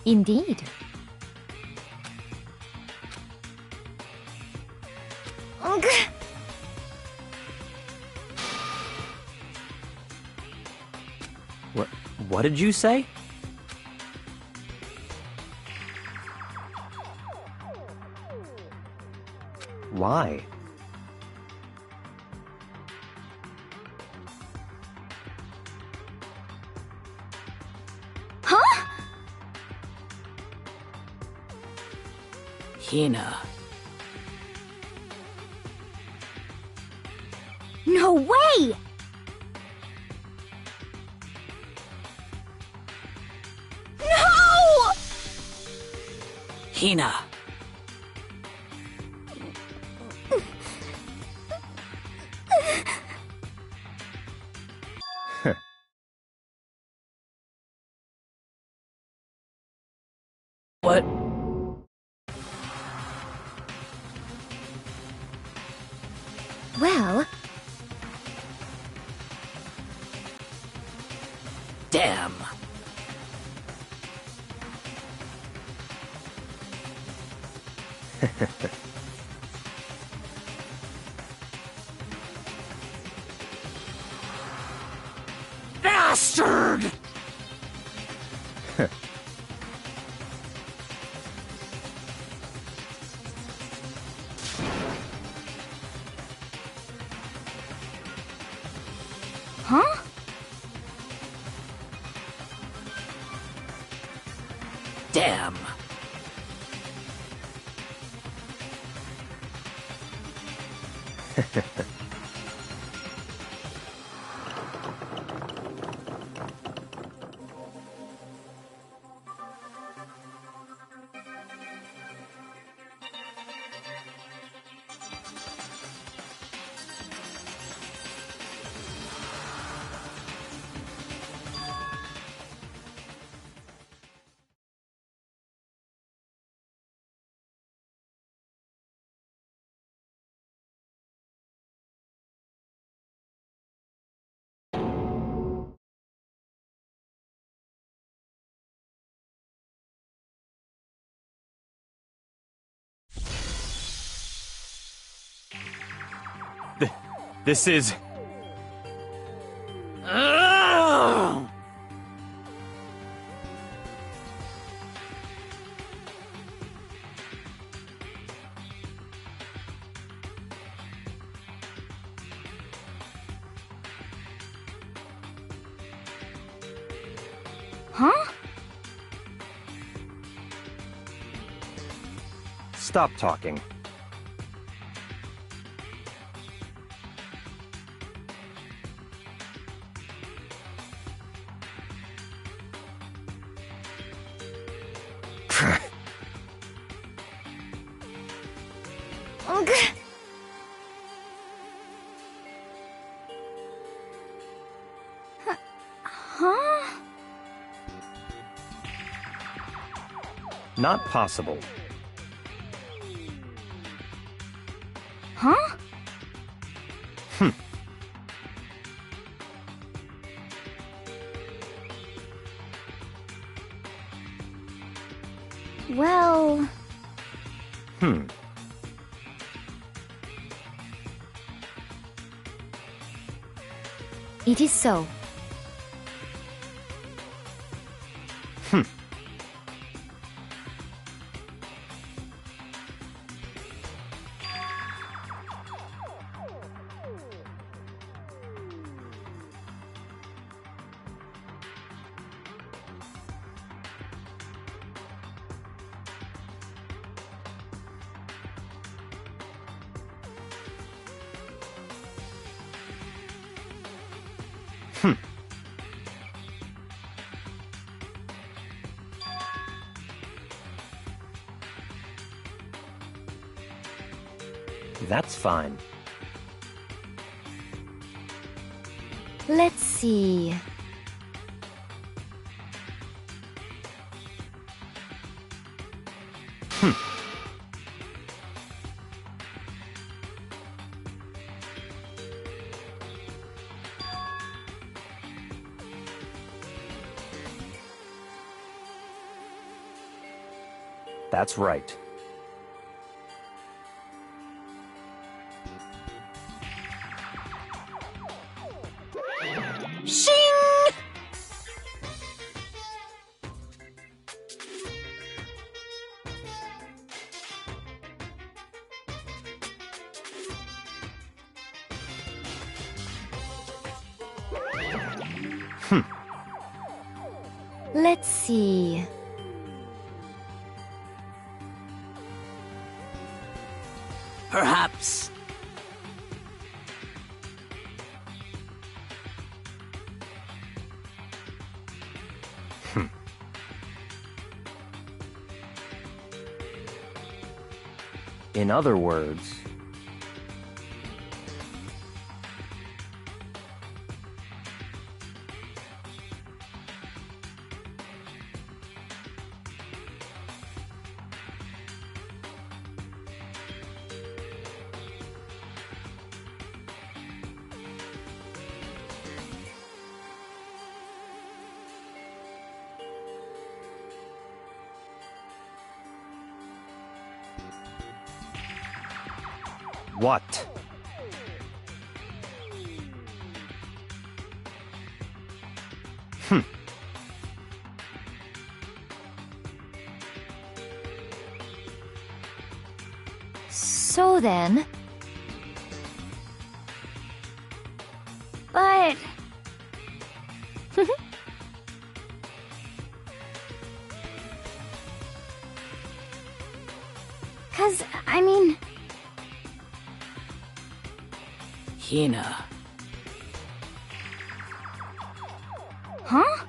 Indeed. Ugh. What did you say? Why? Huh? Hina. No way! No! Hina. What? Well... Damn. Bastard! Huh? Damn. This is... Ugh! Huh? Stop talking. Ugh. Huh? Not possible. Huh? Well... It is so. That's fine. Let's see. That's right. Shing! Let's see. Perhaps. In other words... What? So then... But... 'Cause, I mean... Hina. Huh?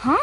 Huh?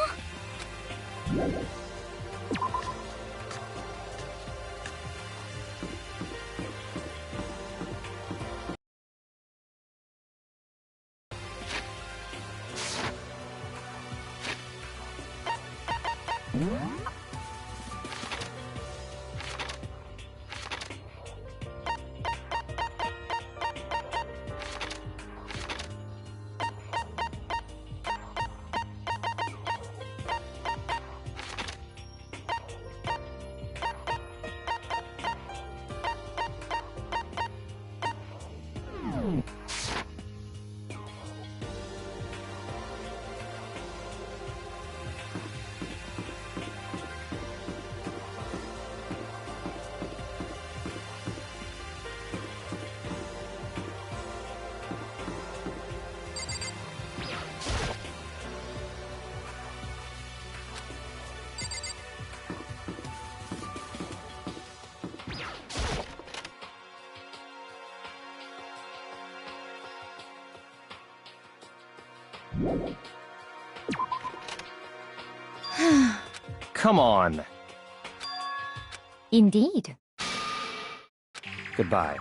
Come on. Indeed. Goodbye.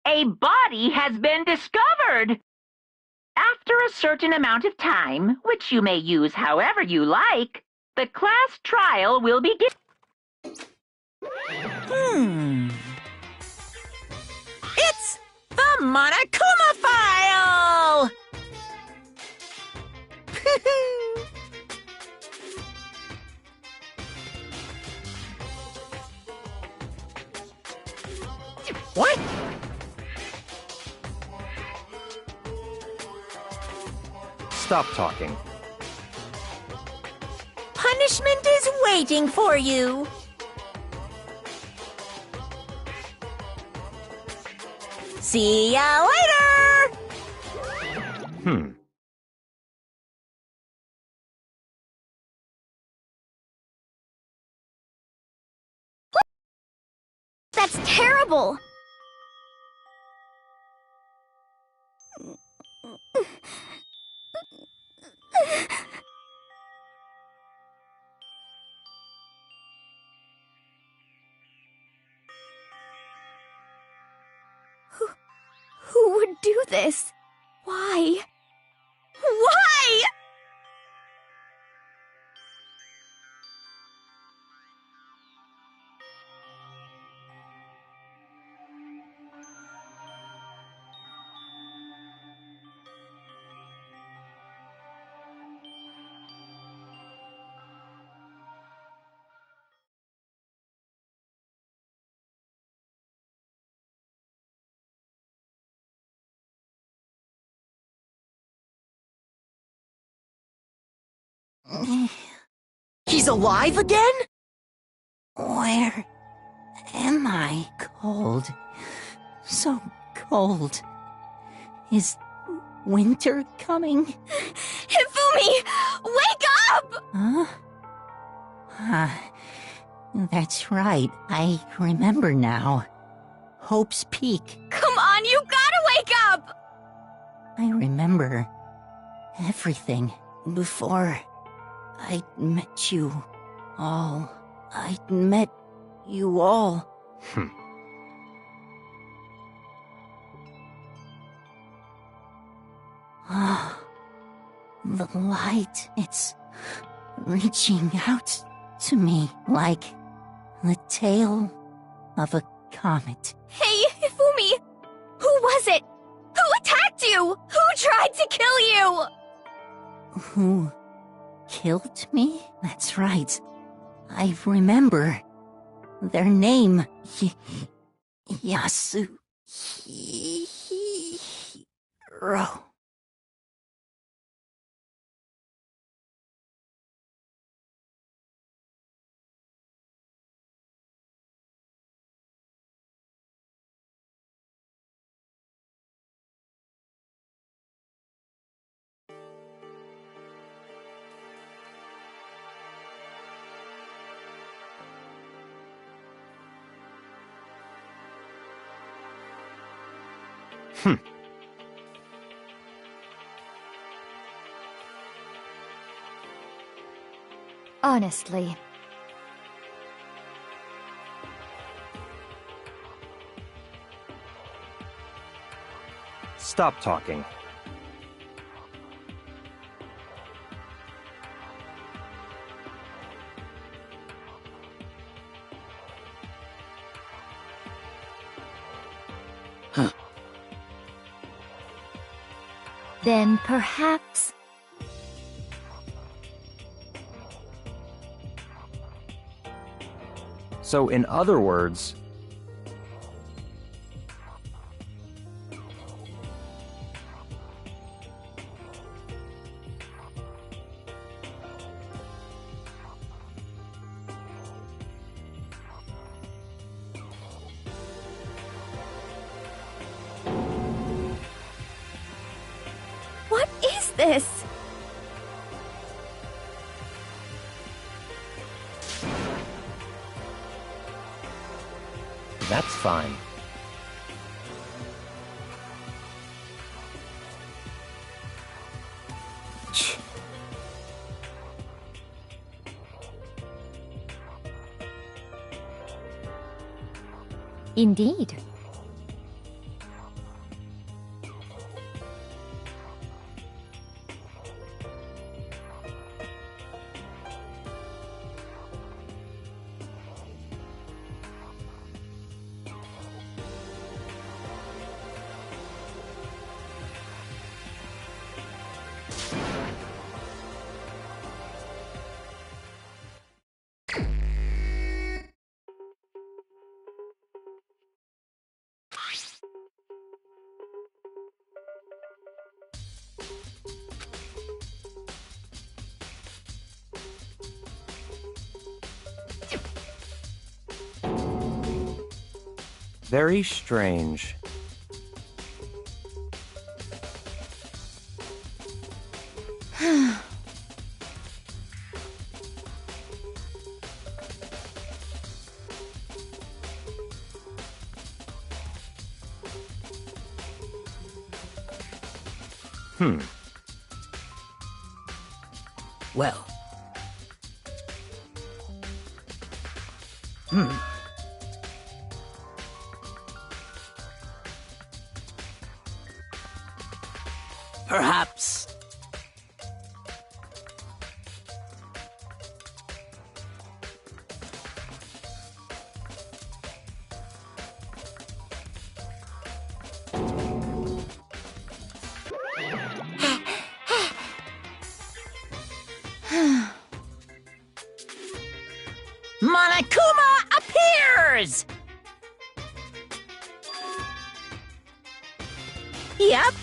A body has been discovered! After a certain amount of time, which you may use however you like, the class trial will begin. It's the Monokuma file! What? Stop talking. Punishment is waiting for you. See ya later! That's terrible! Who would do this? Why? Why? He's alive again? Where am I? Cold. So cold. Is winter coming? Hifumi! Wake up! Huh? That's right. I remember now. Hope's Peak. Come on, you gotta wake up! I remember everything before I met you all. I met you all. The light, it's reaching out to me like the tail of a comet. Hey, Hifumi! Who was it? Who attacked you? Who tried to kill you? Who killed me? That's right. I remember. Their name. Yasuhiro. Honestly. Stop talking. Then perhaps... So, in other words, What is this? that's fine. Tch. Indeed. Very strange. Well. Perhaps. Monokuma appears! Yep.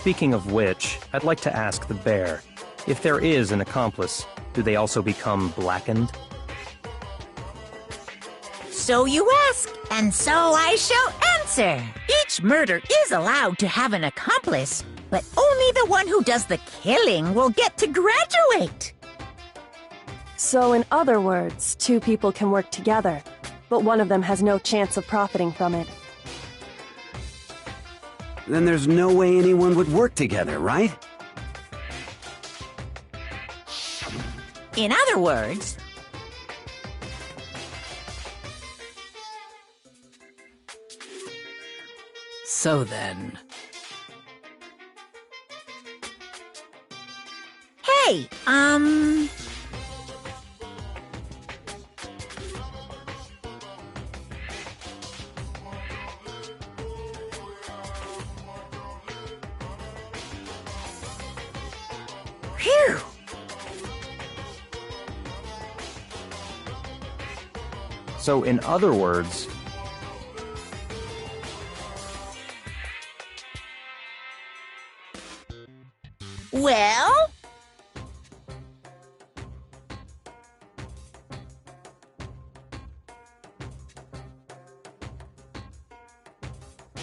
Speaking of which, I'd like to ask the bear, if there is an accomplice, do they also become blackened? So you ask, and so I shall answer. Each murder is allowed to have an accomplice, but only the one who does the killing will get to graduate. So in other words, two people can work together, but one of them has no chance of profiting from it. Then there's no way anyone would work together, right? In other words, So then... Hey, Phew! So, in other words, Well?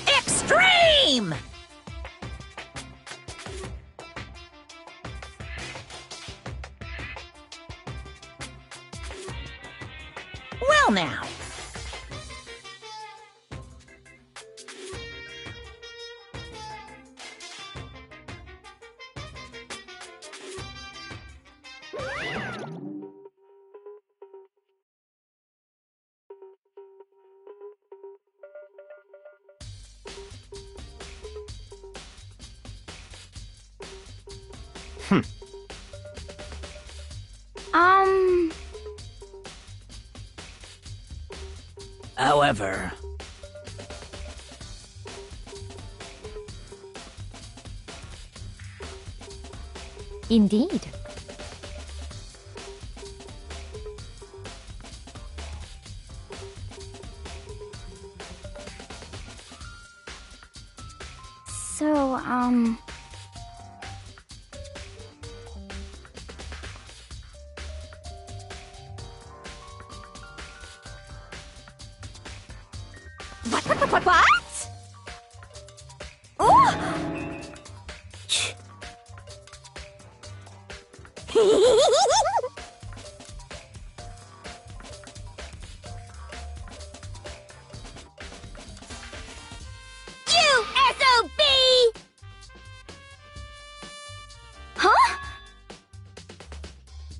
Extreme! Well now. However... Indeed. So, What? Oh! You SOB! Huh?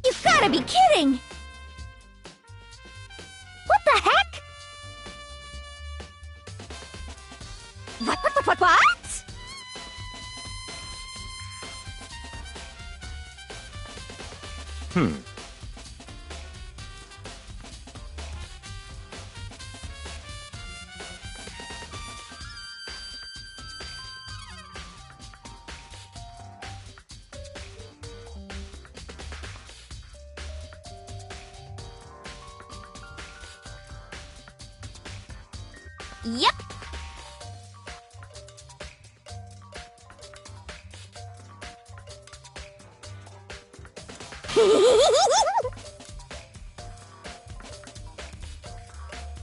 You've gotta be kidding! What the heck? What? Yep.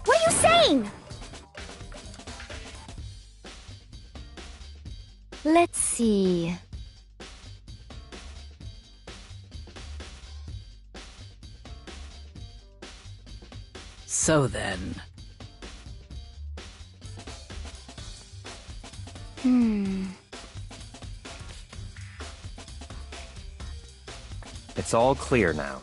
What are you saying? Let's see. So then... it's all clear now.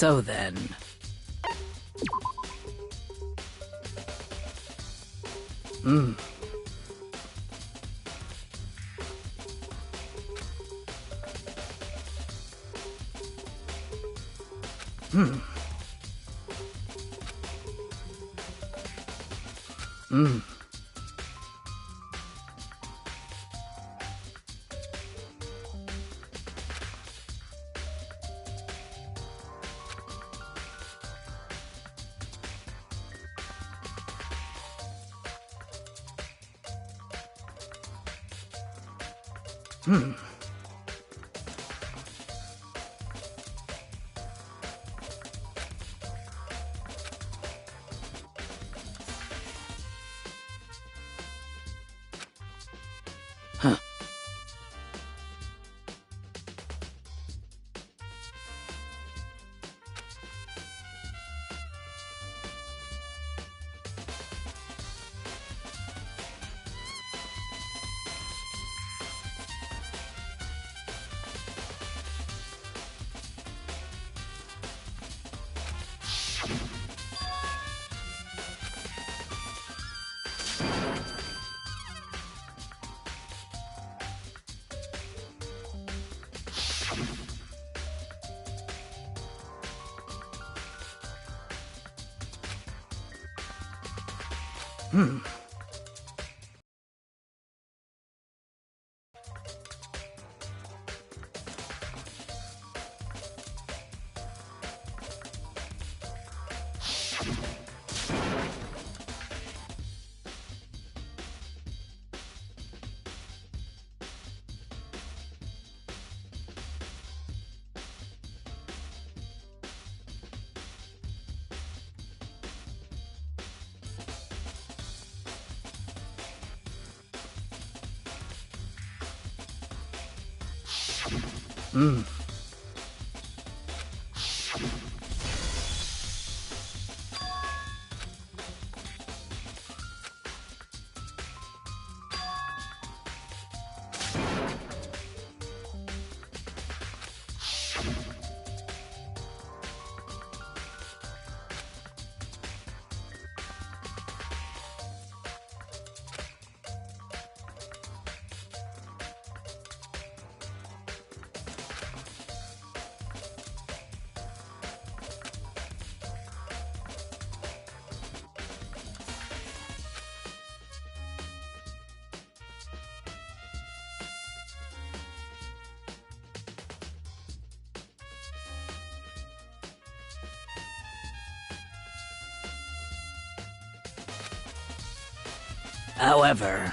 So then... However...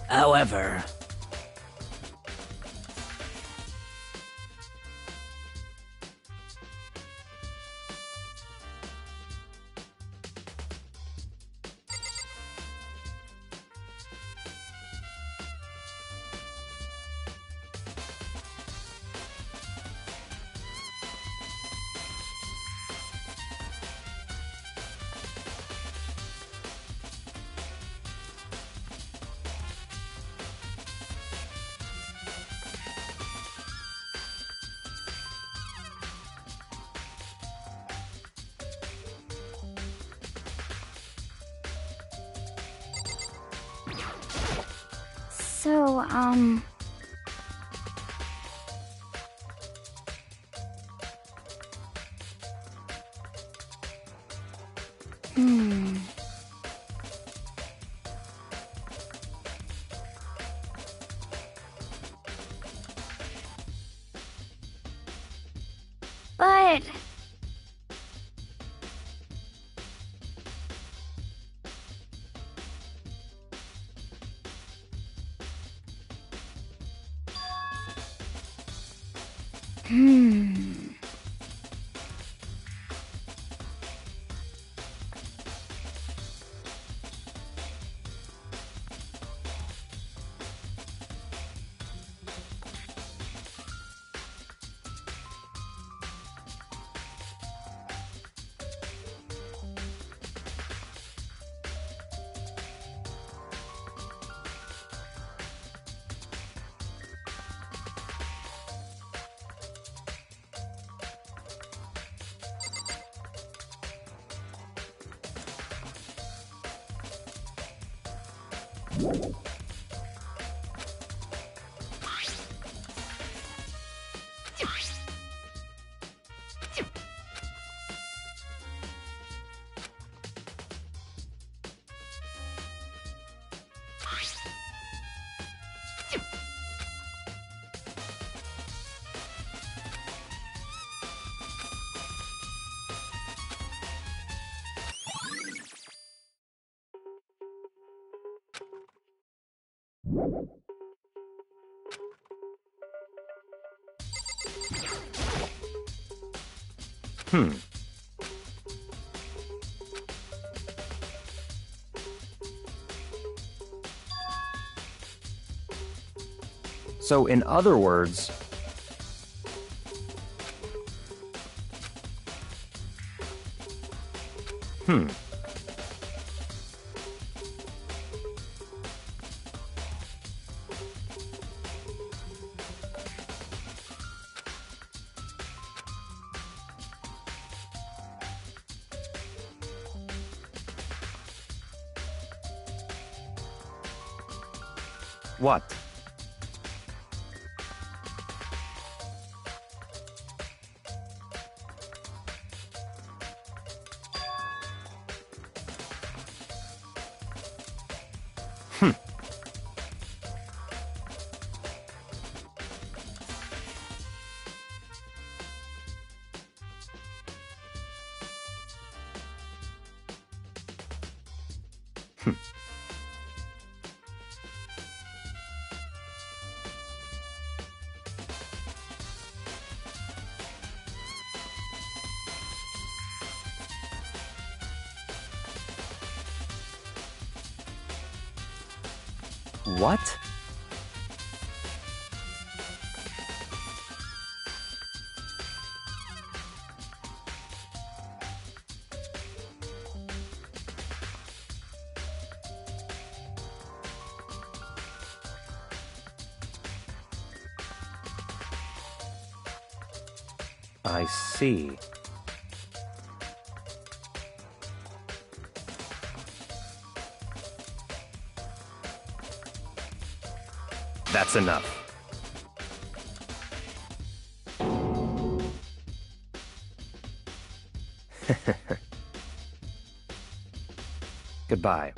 However, So, But... So, in other words, what? What? I see. That's enough. Goodbye.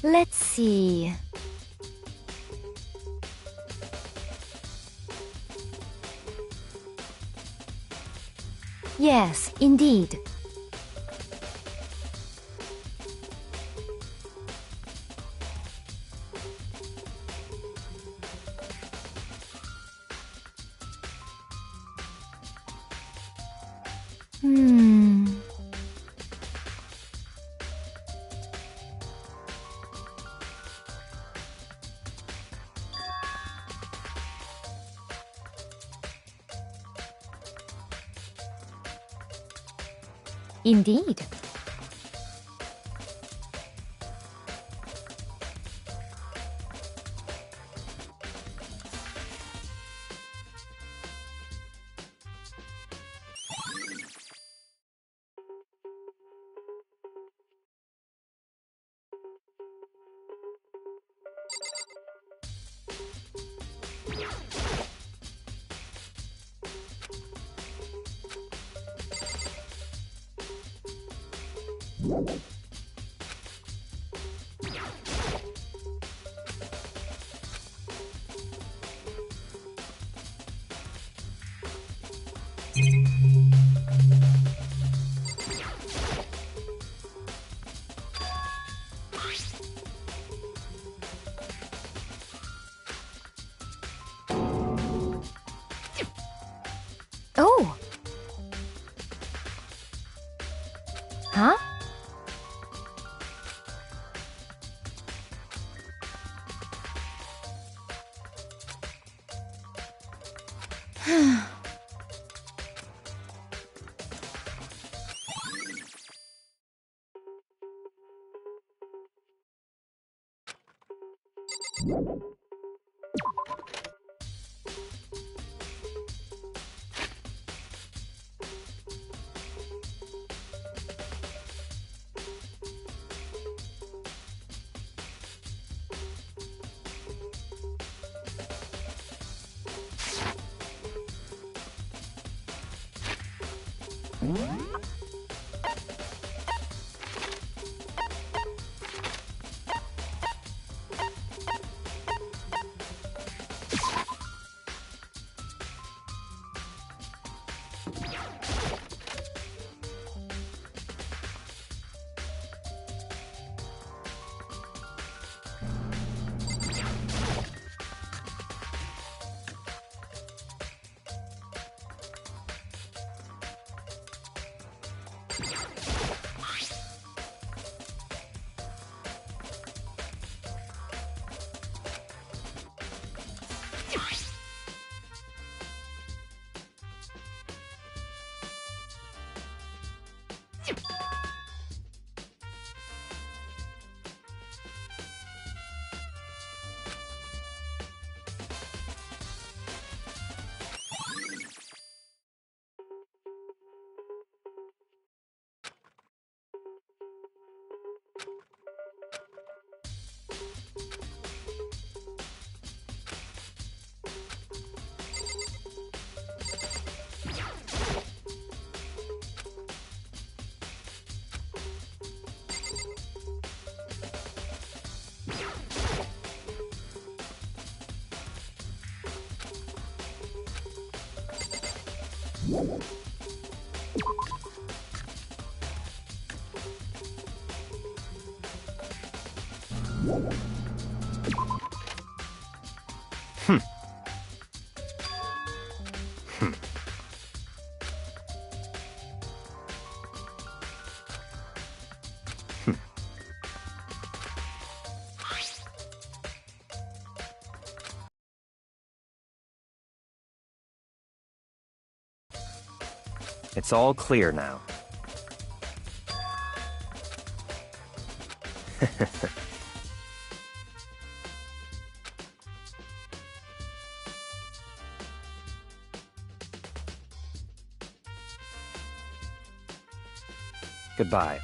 Let's see. Yes, indeed. Indeed. Oh. Huh? It's all clear now. Goodbye.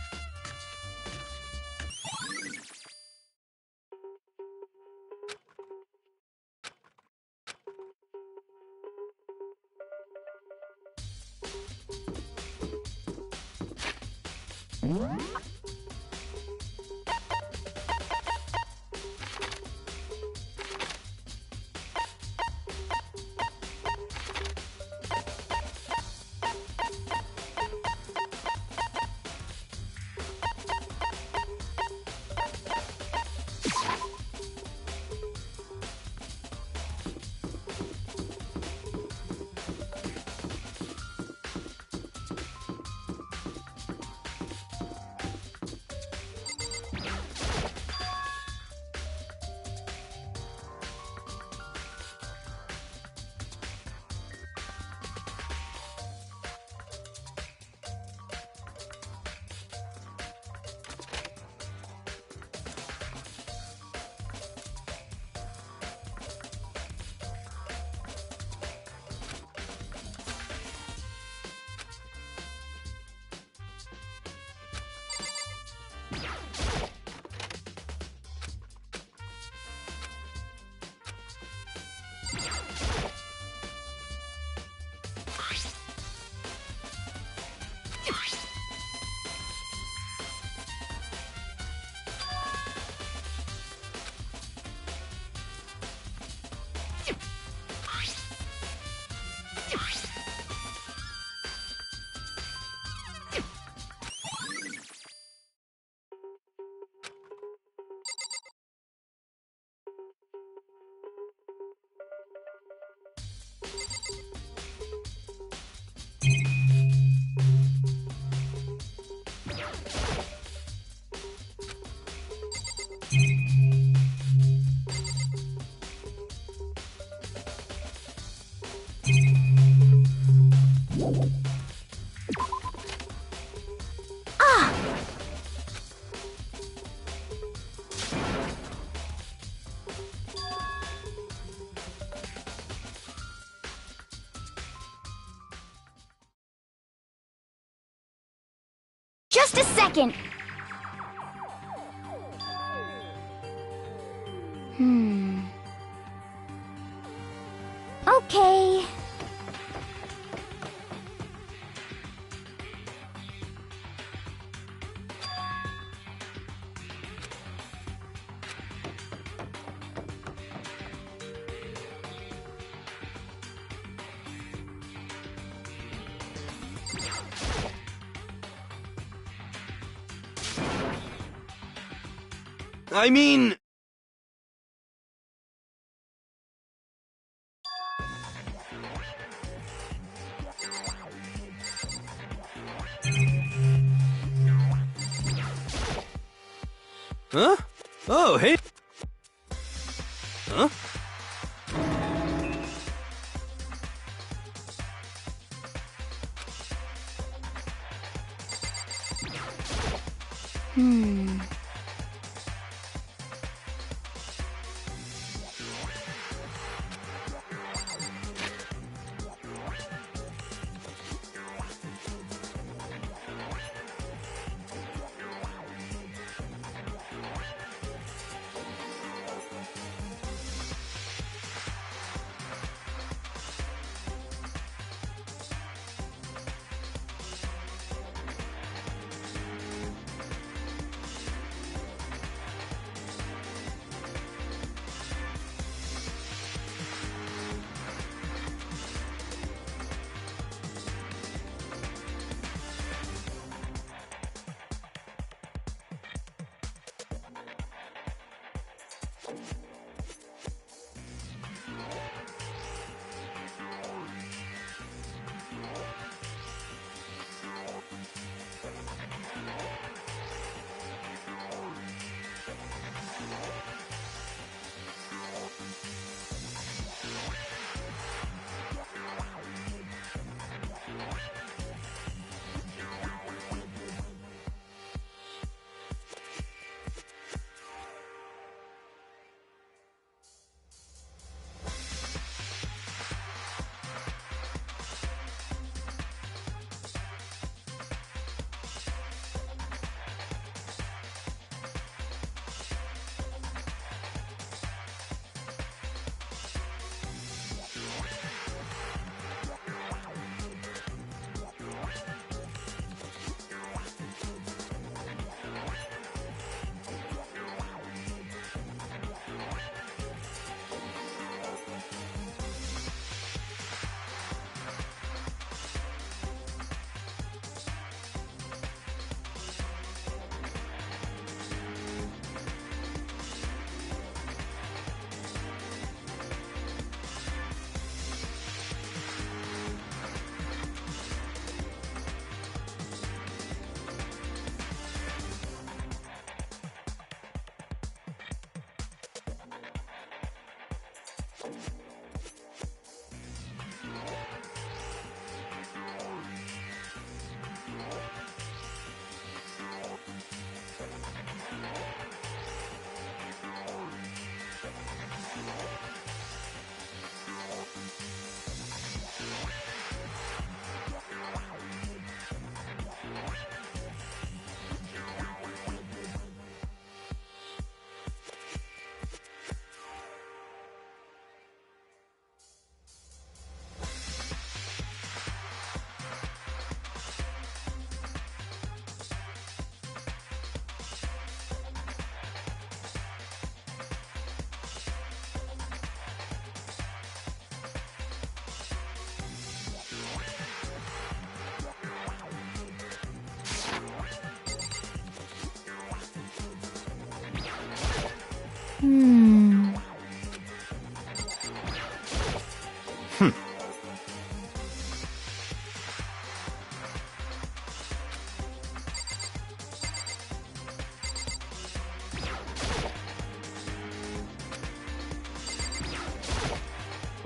Just a second! Okay. I mean... Huh? Oh, hey! Huh?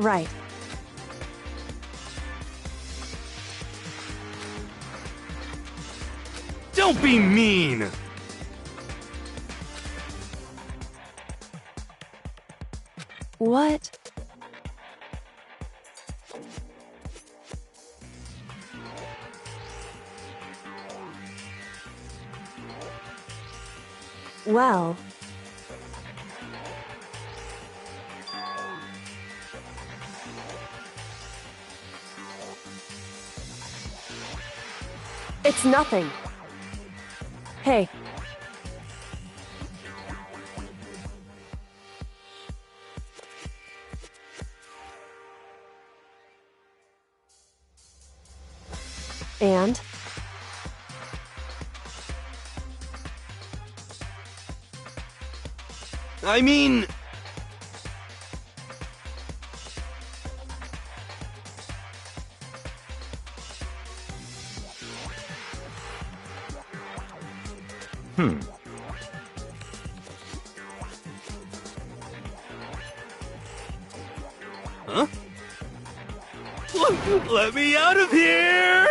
Right. Don't be mean! What? Well... It's nothing. Hey. And? I mean... Huh? Let me out of here!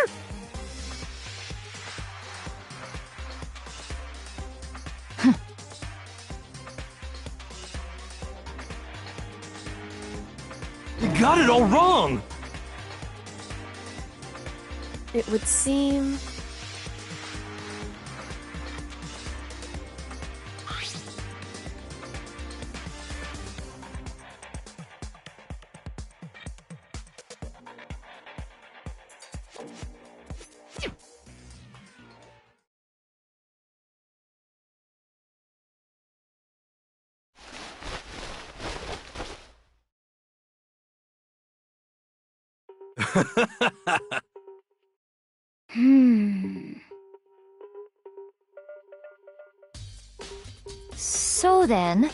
all wrong! It would seem... So then...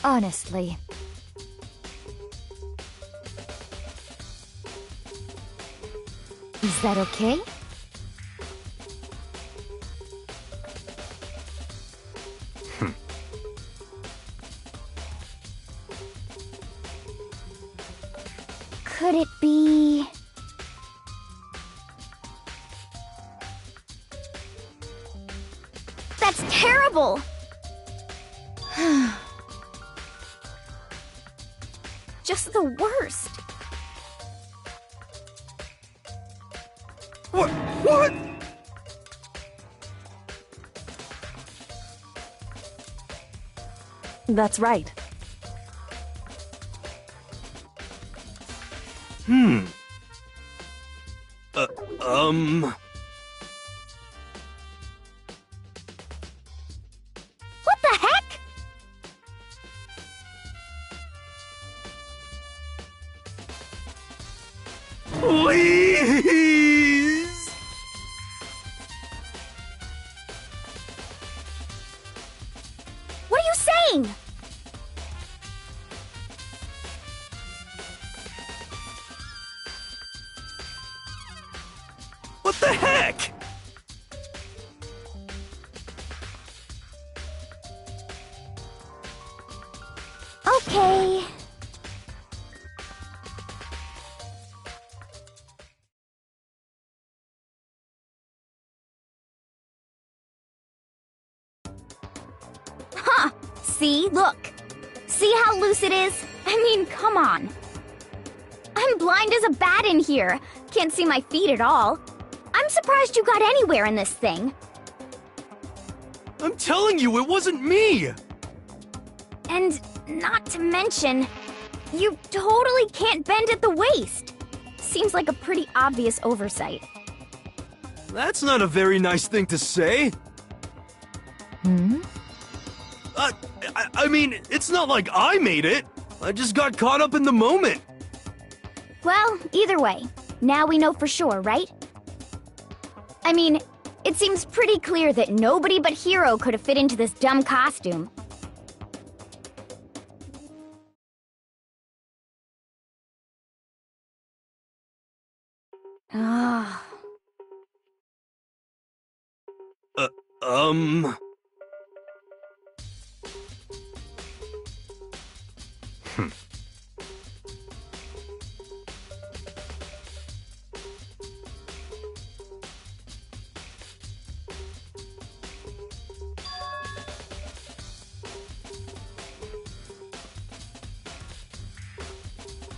Honestly. Is that okay? Could it be... That's terrible! Just the worst. What? That's right. What the heck? Please! What are you saying? What the heck? Okay. Huh. See? Look. See how loose it is? I mean, come on. I'm blind as a bat in here. Can't see my feet at all. I'm surprised you got anywhere in this thing. I'm telling you, it wasn't me! And not to mention, you totally can't bend at the waist. Seems like a pretty obvious oversight. That's not a very nice thing to say. I mean, it's not like I made it. I just got caught up in the moment. Well, either way, now we know for sure, right? I mean, it seems pretty clear that nobody but Hiro could have fit into this dumb costume. Ah.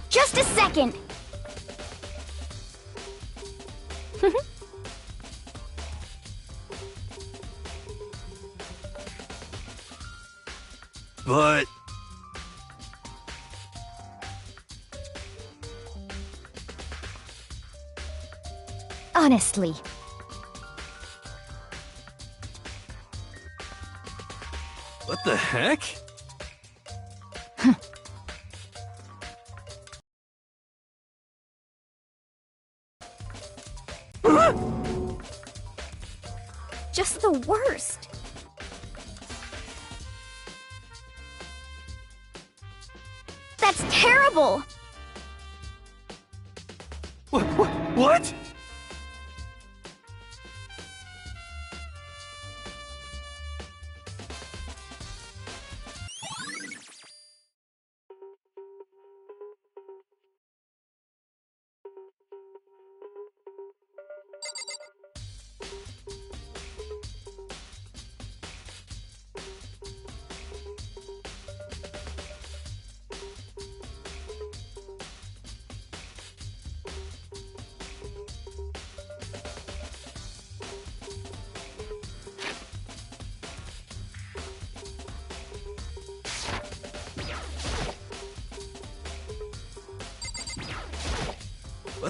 Just a second! But... Honestly. what the heck? Just the worst. That's terrible! What?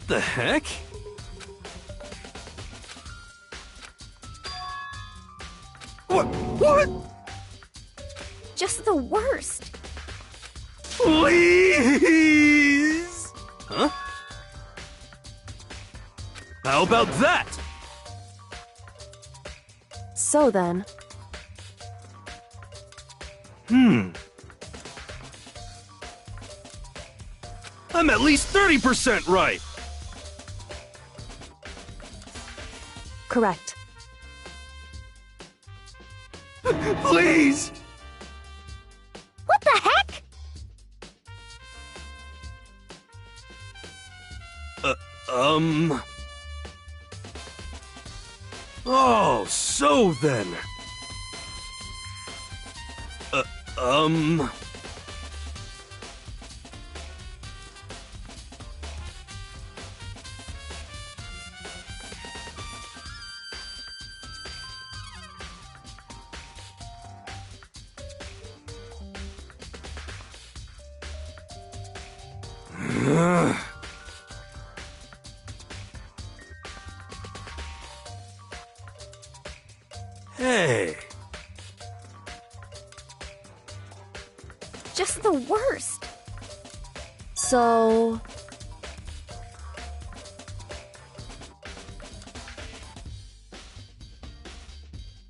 the heck? What? Just the worst. Please! Huh? How about that? So then, I'm at least 30% right! correct. Please! What the heck? Oh, so then. Hey. Just the worst. So,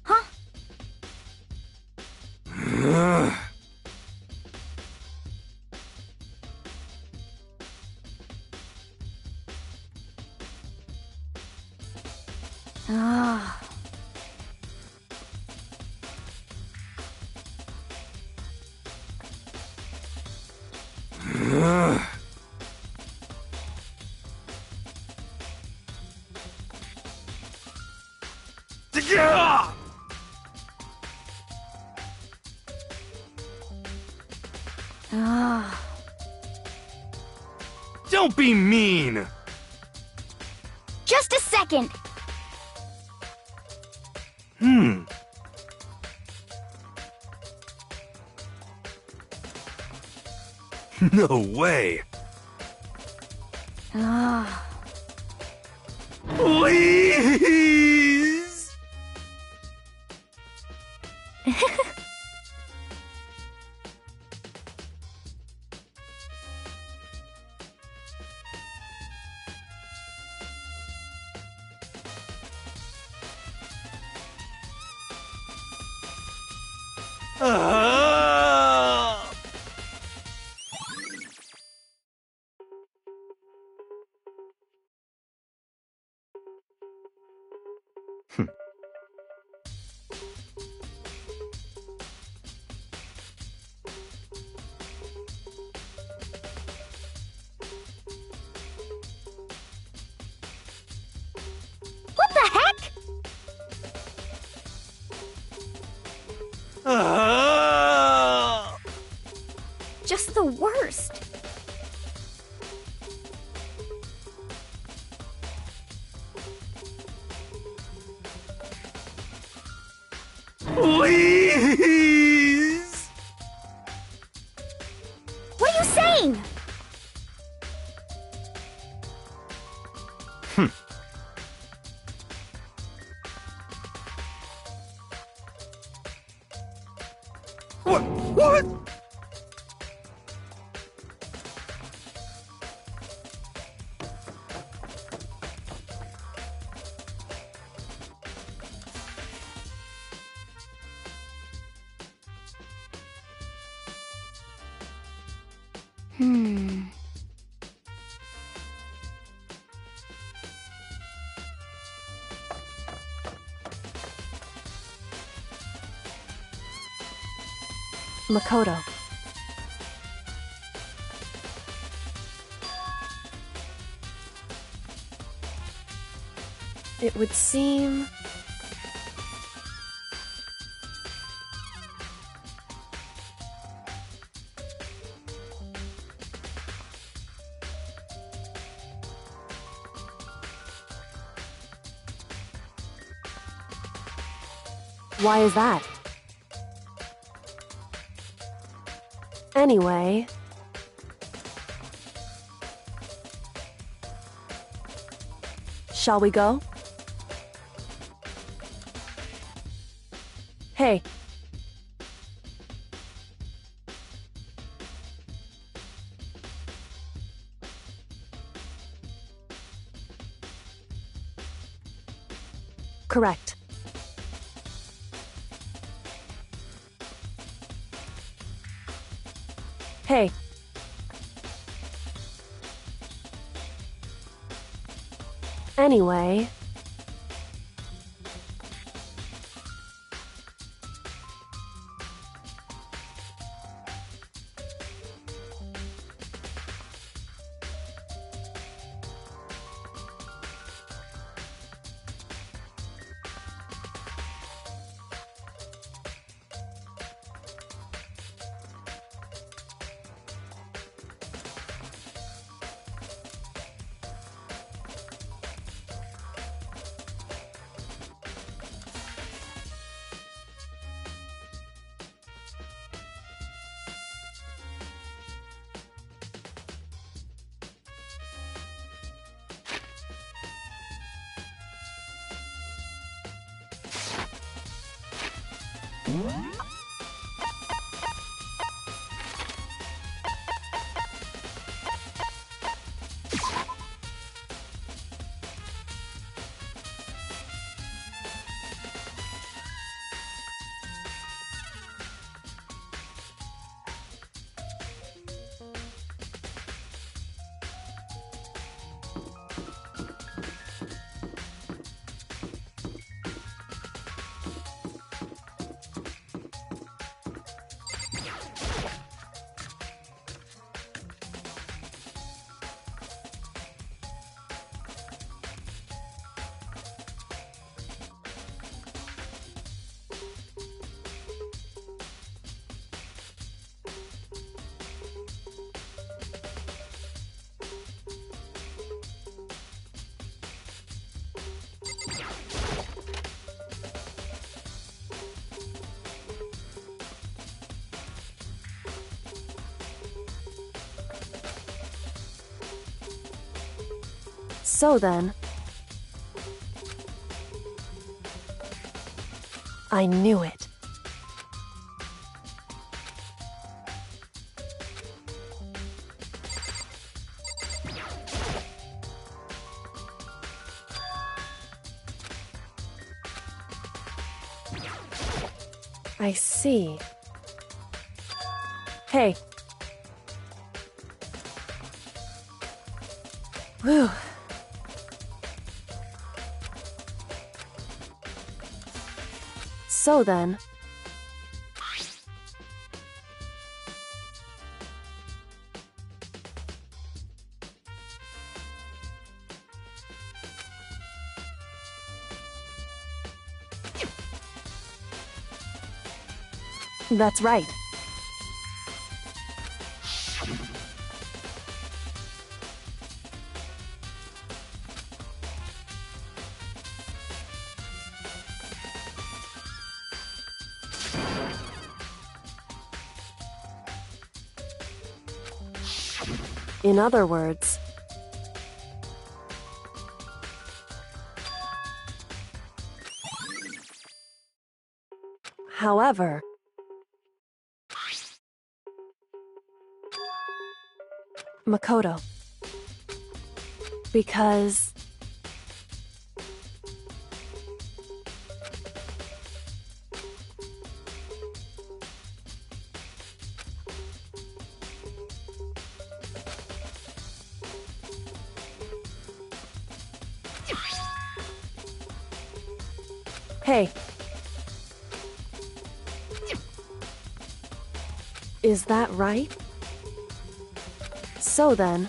Huh? Ah. Ah. Don't be mean! Just a second. No way! Ah. Please! Ah! What the heck? Ah! Just the worst. Please! What are you saying? What? Makoto. It would seem... Why is that? Anyway... Shall we go? Hey. Correct. Hey. Anyway. So then, I knew it. I see. Hey. Whew. So then... That's right. In other words, however, Makoto, because hey, is that right? So then...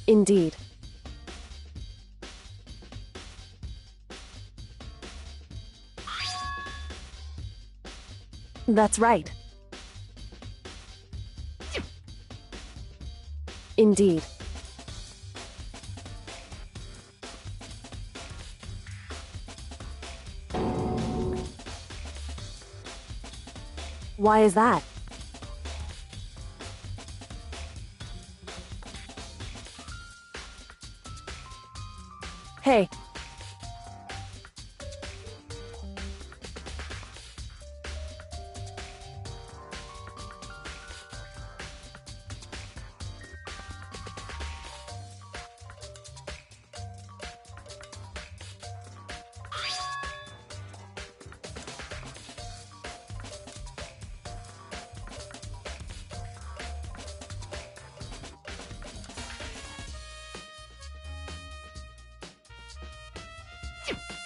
Indeed. That's right. Indeed. Why is that? Hey.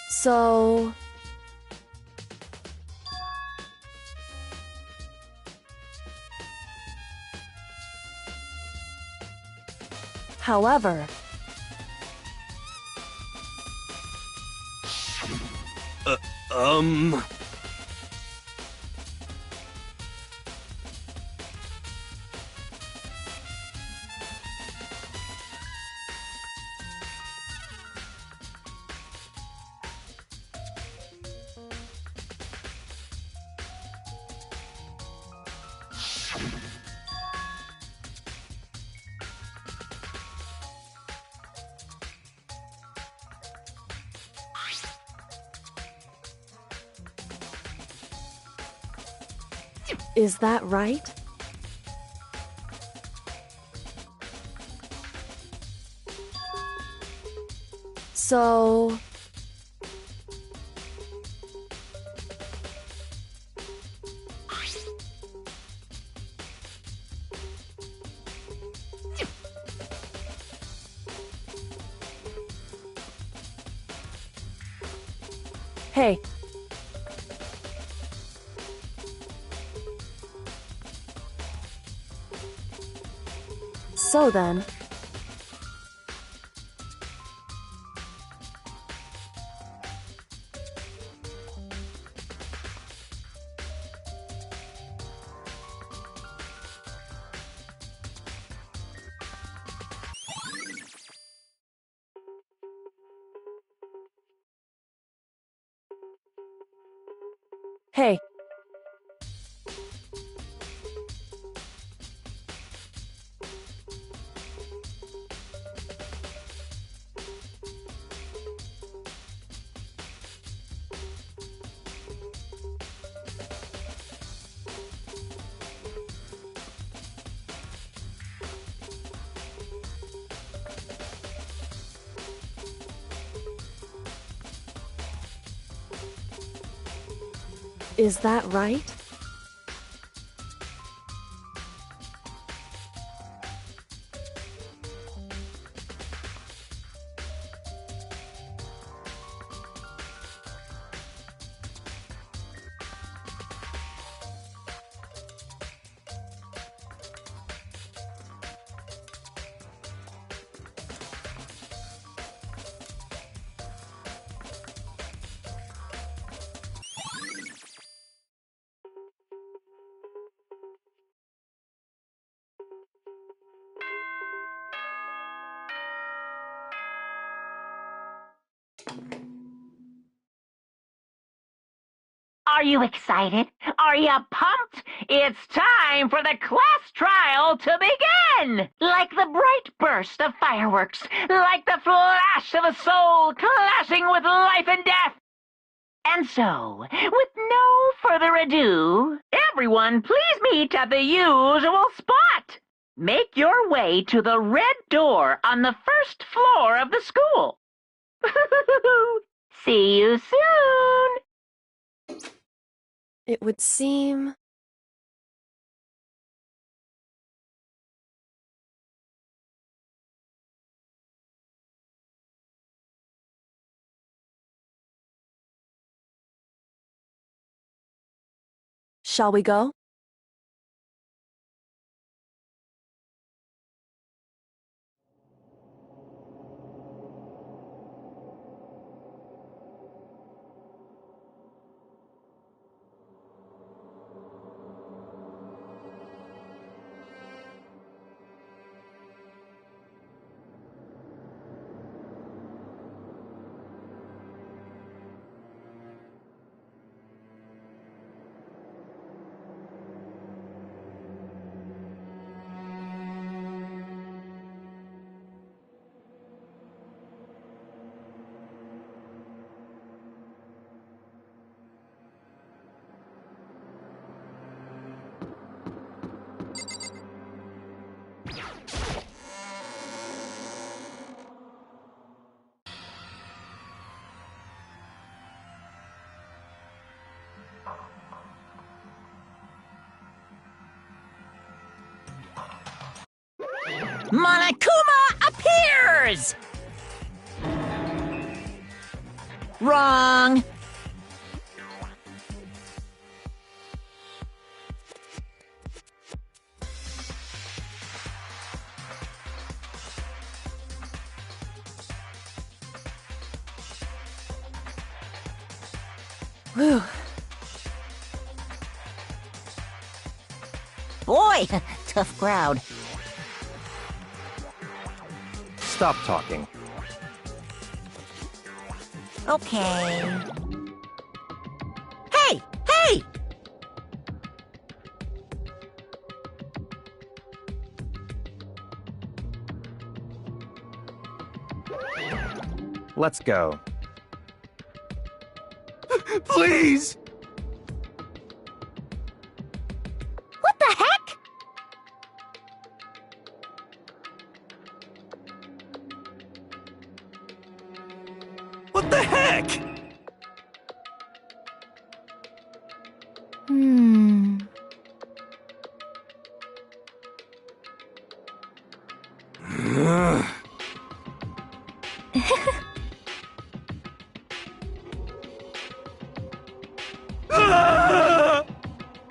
So... However... Um... Is that right? So... Hey. So then... Hey. Is that right? Are you excited? Are you pumped? It's time for the class trial to begin! Like the bright burst of fireworks, like the flash of a soul clashing with life and death. And so, with no further ado, everyone please meet at the usual spot. Make your way to the red door on the first floor of the school. See you soon! It would seem... Shall we go? Monokuma appears! Wrong. Whew. Boy, tough crowd. Stop talking. Okay. Hey! Hey! Let's go. Please! What the heck? What the heck? Hmm.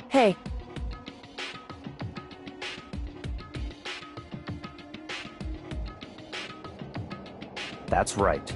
Hey, That's right.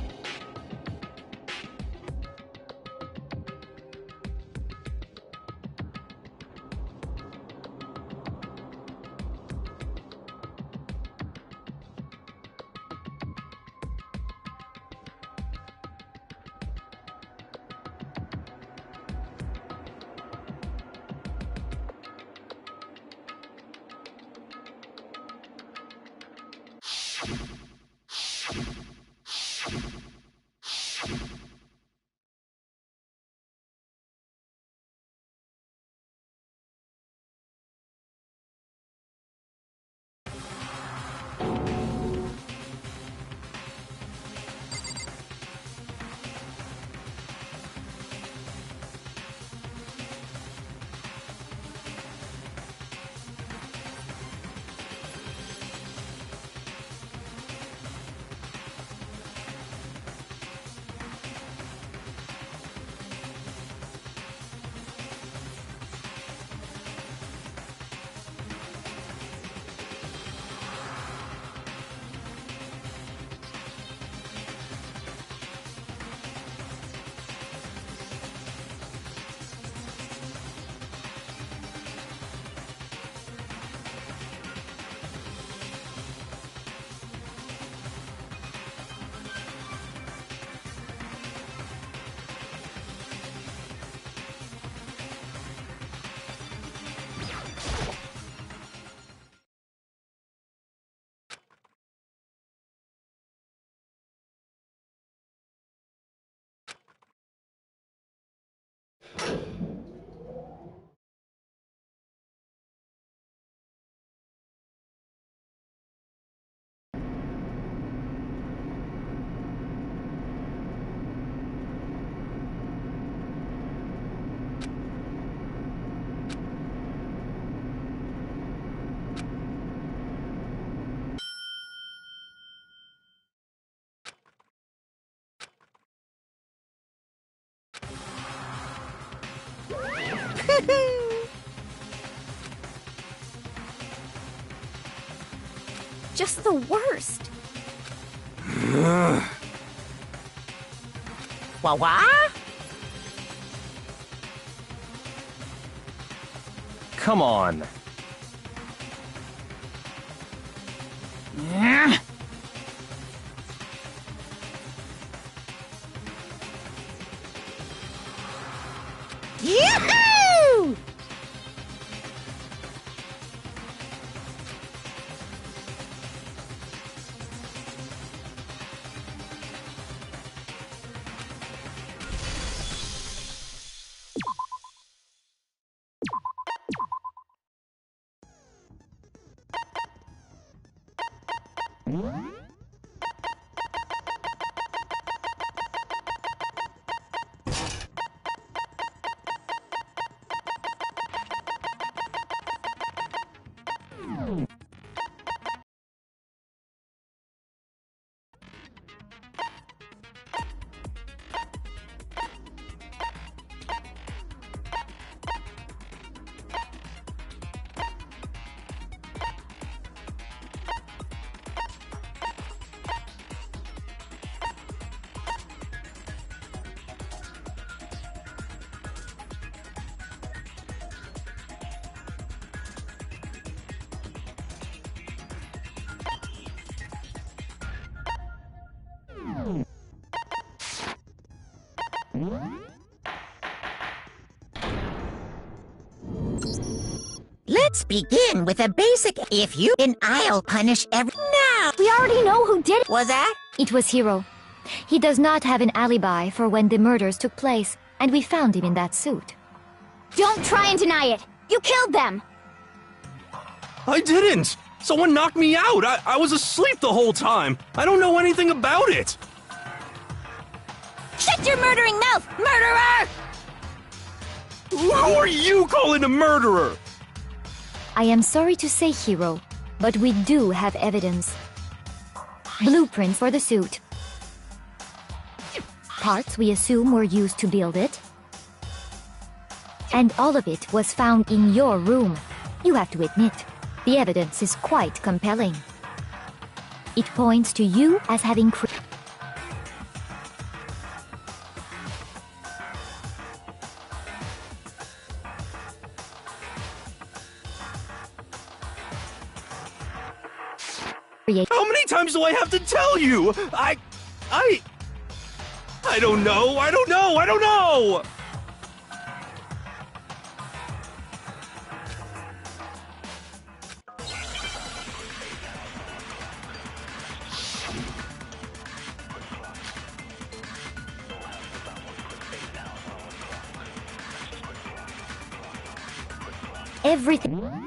Just the worst. Wah? Come on. Yoo-hoo! Let's begin with a basic if you and I'll punish every now. We already know who did it. Was that? It was Hiro. He does not have an alibi for when the murders took place, and we found him in that suit. Don't try and deny it! You killed them! I didn't! Someone knocked me out! I was asleep the whole time! I don't know anything about it! Shut your murdering mouth, murderer! Who are you calling a murderer? I am sorry to say, Hiro, but we do have evidence. Blueprints for the suit. Parts we assume were used to build it. And all of it was found in your room. You have to admit, the evidence is quite compelling. It points to you as having How many times do I have to tell you? I don't know, I don't know! everything.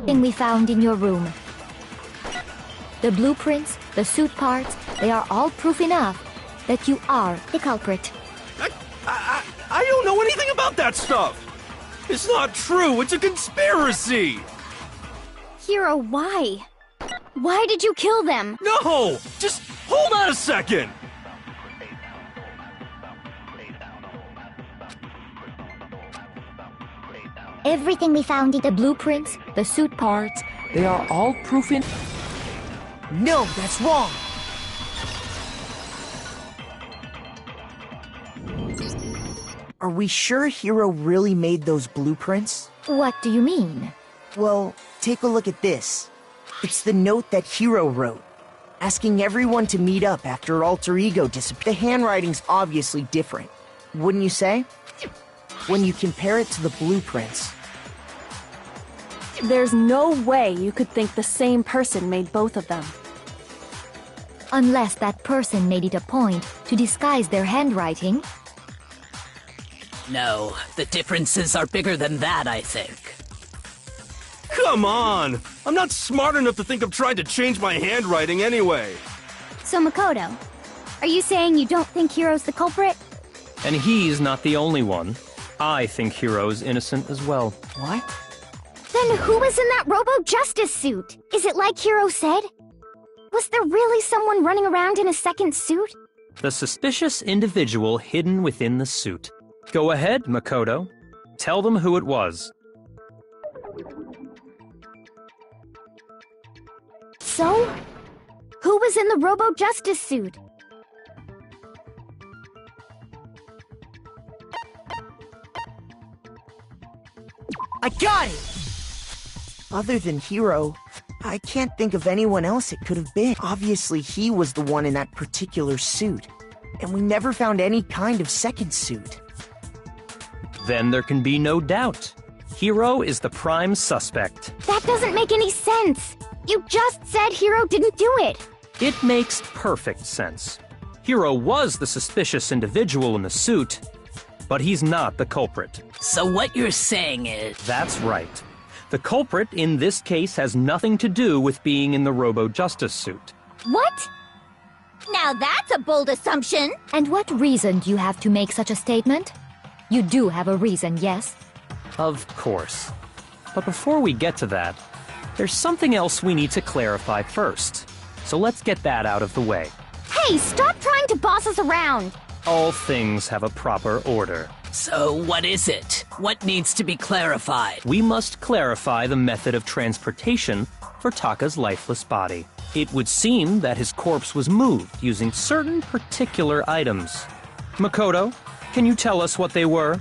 Thing we found in your room. The blueprints, the suit parts, they are all proof enough that you are the culprit. I don't know anything about that stuff! It's not true, it's a conspiracy! Hiro, why? Why did you kill them? No! Just hold on a second! Everything we found in the blueprints, the suit parts, They are all proof in. No, that's wrong! Are we sure Hiro really made those blueprints? what do you mean? Well, take a look at this. It's the note that Hiro wrote, asking everyone to meet up after Alter Ego disappeared. The handwriting's obviously different, wouldn't you say? When you compare it to the blueprints. There's no way you could think the same person made both of them. Unless that person made it a point to disguise their handwriting. No, the differences are bigger than that, I think. Come on! I'm not smart enough to think of trying to change my handwriting anyway. So, Makoto, are you saying you don't think Hiro's the culprit? And he's not the only one. I think Hiro's innocent as well. What? Then who was in that Robo-Justice suit? Is it like Hiro said? Was there really someone running around in a second suit? The suspicious individual hidden within the suit. Go ahead, Makoto. Tell them who it was. So, who was in the Robo-Justice suit? I got it! Other than Hiro, I can't think of anyone else it could have been. Obviously, he was the one in that particular suit, and we never found any kind of second suit. Then there can be no doubt. Hiro is the prime suspect. That doesn't make any sense! You just said Hiro didn't do it! It makes perfect sense. Hiro was the suspicious individual in the suit, but he's not the culprit. So what you're saying is... That's right. The culprit in this case has nothing to do with being in the Robo-Justice suit. What? Now that's a bold assumption! And what reason do you have to make such a statement? You do have a reason, yes? Of course. But before we get to that, there's something else we need to clarify first. So let's get that out of the way. Hey, stop trying to boss us around! All things have a proper order. So what is it? What needs to be clarified? We must clarify the method of transportation for Taka's lifeless body. It would seem that his corpse was moved using certain particular items. Makoto, can you tell us what they were?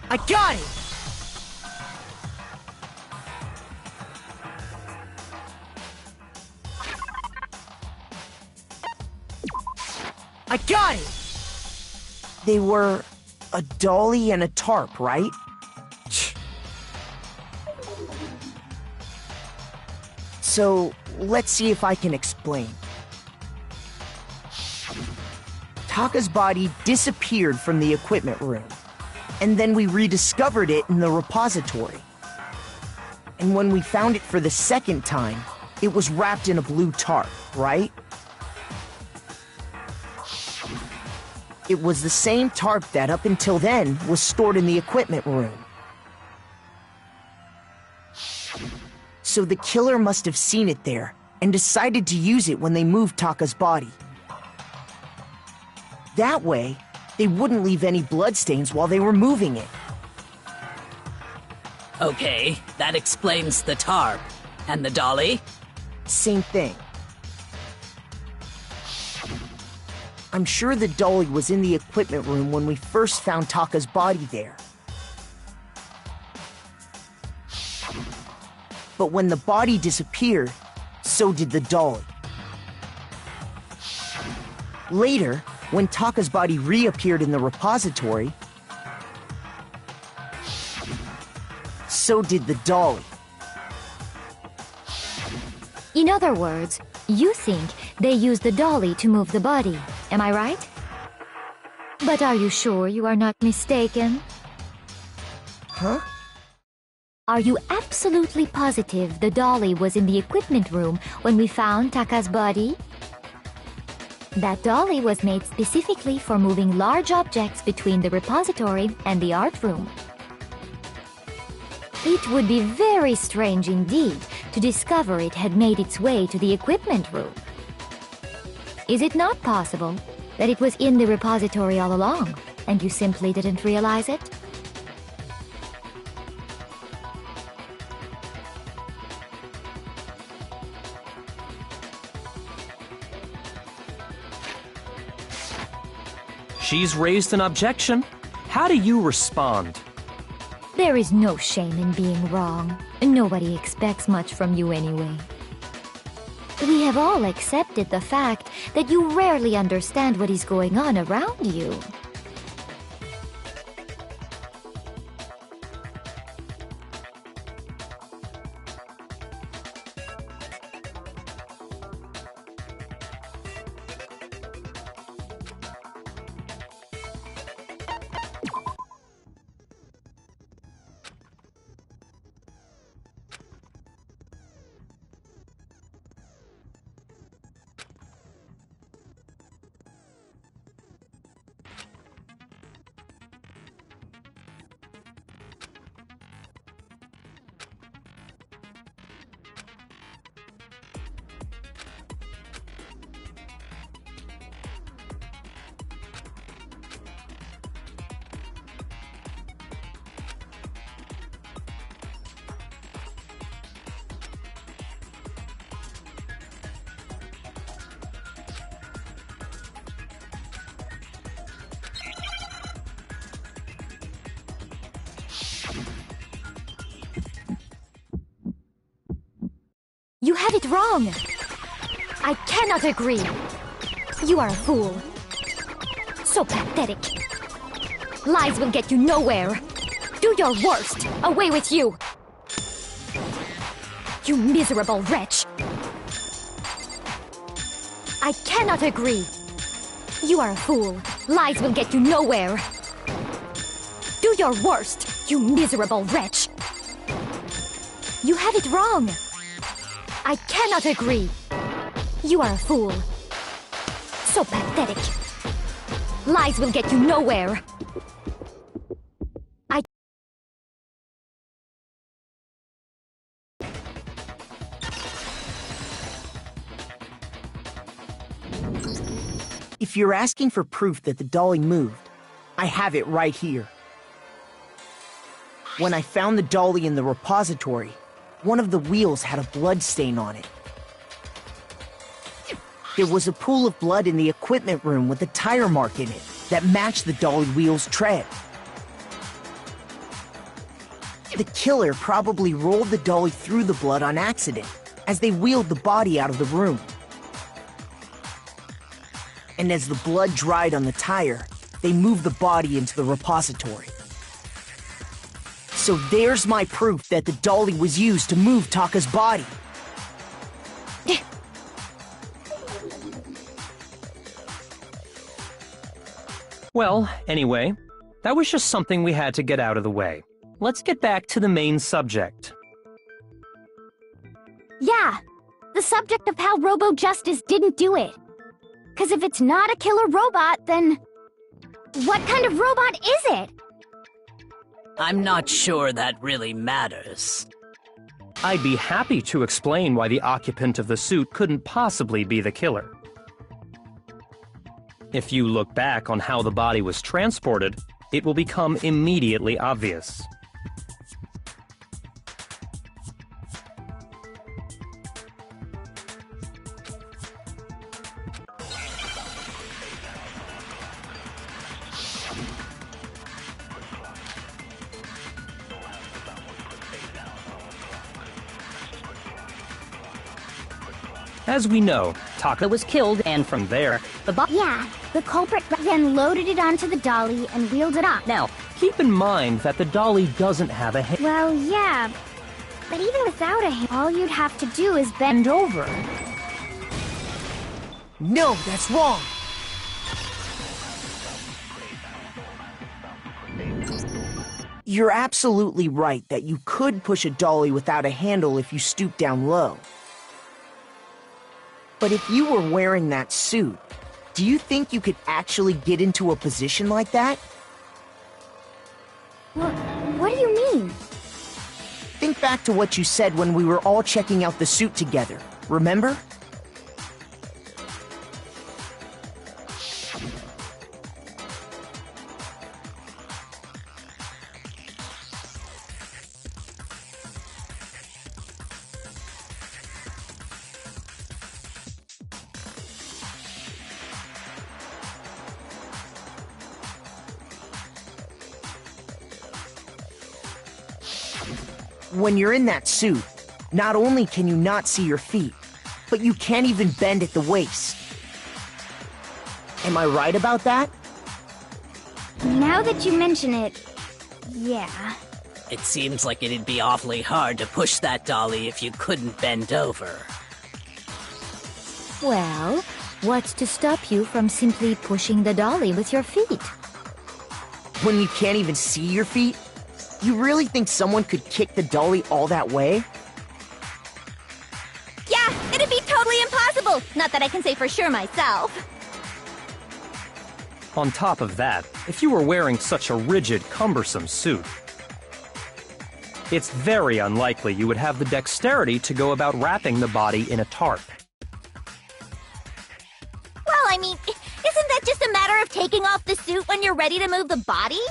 I got it! I got it! They were a dolly and a tarp, right? So, let's see if I can explain. Taka's body disappeared from the equipment room, and then we rediscovered it in the repository. And when we found it for the second time, it was wrapped in a blue tarp, right? It was the same tarp that, up until then, was stored in the equipment room. So the killer must have seen it there, and decided to use it when they moved Taka's body. That way, they wouldn't leave any bloodstains while they were moving it. Okay, that explains the tarp. And the dolly? Same thing. I'm sure the dolly was in the equipment room when we first found Taka's body there. But when the body disappeared, so did the dolly. Later, when Taka's body reappeared in the repository, so did the dolly. In other words, you think they used the dolly to move the body, am I right? But are you sure you are not mistaken? Huh? Are you absolutely positive the dolly was in the equipment room when we found Taka's body? That dolly was made specifically for moving large objects between the repository and the art room. It would be very strange indeed to discover it had made its way to the equipment room. Is it not possible that it was in the repository all along, and you simply didn't realize it? She's raised an objection. How do you respond? There is no shame in being wrong. Nobody expects much from you anyway. We have all accepted the fact that you rarely understand what is going on around you. You have it wrong! I cannot agree! You are a fool. So pathetic. Lies will get you nowhere. Do your worst! Away with you! You miserable wretch! I cannot agree! You are a fool. Lies will get you nowhere. Do your worst, you miserable wretch! You have it wrong! I cannot agree! You are a fool. So pathetic. Lies will get you nowhere. If you're asking for proof that the dolly moved, I have it right here. When I found the dolly in the repository, one of the wheels had a blood stain on it. There was a pool of blood in the equipment room with a tire mark in it that matched the dolly wheel's tread. The killer probably rolled the dolly through the blood on accident as they wheeled the body out of the room. And as the blood dried on the tire, they moved the body into the repository. So there's my proof that the dolly was used to move Taka's body. Well, anyway, that was just something we had to get out of the way. Let's get back to the main subject. Yeah, the subject of how Robo-Justice didn't do it. 'Cause if it's not a killer robot, then what kind of robot is it? I'm not sure that really matters. I'd be happy to explain why the occupant of the suit couldn't possibly be the killer. If you look back on how the body was transported, it will become immediately obvious. As we know, Taka was killed, and from there, Yeah, the culprit then loaded it onto the dolly and wheeled it off. Now, keep in mind that the dolly doesn't have a head. Well, yeah, but even without a hand, all you'd have to do is bend over. No, that's wrong! You're absolutely right that you could push a dolly without a handle if you stoop down low. But if you were wearing that suit, do you think you could actually get into a position like that? What do you mean? Think back to what you said when we were all checking out the suit together, remember? When you're in that suit, not only can you not see your feet, but you can't even bend at the waist. Am I right about that? Now that you mention it, yeah. It seems like it'd be awfully hard to push that dolly if you couldn't bend over. Well, what's to stop you from simply pushing the dolly with your feet? When you can't even see your feet? You really think someone could kick the dolly all that way? Yeah, it'd be totally impossible. Not that I can say for sure myself. On top of that, if you were wearing such a rigid, cumbersome suit, it's very unlikely you would have the dexterity to go about wrapping the body in a tarp. Well, I mean, isn't that just a matter of taking off the suit when you're ready to move the body?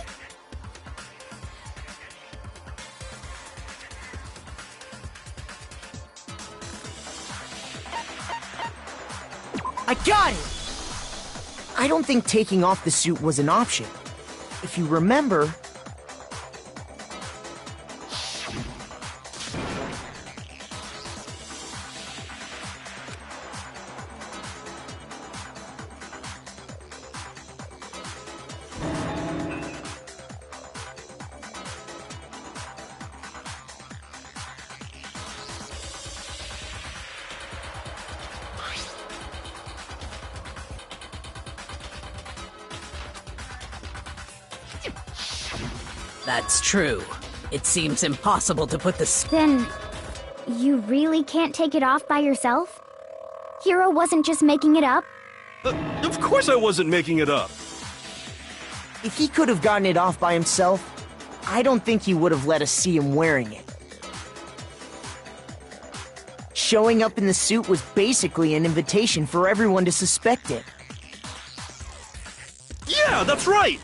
I got it! I don't think taking off the suit was an option. If you remember... That's true. It seems impossible to put the Then, you really can't take it off by yourself? Hiro wasn't just making it up? Of course I wasn't making it up. If he could have gotten it off by himself, I don't think he would have let us see him wearing it. Showing up in the suit was basically an invitation for everyone to suspect it. Yeah, that's right!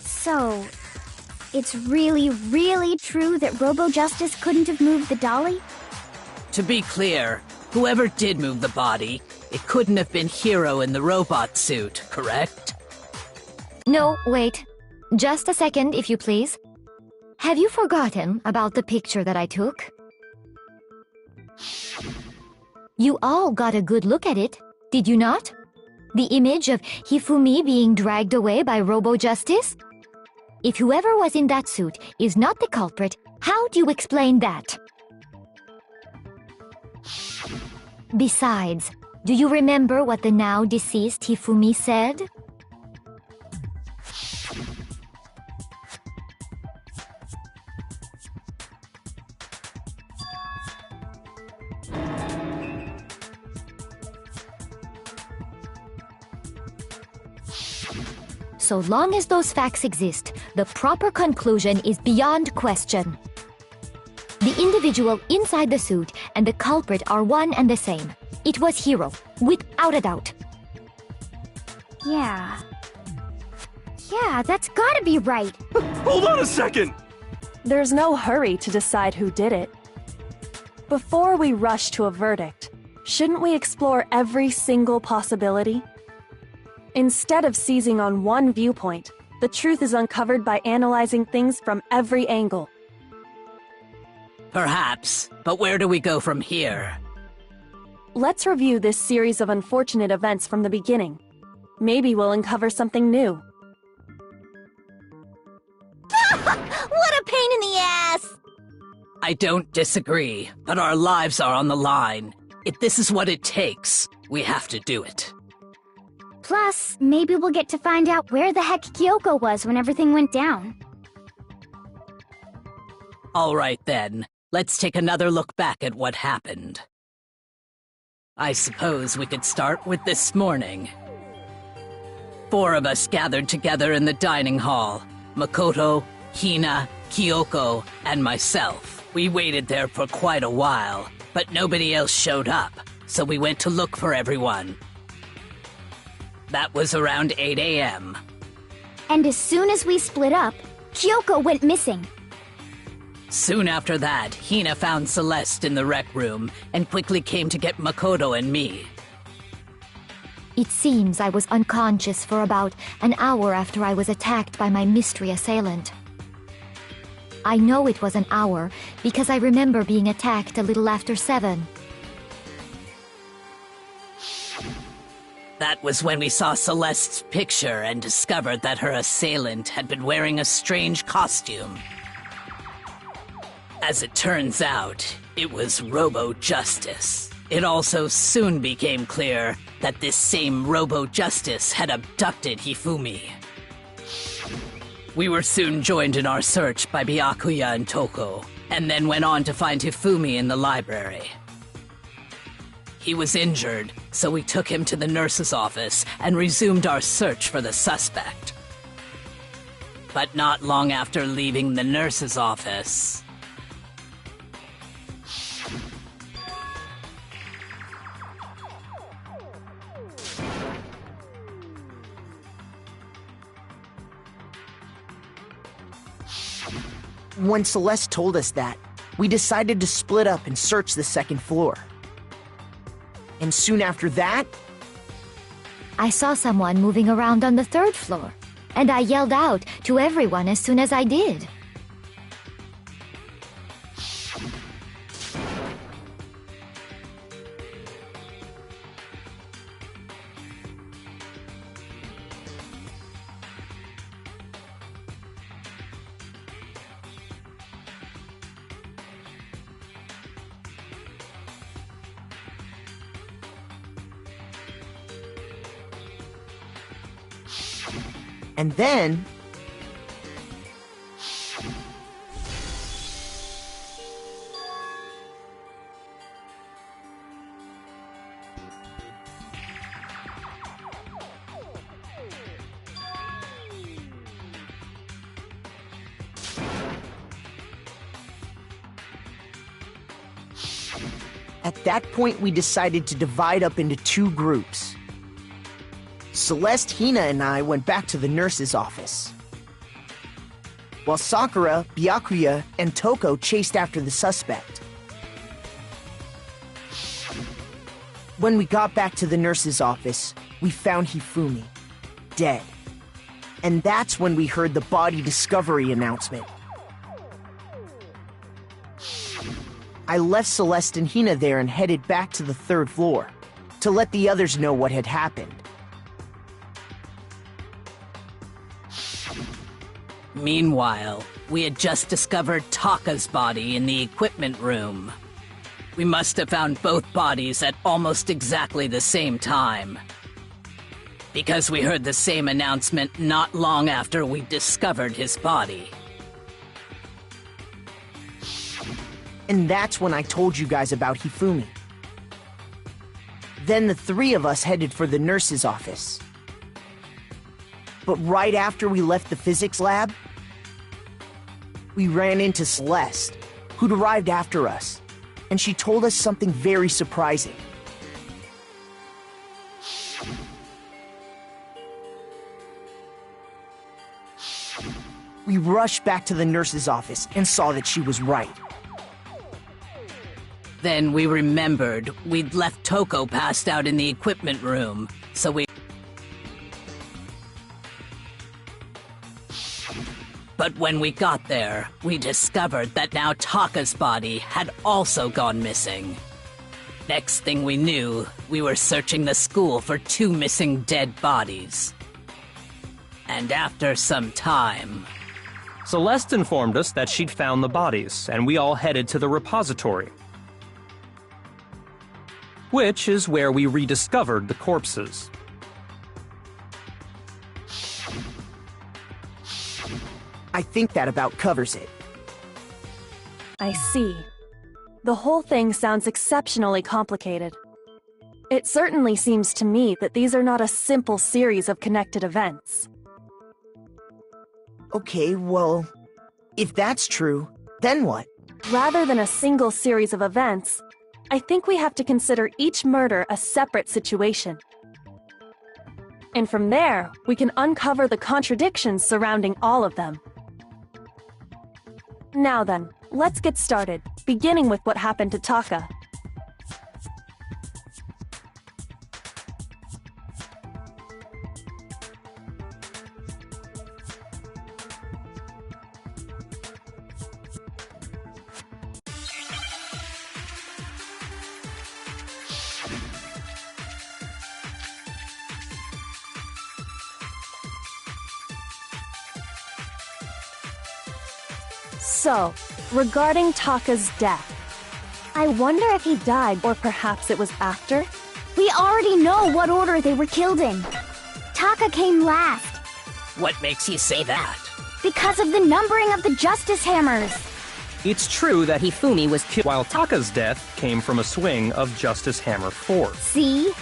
So, it's really, really true that Robo-Justice couldn't have moved the dolly? To be clear, whoever did move the body, it couldn't have been Hiro in the robot suit, correct? No, wait. Just a second, if you please. Have you forgotten about the picture that I took? You all got a good look at it, did you not? The image of Hifumi being dragged away by Robo-Justice? If whoever was in that suit is not the culprit, how do you explain that? Besides, do you remember what the now deceased Hifumi said? So long as those facts exist, the proper conclusion is beyond question. The individual inside the suit and the culprit are one and the same. It was Hiro, without a doubt. Yeah. Yeah, that's gotta be right. Hold on a second! There's no hurry to decide who did it. Before we rush to a verdict, shouldn't we explore every single possibility? Instead of seizing on one viewpoint, the truth is uncovered by analyzing things from every angle. Perhaps, but where do we go from here? Let's review this series of unfortunate events from the beginning. Maybe we'll uncover something new. What a pain in the ass! I don't disagree, but our lives are on the line. If this is what it takes, we have to do it. Plus, maybe we'll get to find out where the heck Kyoko was when everything went down. All right then, let's take another look back at what happened. I suppose we could start with this morning. 4 of us gathered together in the dining hall. Makoto, Hina, Kyoko, and myself. We waited there for quite a while, but nobody else showed up, so we went to look for everyone. That was around 8 a.m. And as soon as we split up, Kyoko went missing. Soon after that, Hina found Celeste in the rec room and quickly came to get Makoto and me. It seems I was unconscious for about an hour after I was attacked by my mystery assailant. I know it was an hour because I remember being attacked a little after 7. That was when we saw Celeste's picture and discovered that her assailant had been wearing a strange costume. As it turns out, it was Robo-Justice. It also soon became clear that this same Robo-Justice had abducted Hifumi. We were soon joined in our search by Byakuya and Toko, and then went on to find Hifumi in the library. He was injured, so we took him to the nurse's office and resumed our search for the suspect. But not long after leaving the nurse's office... When Celeste told us that, we decided to split up and search the second floor. And soon after that, I saw someone moving around on the third floor, and I yelled out to everyone as soon as I did. and then... At that point, we decided to divide up into two groups. Celeste, Hina, and I went back to the nurse's office, while Sakura, Byakuya, and Toko chased after the suspect. When we got back to the nurse's office, we found Hifumi, dead. And that's when we heard the body discovery announcement. I left Celeste and Hina there and headed back to the third floor to let the others know what had happened. Meanwhile, we had just discovered Taka's body in the equipment room. We must have found both bodies at almost exactly the same time, because we heard the same announcement not long after we discovered his body. And that's when I told you guys about Hifumi. Then the three of us headed for the nurse's office. But right after we left the physics lab, we ran into Celeste, who'd arrived after us, and she told us something very surprising. We rushed back to the nurse's office and saw that she was right. Then we remembered we'd left Toko passed out in the equipment room, so we... But when we got there, we discovered that now Taka's body had also gone missing. Next thing we knew, we were searching the school for two missing dead bodies. And after some time... Celeste informed us that she'd found the bodies, and we all headed to the repository, which is where we rediscovered the corpses. I think that about covers it. I see. The whole thing sounds exceptionally complicated. It certainly seems to me that these are not a simple series of connected events. Okay, well, if that's true, then what? Rather than a single series of events, I think we have to consider each murder a separate situation. And from there, we can uncover the contradictions surrounding all of them. Now then, let's get started, beginning with what happened to Taka. So, regarding Taka's death, I wonder if he died or perhaps it was after? We already know what order they were killed in. Taka came last What makes you say that? because of the numbering of the Justice Hammers. It's true that Hifumi was killed while Taka's death came from a swing of Justice Hammer 4. See?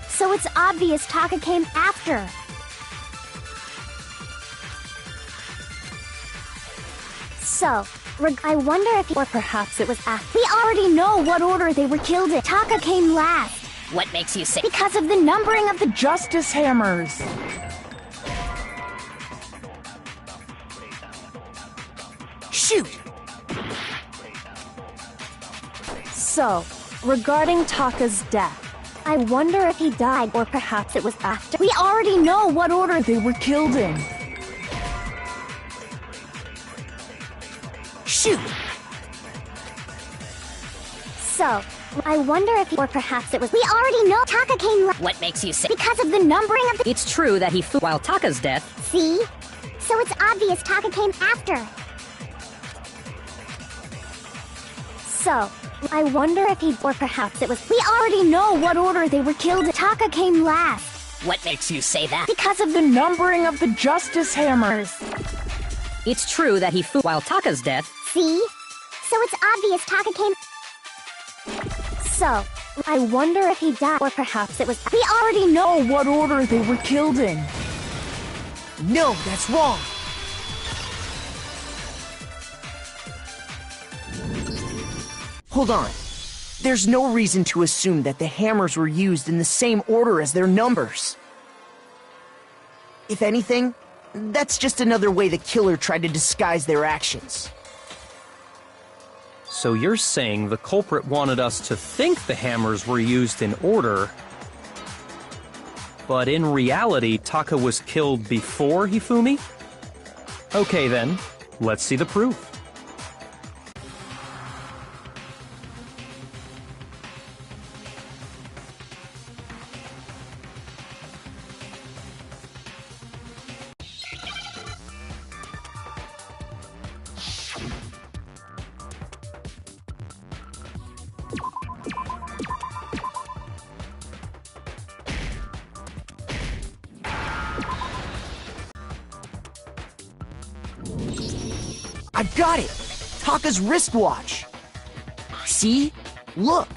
So it's obvious Taka came after. So, I wonder if or perhaps it was after. We already know what order they were killed in. Taka came last What makes you say because of the numbering of the Justice Hammers. Shoot! So, regarding Taka's death, I wonder if he died or perhaps it was after. We already know what order They were killed in. Shoot! So, I wonder if or perhaps it was. We already know Taka came last What makes you say because of the numbering of the. It's true that while Taka's death. See? So it's obvious Taka came after. So, I wonder if he or perhaps it was. We already know what order they were killed in. Taka came last What makes you say that? because of The numbering of the Justice Hammers. It's true that while Taka's death. See? So it's obvious Taka came. So, I wonder if he died or perhaps it was. We already know. What order they were killed in. No, that's wrong! Hold on. There's no reason to assume that the hammers were used in the same order as their numbers. If anything, that's just another way the killer tried to disguise their actions. So you're saying the culprit wanted us to think the hammers were used in order, but in reality, Taka was killed before Hifumi? Okay then, let's see the proof. I've got it! Taka's wristwatch! See? Look!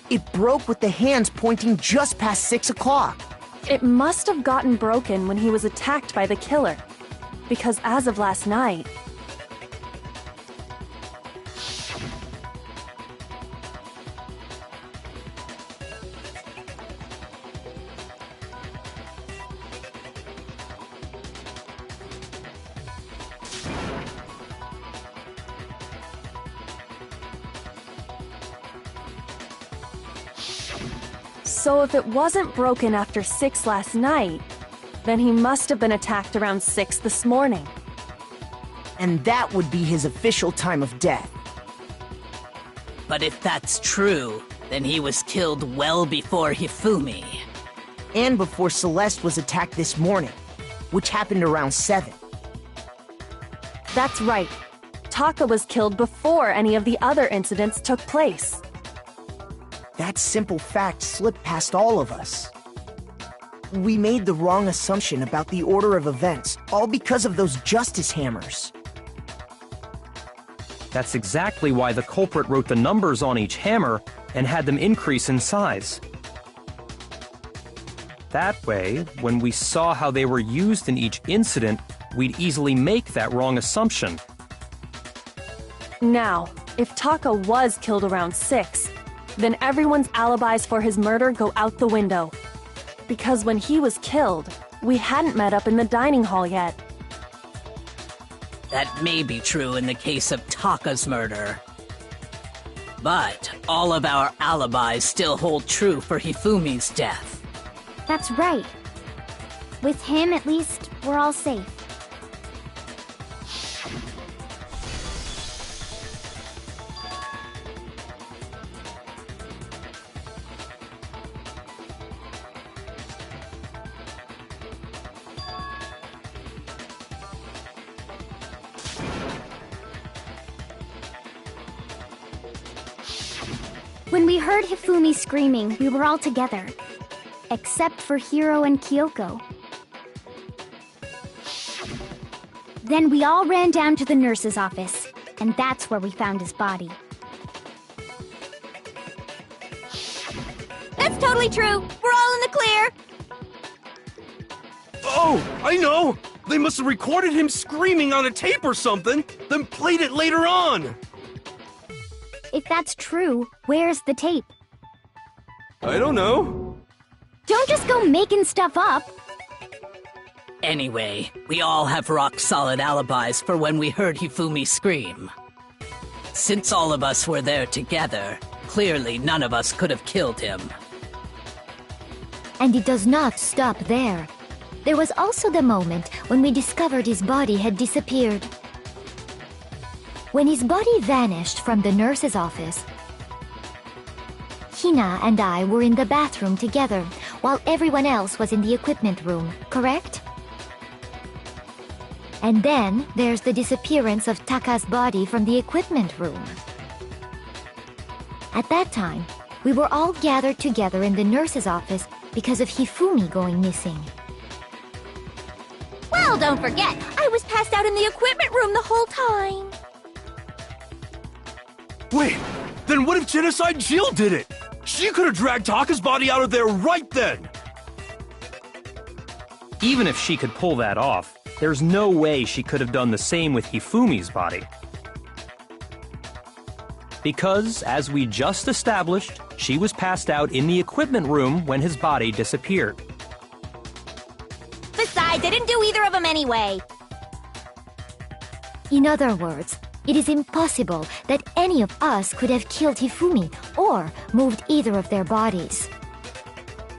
It broke with the hands pointing just past 6 o'clock. It must have gotten broken when he was attacked by the killer. Because as of last night, so if it wasn't broken after 6 last night, then he must have been attacked around 6 this morning. And that would be his official time of death. But if that's true, then he was killed well before Hifumi. And before Celeste was attacked this morning, which happened around 7. That's right. Taka was killed before any of the other incidents took place. That simple fact slipped past all of us. We made the wrong assumption about the order of events, all because of those justice hammers. That's exactly why the culprit wrote the numbers on each hammer and had them increase in size. That way, when we saw how they were used in each incident, we'd easily make that wrong assumption. Now, if Taka was killed around 6, then everyone's alibis for his murder go out the window. Because when he was killed, we hadn't met up in the dining hall yet. That may be true in the case of Taka's murder. But all of our alibis still hold true for Hifumi's death. That's right. With him, at least, we're all safe. When we heard Hifumi screaming, we were all together. Except for Hiro and Kyoko. Then we all ran down to the nurse's office, and that's where we found his body. That's totally true! We're all in the clear! Oh, I know! They must have recorded him screaming on a tape or something, then played it later on! If that's true, where's the tape? I don't know. Don't just go making stuff up! Anyway, we all have rock-solid alibis for when we heard Hifumi scream. Since all of us were there together, clearly none of us could have killed him. And it does not stop there. There was also the moment when we discovered his body had disappeared. When his body vanished from the nurse's office, Hina and I were in the bathroom together, while everyone else was in the equipment room, correct? And then there's the disappearance of Taka's body from the equipment room. At that time, we were all gathered together in the nurse's office because of Hifumi going missing. Well, don't forget, I was passed out in the equipment room the whole time. Wait, then what if Genocide Jill did it? She could have dragged Taka's body out of there right then! Even if she could pull that off, there's no way she could have done the same with Hifumi's body. Because, as we just established, she was passed out in the equipment room when his body disappeared. Besides, I didn't do either of them anyway. In other words, it is impossible that any of us could have killed Hifumi or moved either of their bodies.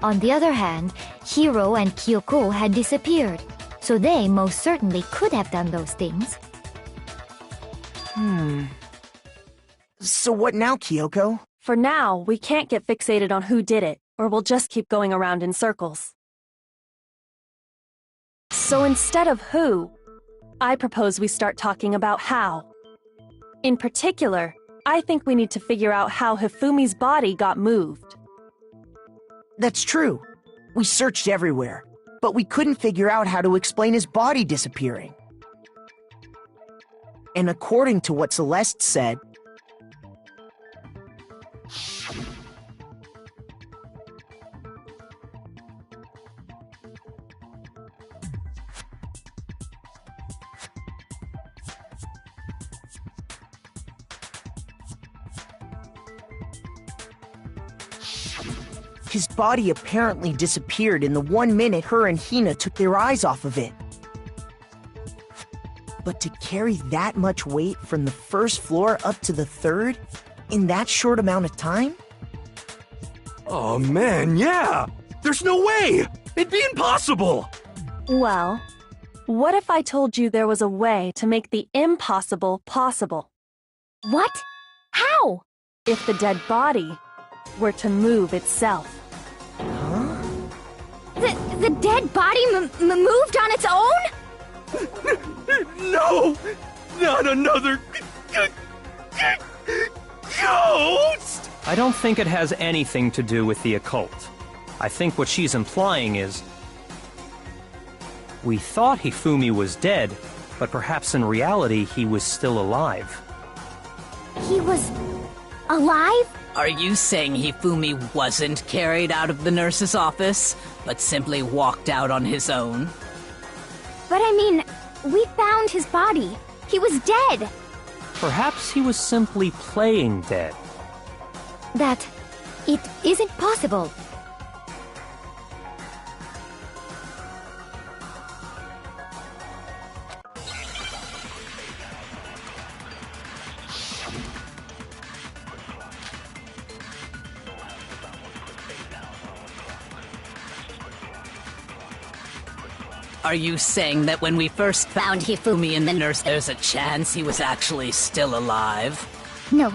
On the other hand, Hiro and Kyoko had disappeared, so they most certainly could have done those things. So what now, Kyoko? For now, we can't get fixated on who did it, or we'll just keep going around in circles. So instead of who, I propose we start talking about how. In particular, I think we need to figure out how Hifumi's body got moved. That's true. We searched everywhere, but we couldn't figure out how to explain his body disappearing. And according to what Celeste said, his body apparently disappeared in the 1 minute her and Hina took their eyes off of it. But to carry that much weight from the first floor up to the third in that short amount of time? Oh man, yeah! There's no way! It'd be impossible! Well, what if I told you there was a way to make the impossible possible? What? How? If the dead body were to move itself. The dead body moved on its own? No! Not another ghost! I don't think it has anything to do with the occult. I think what she's implying is, we thought Hifumi was dead, but perhaps in reality he was still alive. He was alive? Are you saying Hifumi wasn't carried out of the nurse's office, but simply walked out on his own? But I mean, we found his body. He was dead. Perhaps he was simply playing dead. That it isn't possible. Are you saying that when we first found Hifumi in the nurse, there's a chance he was actually still alive? No,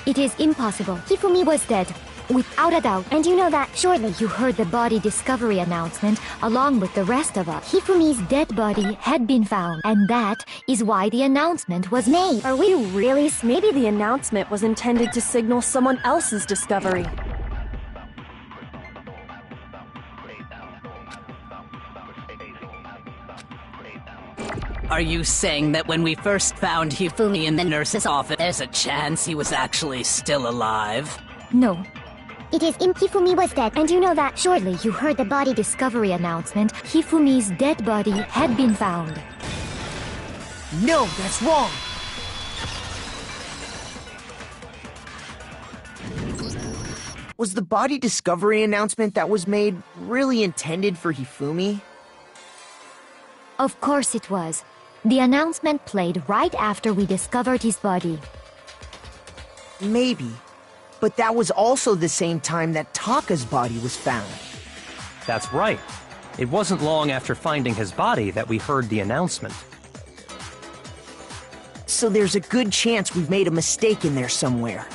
it is impossible. Hifumi was dead. Without a doubt. And you know that shortly. You heard the body discovery announcement along with the rest of us. Hifumi's dead body had been found, and that is why the announcement was made. Are we really? Maybe the announcement was intended to signal someone else's discovery. Are you saying that when we first found Hifumi in the nurse's office, there's a chance he was actually still alive? No. It is Hifumi was dead. And you know that Shortly, you heard the body discovery announcement. Hifumi's dead body had been found. No, that's wrong. Was the body discovery announcement that was made really intended for Hifumi? Of course it was. The announcement played right after we discovered his body. Maybe. But that was also the same time that Taka's body was found. That's right. It wasn't long after finding his body that we heard the announcement. So there's a good chance we've made a mistake in there somewhere.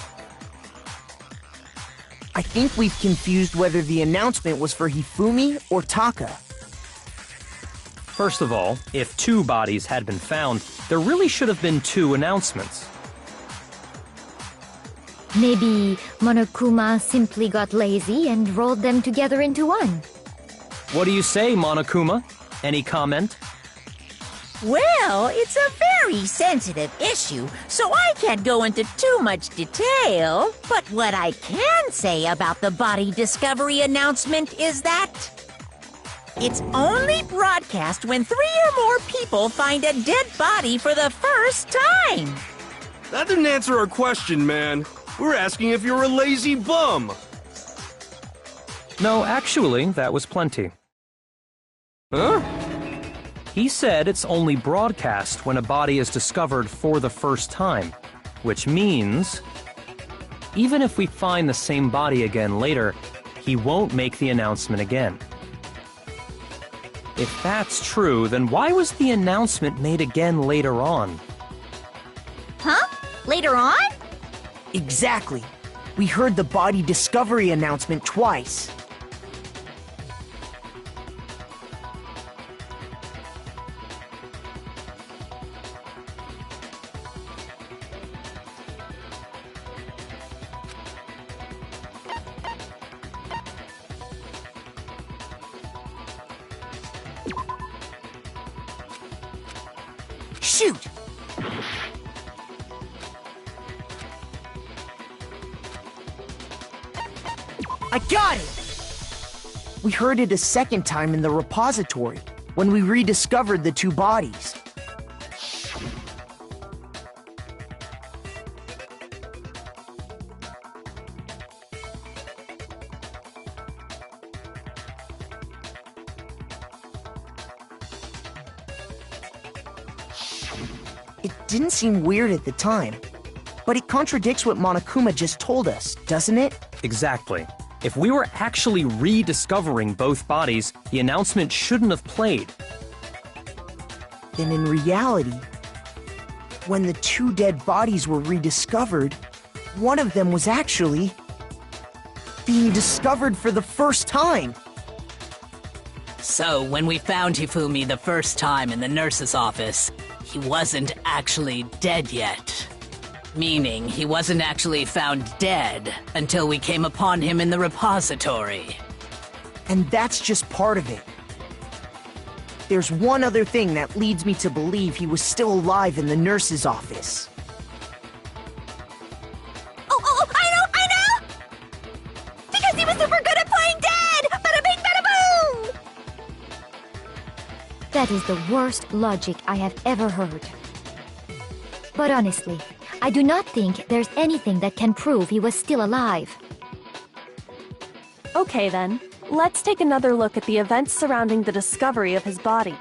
I think we've confused whether the announcement was for Hifumi or Taka. First of all, if 2 bodies had been found, there really should have been 2 announcements. Maybe Monokuma simply got lazy and rolled them together into one. What do you say, Monokuma? Any comment? Well, it's a very sensitive issue, so I can't go into too much detail. But what I can say about the body discovery announcement is that it's only broadcast when 3 or more people find a dead body for the first time. That didn't answer our question, man. We're asking if you're a lazy bum. No, actually, that was plenty. Huh? He said it's only broadcast when a body is discovered for the first time, which means even if we find the same body again later, he won't make the announcement again. If that's true, then why was the announcement made again later on? Huh? Later on? Exactly. We heard the body discovery announcement twice. Shoot! I got it! We heard it a second time in the repository, when we rediscovered the 2 bodies. It didn't seem weird at the time, but it contradicts what Monokuma just told us, doesn't it? Exactly. If we were actually rediscovering both bodies, the announcement shouldn't have played. Then in reality, when the 2 dead bodies were rediscovered, one of them was actually being discovered for the first time. So, when we found Hifumi the first time in the nurse's office, he wasn't actually dead yet. Meaning, he wasn't actually found dead until we came upon him in the repository. And that's just part of it. There's one other thing that leads me to believe he was still alive in the nurse's office. Oh, I know! Because he was super good at playing dead! Bada bing, bada boom! That is the worst logic I have ever heard. But honestly, I do not think there's anything that can prove he was still alive. Okay then, let's take another look at the events surrounding the discovery of his body.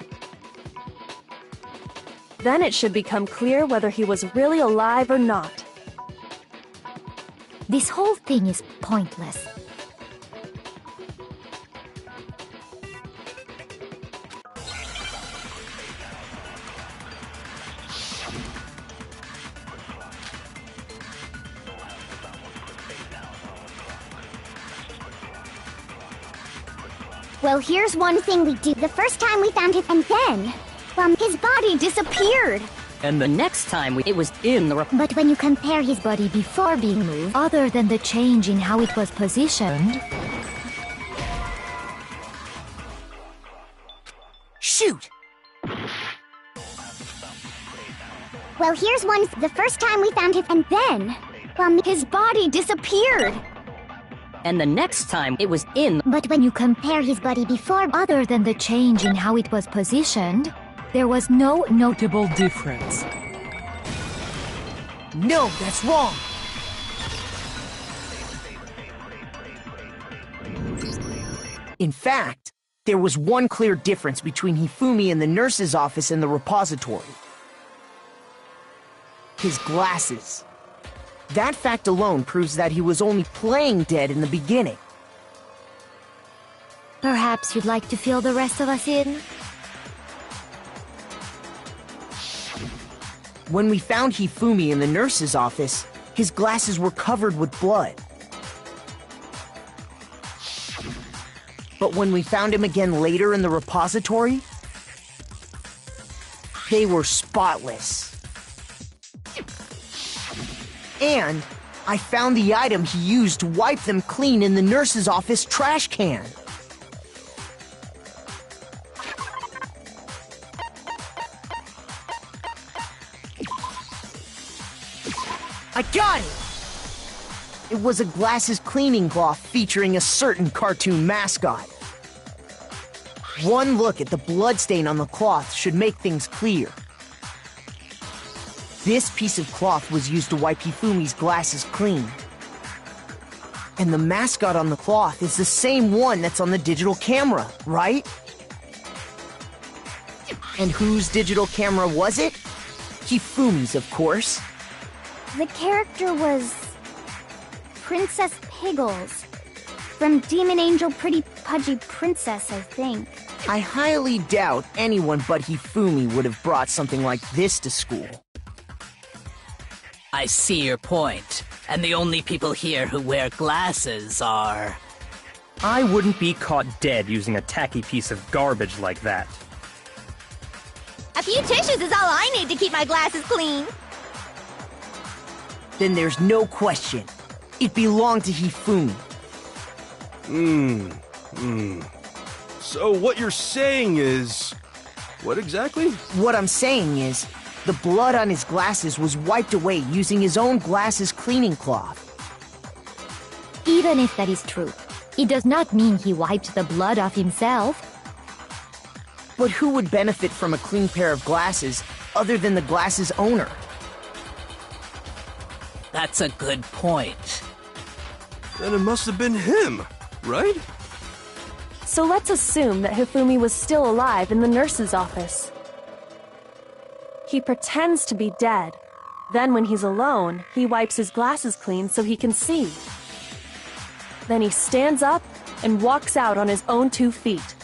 Then it should become clear whether he was really alive or not. This whole thing is pointless. Well, here's one thing we do. The first time we found him, and then, his body disappeared. And the next time it was in the... But when you compare his body before being moved, other than the change in how it was positioned... Shoot! Well, here's one. The first time we found him, and then, his body disappeared. And the next time it was in... But when you compare his body before, other than the change in how it was positioned, there was no notable difference. No, that's wrong! In fact, there was one clear difference between Hifumi in the nurse's office and the repository. His glasses. That fact alone proves that he was only playing dead in the beginning. Perhaps you'd like to fill the rest of us in? When we found Hifumi in the nurse's office, his glasses were covered with blood. But when we found him again later in the repository, they were spotless. And I found the item he used to wipe them clean in the nurse's office trash can. I got it! It was a glasses cleaning cloth featuring a certain cartoon mascot. One look at the bloodstain on the cloth should make things clear. This piece of cloth was used to wipe Hifumi's glasses clean. And the mascot on the cloth is the same one that's on the digital camera, right? And whose digital camera was it? Hifumi's, of course. The character was Princess Piggles from Demon Angel Pretty Pudgy Princess, I think. I highly doubt anyone but Hifumi would have brought something like this to school. I see your point, and the only people here who wear glasses are... I wouldn't be caught dead using a tacky piece of garbage like that. A few tissues is all I need to keep my glasses clean. Then there's no question. It belonged to Hifumi. So what you're saying is... what exactly? What I'm saying is, the blood on his glasses was wiped away using his own glasses cleaning cloth. Even if that is true, it does not mean he wiped the blood off himself. But who would benefit from a clean pair of glasses other than the glasses owner? That's a good point. Then it must have been him, right? So let's assume that Hifumi was still alive in the nurse's office. He pretends to be dead. Then when he's alone, he wipes his glasses clean so he can see. Then he stands up and walks out on his own 2 feet.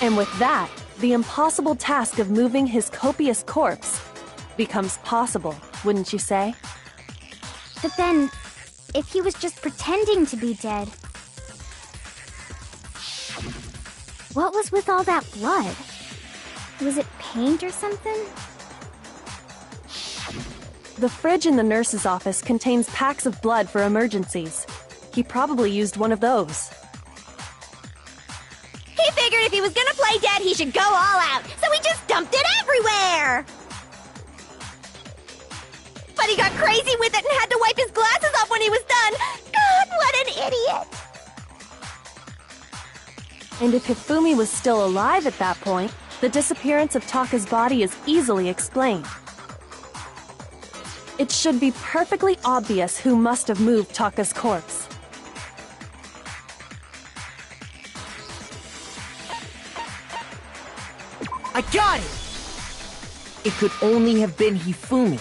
And with that, the impossible task of moving his copious corpse becomes possible, wouldn't you say? But then, if he was just pretending to be dead, what was with all that blood? Was it paint or something? The fridge in the nurse's office contains packs of blood for emergencies. He probably used one of those. He figured if he was gonna play dead, he should go all out, so he just dumped it everywhere! But he got crazy with it and had to wipe his glasses off when he was done! God, what an idiot! And if Hifumi was still alive at that point, the disappearance of Taka's body is easily explained. It should be perfectly obvious who must have moved Taka's corpse. I got it! It could only have been Hifumi.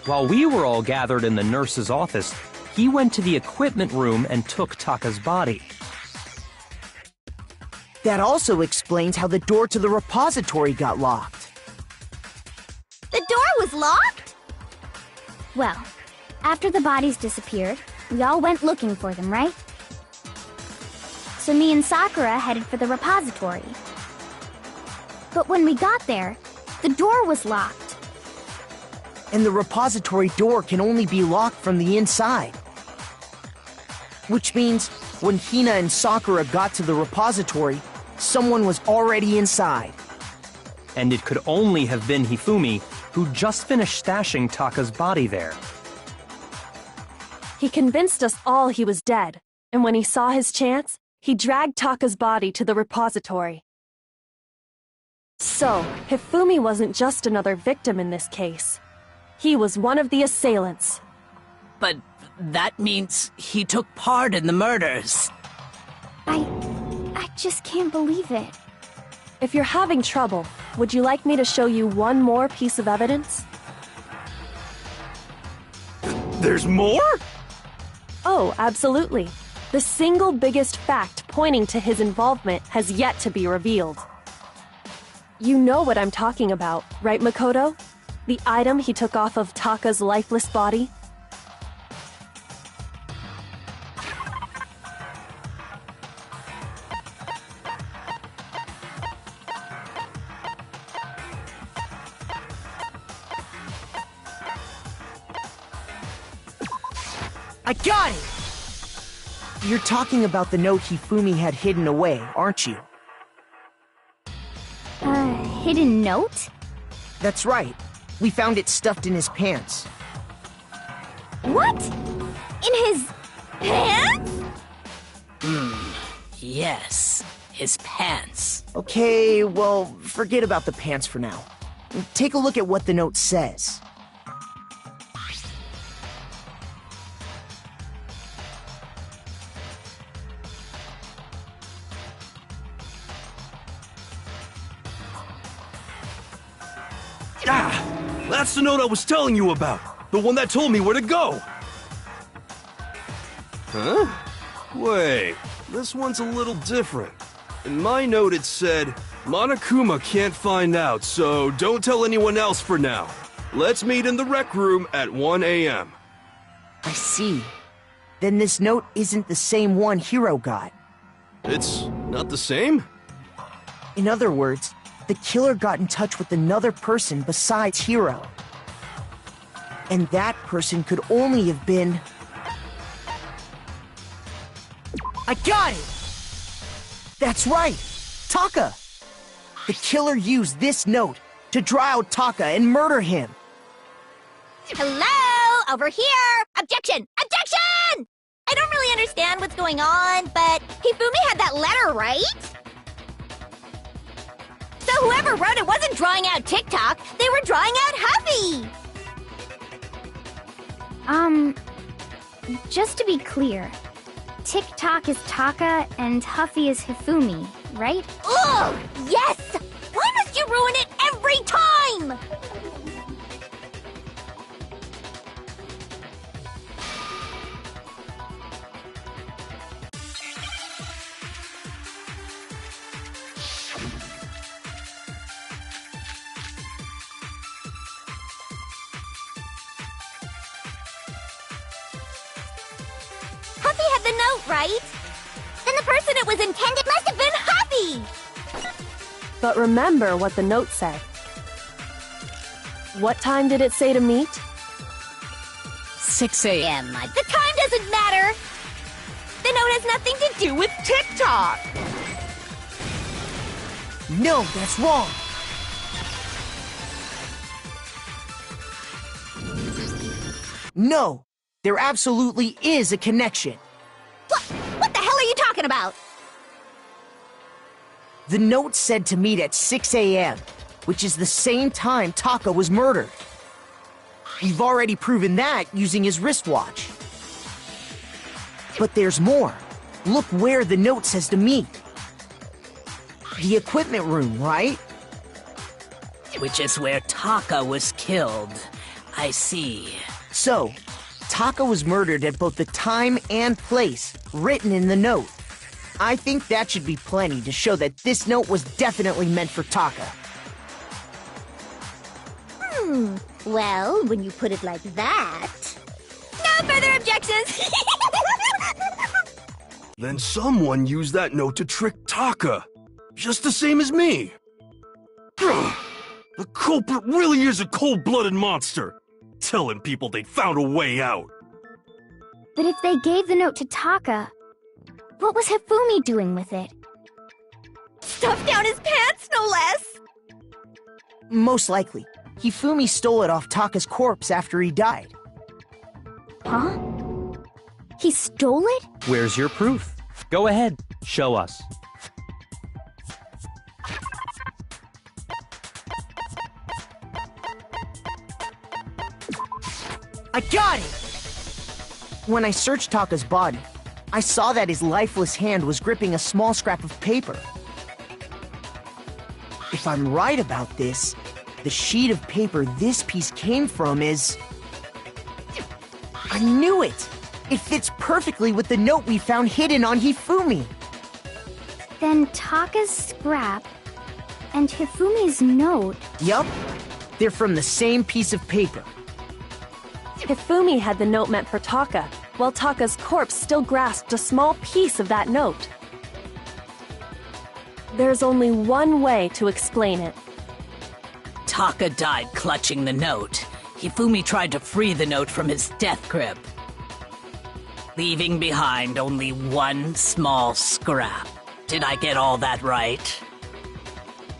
While we were all gathered in the nurse's office, he went to the equipment room and took Taka's body. That also explains how the door to the repository got locked. The door was locked? Well, after the bodies disappeared, we all went looking for them, right? so me and Sakura headed for the repository. But when we got there, the door was locked. And the repository door can only be locked from the inside. Which means when Hina and Sakura got to the repository, someone was already inside. And it could only have been Hifumi, who just finished stashing Taka's body there. He convinced us all he was dead, and when he saw his chance, he dragged Taka's body to the repository. So, Hifumi wasn't just another victim in this case. He was one of the assailants. But that means he took part in the murders. I just can't believe it. If you're having trouble, would you like me to show you one more piece of evidence? There's more? Oh, absolutely. The single biggest fact pointing to his involvement has yet to be revealed. You know what I'm talking about, right, Makoto? The item he took off of Taka's lifeless body? I got it! You're talking about the note Hifumi had hidden away, aren't you? Hidden note? That's right. We found it stuffed in his pants. What? In his pants? Yes, his pants. Okay, well, forget about the pants for now. Take a look at what the note says. Ah! That's the note I was telling you about! The one that told me where to go! Huh? Wait, this one's a little different. In my note it said, Monokuma can't find out, so don't tell anyone else for now. Let's meet in the rec room at 1 a.m. I see. Then this note isn't the same one Hiro got. It's not the same? In other words, the killer got in touch with another person besides Hiro. And that person could only have been... I got it! That's right! Taka! The killer used this note to draw out Taka and murder him. Hello? Over here! Objection! Objection! I don't really understand what's going on, but Hifumi had that letter, right? So whoever wrote it wasn't drawing out TikTok, they were drawing out Huffy! Just to be clear, TikTok is Taka and Huffy is Hifumi, right? Ugh! Yes! Why must you ruin it every time? Huffy had the note, right? Then the person it was intended must have been Huffy! But remember what the note said. What time did it say to meet? 6 a.m. The time doesn't matter! The note has nothing to do with TikTok! No, that's wrong! No! There absolutely is a connection! What the hell are you talking about? The note said to meet at 6 a.m., which is the same time Taka was murdered. We've already proven that using his wristwatch. But there's more. Look where the note says to meet. The equipment room, right? Which is where Taka was killed. I see. So, Taka was murdered at both the time and place written in the note. I think that should be plenty to show that this note was definitely meant for Taka. Well, when you put it like that... No further objections! Then someone used that note to trick Taka, just the same as me. Ugh, the culprit really is a cold-blooded monster, telling people they found a way out. But if they gave the note to Taka, what was Hifumi doing with it? Stuffed down his pants, no less! Most likely. Hifumi stole it off Taka's corpse after he died. Huh? He stole it? Where's your proof? Go ahead, show us. I got it! When I searched Taka's body, I saw that his lifeless hand was gripping a small scrap of paper. If I'm right about this, the sheet of paper this piece came from is... I knew it! It fits perfectly with the note we found hidden on Hifumi. Then Taka's scrap and Hifumi's note... Yup, they're from the same piece of paper. Hifumi had the note meant for Taka, while Taka's corpse still grasped a small piece of that note. There's only one way to explain it. Taka died clutching the note. Hifumi tried to free the note from his death grip, leaving behind only one small scrap. Did I get all that right?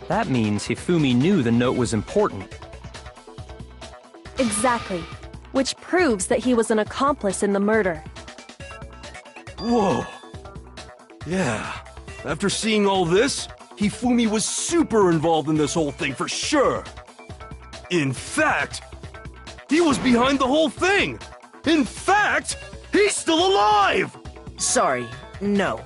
That means Hifumi knew the note was important. Exactly. Which proves that he was an accomplice in the murder. Whoa. Yeah. After seeing all this, Hifumi was super involved in this whole thing for sure. In fact, he was behind the whole thing. In fact, he's still alive! Sorry, no.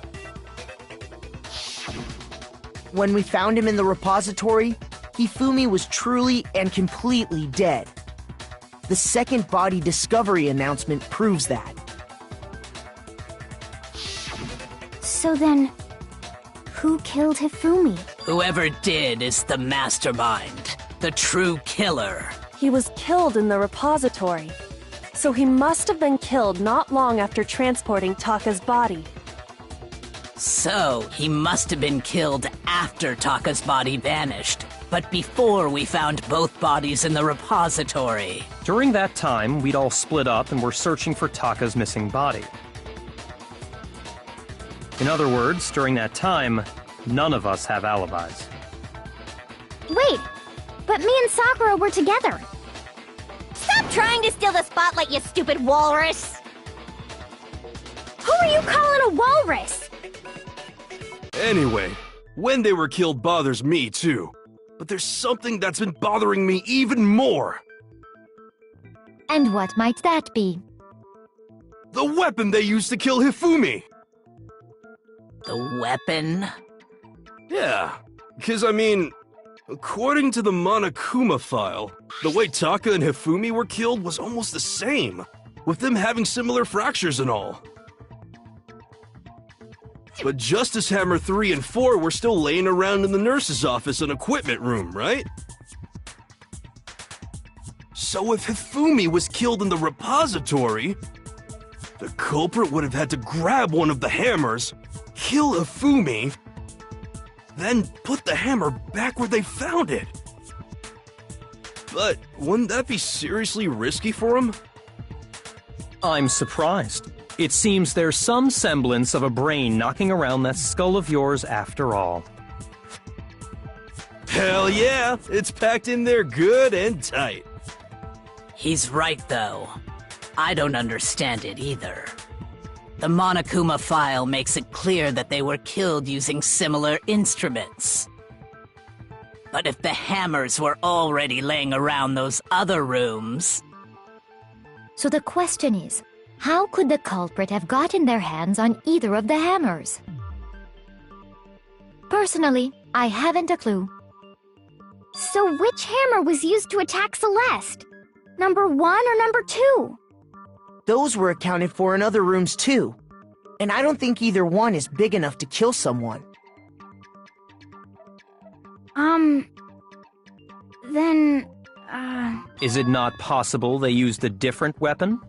When we found him in the repository, Hifumi was truly and completely dead. The second body discovery announcement proves that. So then, who killed Hifumi? Whoever did is the mastermind, the true killer. He was killed in the repository, so he must have been killed not long after transporting Taka's body. So, he must have been killed after Taka's body vanished, but before we found both bodies in the repository. During that time, we'd all split up and were searching for Taka's missing body. In other words, during that time, none of us have alibis. Wait, but me and Sakura were together. Stop trying to steal the spotlight, you stupid walrus! Who are you calling a walrus? Anyway, when they were killed bothers me too. But there's something that's been bothering me even more. And what might that be? The weapon they used to kill Hifumi! The weapon? Yeah, because I mean, according to the Monokuma file, the way Taka and Hifumi were killed was almost the same, with them having similar fractures and all. But Justice Hammer 3 and 4 were still laying around in the nurse's office and equipment room, right? So if Hifumi was killed in the repository, the culprit would have had to grab one of the hammers, kill Hifumi, then put the hammer back where they found it. But wouldn't that be seriously risky for him? I'm surprised. It seems there's some semblance of a brain knocking around that skull of yours after all. Hell yeah, it's packed in there good and tight. He's right, though. I don't understand it either. The Monokuma file makes it clear that they were killed using similar instruments. But if the hammers were already laying around those other rooms... So the question is, how could the culprit have gotten their hands on either of the hammers? Personally, I haven't a clue. So which hammer was used to attack Celeste? Number 1 or number 2? Those were accounted for in other rooms too. And I don't think either one is big enough to kill someone. Then, Is it not possible they used a different weapon?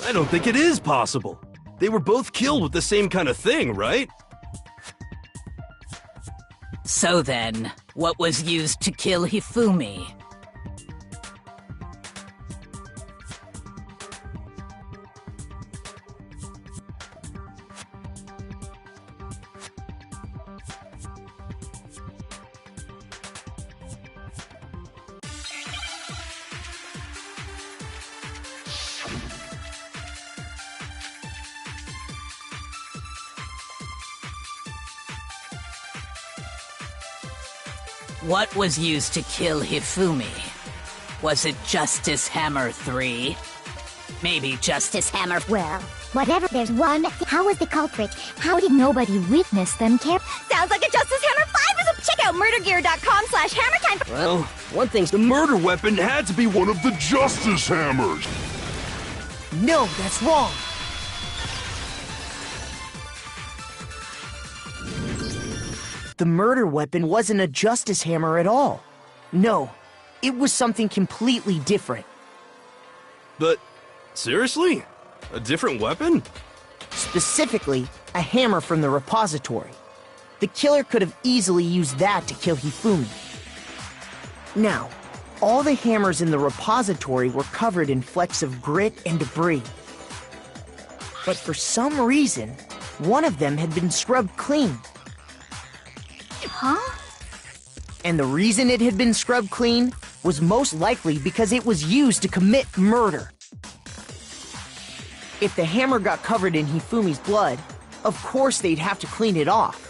I don't think it is possible. They were both killed with the same kind of thing, right? So then, what was used to kill Hifumi? What was used to kill Hifumi? Was it Justice Hammer 3? Maybe Justice Hammer... Well, whatever, there's one. How was the culprit? How did nobody witness them care? Sounds like a Justice Hammer 5 is a... Check out murdergear.com/hammertime. Well, one thing's the murder weapon had to be one of the Justice Hammers. No, that's wrong. The murder weapon wasn't a justice hammer at all. No, it was something completely different. But, seriously? A different weapon? Specifically, a hammer from the repository. The killer could have easily used that to kill Hifumi. Now, all the hammers in the repository were covered in flecks of grit and debris. But for some reason, one of them had been scrubbed clean. Huh? And the reason it had been scrubbed clean was most likely because it was used to commit murder. If the hammer got covered in Hifumi's blood, of course they'd have to clean it off.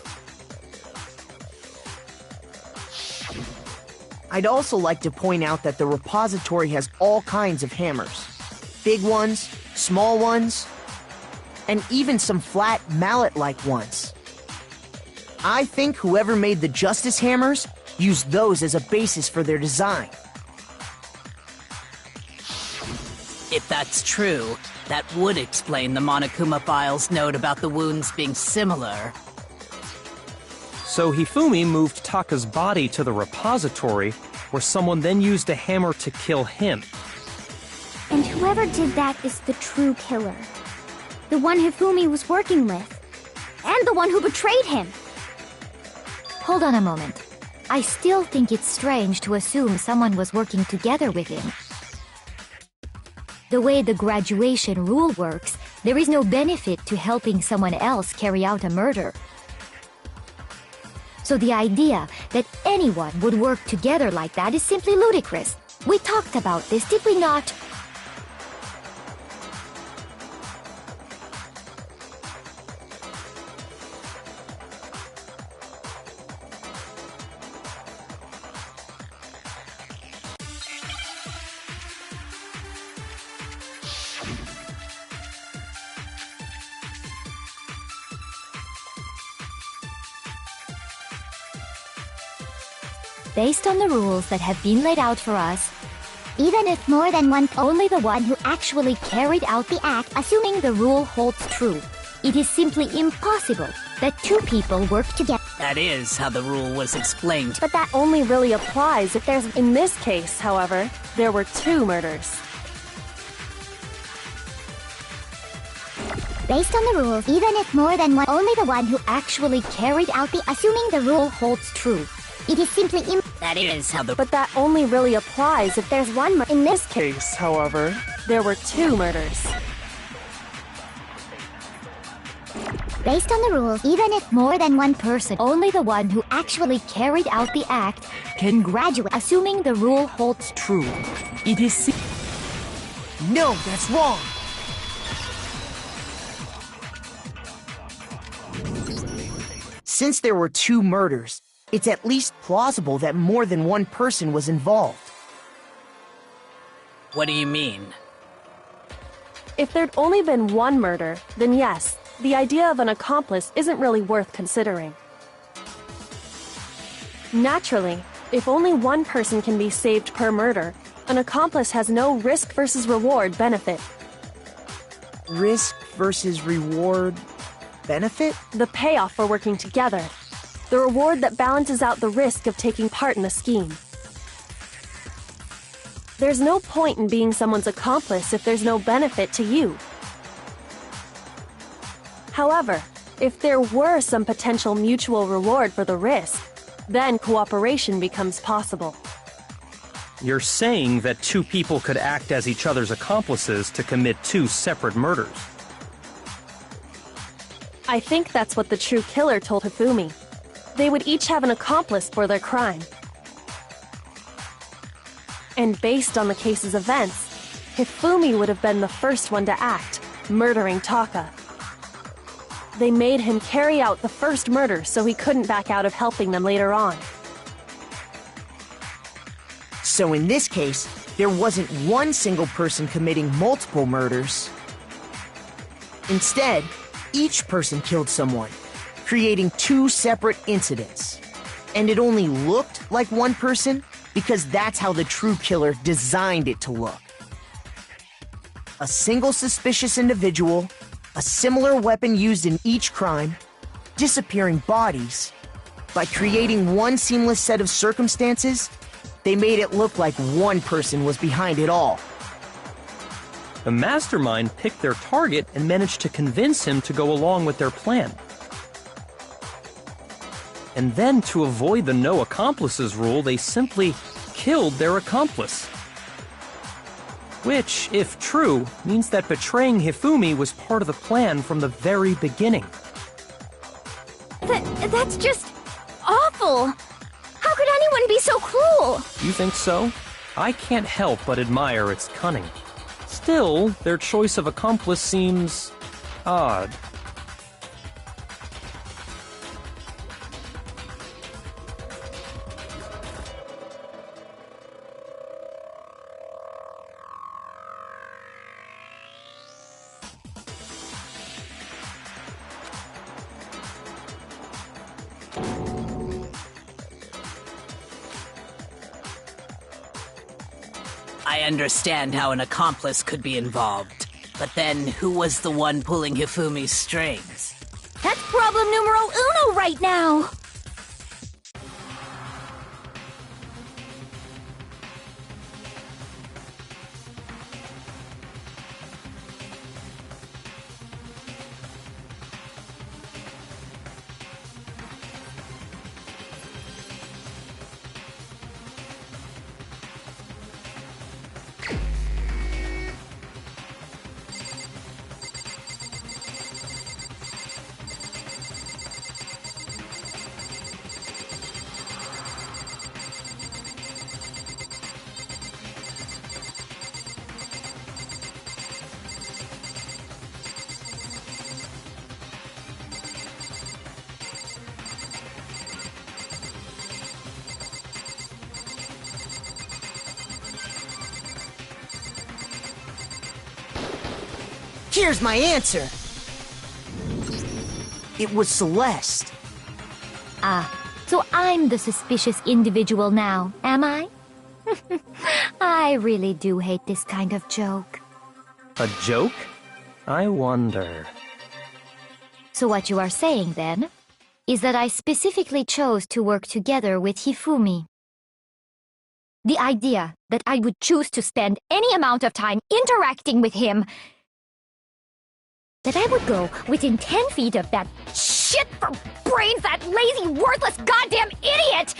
I'd also like to point out that the repository has all kinds of hammers. Big ones, small ones, and even some flat mallet-like ones. I think whoever made the Justice Hammers used those as a basis for their design. If that's true, that would explain the Monokuma file's note about the wounds being similar. So Hifumi moved Taka's body to the repository, where someone then used a hammer to kill him. And whoever did that is the true killer. The one Hifumi was working with. And the one who betrayed him. Hold on a moment. I still think it's strange to assume someone was working together with him. The way the graduation rule works, there is no benefit to helping someone else carry out a murder. So the idea that anyone would work together like that is simply ludicrous. We talked about this, did we not? Based on the rules that have been laid out for us, Even if more than one, only the one who actually carried out the act, assuming the rule holds true, it is simply impossible that two people work together. That is how the rule was explained. But that only really applies if there's... In this case, however, there were two murders. based on the rules, even if more than one, Only the one who actually carried out the... Assuming the rule holds true, it is simply That is how the... But that only really applies if there's one In this case, however, there were two murders. based on the rules, Even if more than one person, only the one who actually carried out the act can graduate, assuming the rule holds true. It is... No, that's wrong! Since there were two murders, it's at least plausible that more than one person was involved. What do you mean? If there'd only been one murder, then yes, the idea of an accomplice isn't really worth considering. Naturally, if only one person can be saved per murder, an accomplice has no risk versus reward benefit. Risk versus reward benefit? The payoff for working together. The reward that balances out the risk of taking part in the scheme. There's no point in being someone's accomplice if there's no benefit to you. However, if there were some potential mutual reward for the risk, then cooperation becomes possible. You're saying that two people could act as each other's accomplices to commit two separate murders. I think that's what the true killer told Hifumi. They would each have an accomplice for their crime. And based on the case's events, Hifumi would have been the first one to act, murdering Taka. They made him carry out the first murder so he couldn't back out of helping them later on. So in this case, there wasn't one single person committing multiple murders. Instead, each person killed someone, creating two separate incidents. And it only looked like one person because that's how the true killer designed it to look. A single suspicious individual, a similar weapon used in each crime, disappearing bodies. By creating one seamless set of circumstances, they made it look like one person was behind it all. The mastermind picked their target and managed to convince him to go along with their plan. And then, to avoid the no accomplices rule, they simply killed their accomplice. Which, if true, means that betraying Hifumi was part of the plan from the very beginning. That's just awful! How could anyone be so cruel? You think so? I can't help but admire its cunning. Still, their choice of accomplice seems odd. I understand how an accomplice could be involved, but then who was the one pulling Hifumi's strings? That's problem numero uno right now! Here's my answer. It was Celeste. Ah, so I'm the suspicious individual now, am I? I really do hate this kind of joke. A joke? I wonder. So what you are saying, then, is that I specifically chose to work together with Hifumi. The idea that I would choose to spend any amount of time interacting with him, that I would go within 10 feet of that shit-for-brains, that lazy, worthless goddamn idiot!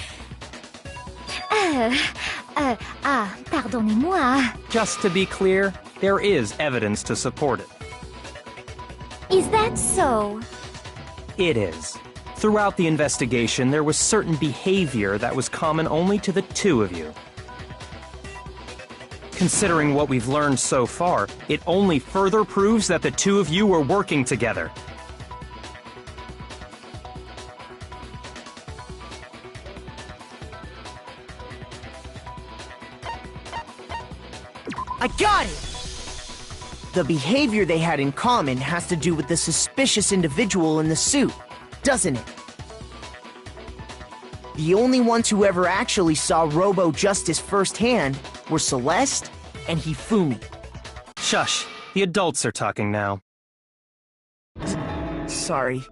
Pardonnez-moi. Just to be clear, there is evidence to support it. Is that so? It is. Throughout the investigation, there was certain behavior that was common only to the two of you. Considering what we've learned so far, it only further proves that the two of you were working together. I got it! The behavior they had in common has to do with the suspicious individual in the suit, doesn't it? The only ones who ever actually saw Robo-Justice firsthand were Celeste and Hifumi. Shush, the adults are talking now. Sorry.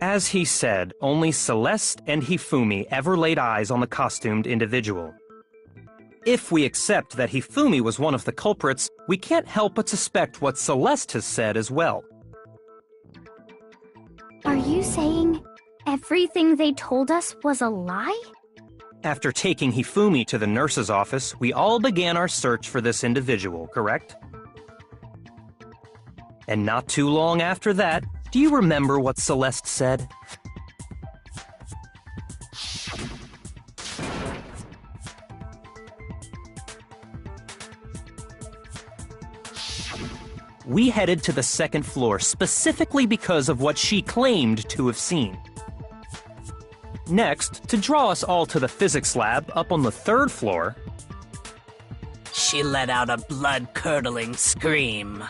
As he said, only Celeste and Hifumi ever laid eyes on the costumed individual. If we accept that Hifumi was one of the culprits, we can't help but suspect what Celeste has said as well. Are you saying everything they told us was a lie? After taking Hifumi to the nurse's office, we all began our search for this individual, correct? And not too long after that, do you remember what Celeste said? We headed to the second floor specifically because of what she claimed to have seen. Next, to draw us all to the physics lab up on the third floor, She let out a blood-curdling scream.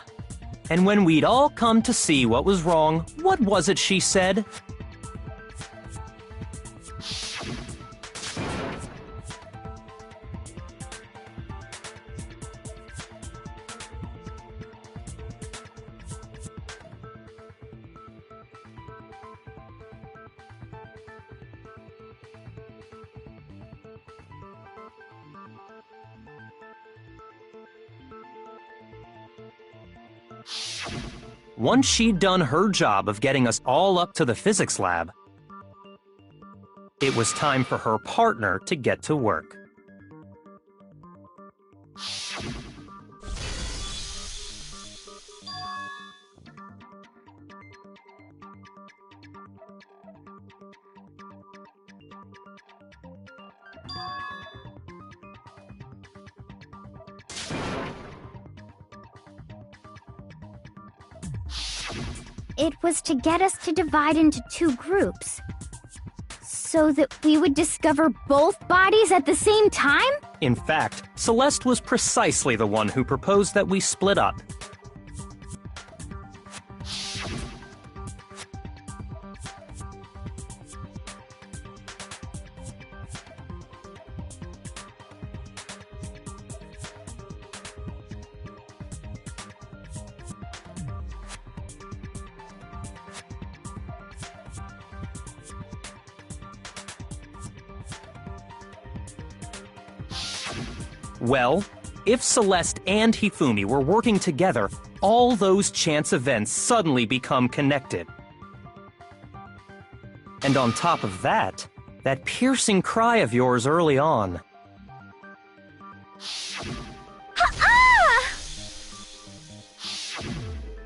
and when we'd all come to see what was wrong, what was it she said? Once she'd done her job of getting us all up to the physics lab, it was time for her partner to get to work. It was to get us to divide into two groups, so that we would discover both bodies at the same time? In fact, Celeste was precisely the one who proposed that we split up. Well, if Celeste and Hifumi were working together, all those chance events suddenly become connected. And on top of that, that piercing cry of yours early on.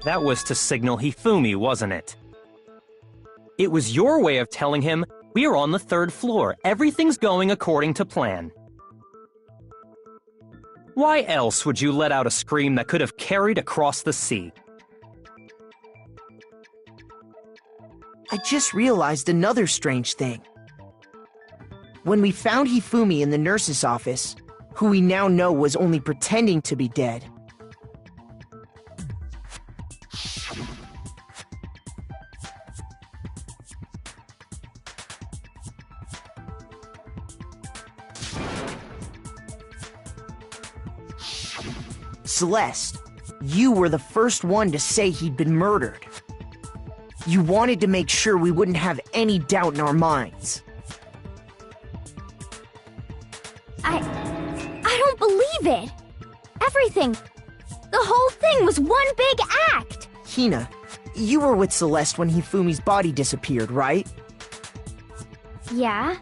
That was to signal Hifumi, wasn't it? It was your way of telling him, we are on the third floor, everything's going according to plan. Why else would you let out a scream that could have carried across the sea? I just realized another strange thing. When we found Hifumi in the nurse's office, who we now know was only pretending to be dead, Celeste, you were the first one to say he'd been murdered. You wanted to make sure we wouldn't have any doubt in our minds. I don't believe it. Everything, the whole thing was one big act. Hina, you were with Celeste when Hifumi's body disappeared, right? Yeah.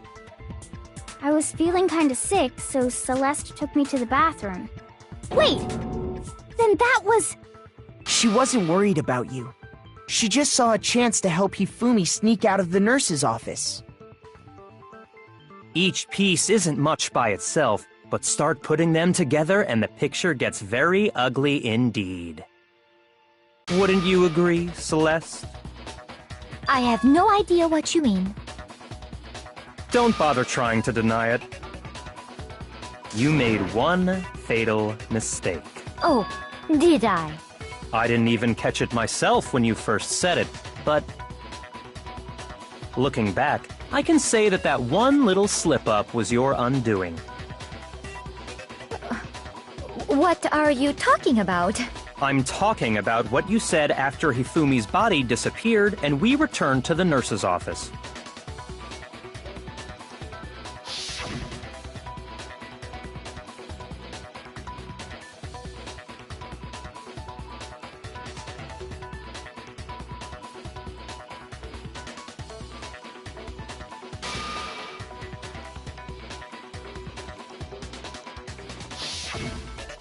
I was feeling kinda sick, so Celeste took me to the bathroom. Wait! Then that was... She wasn't worried about you. She just saw a chance to help Hifumi sneak out of the nurse's office. Each piece isn't much by itself, but start putting them together and the picture gets very ugly indeed. Wouldn't you agree, Celeste? I have no idea what you mean. Don't bother trying to deny it. You made one fatal mistake. Oh, did I? I didn't even catch it myself when you first said it, but looking back, I can say that that one little slip-up was your undoing. What are you talking about? I'm talking about what you said after Hifumi's body disappeared and we returned to the nurse's office.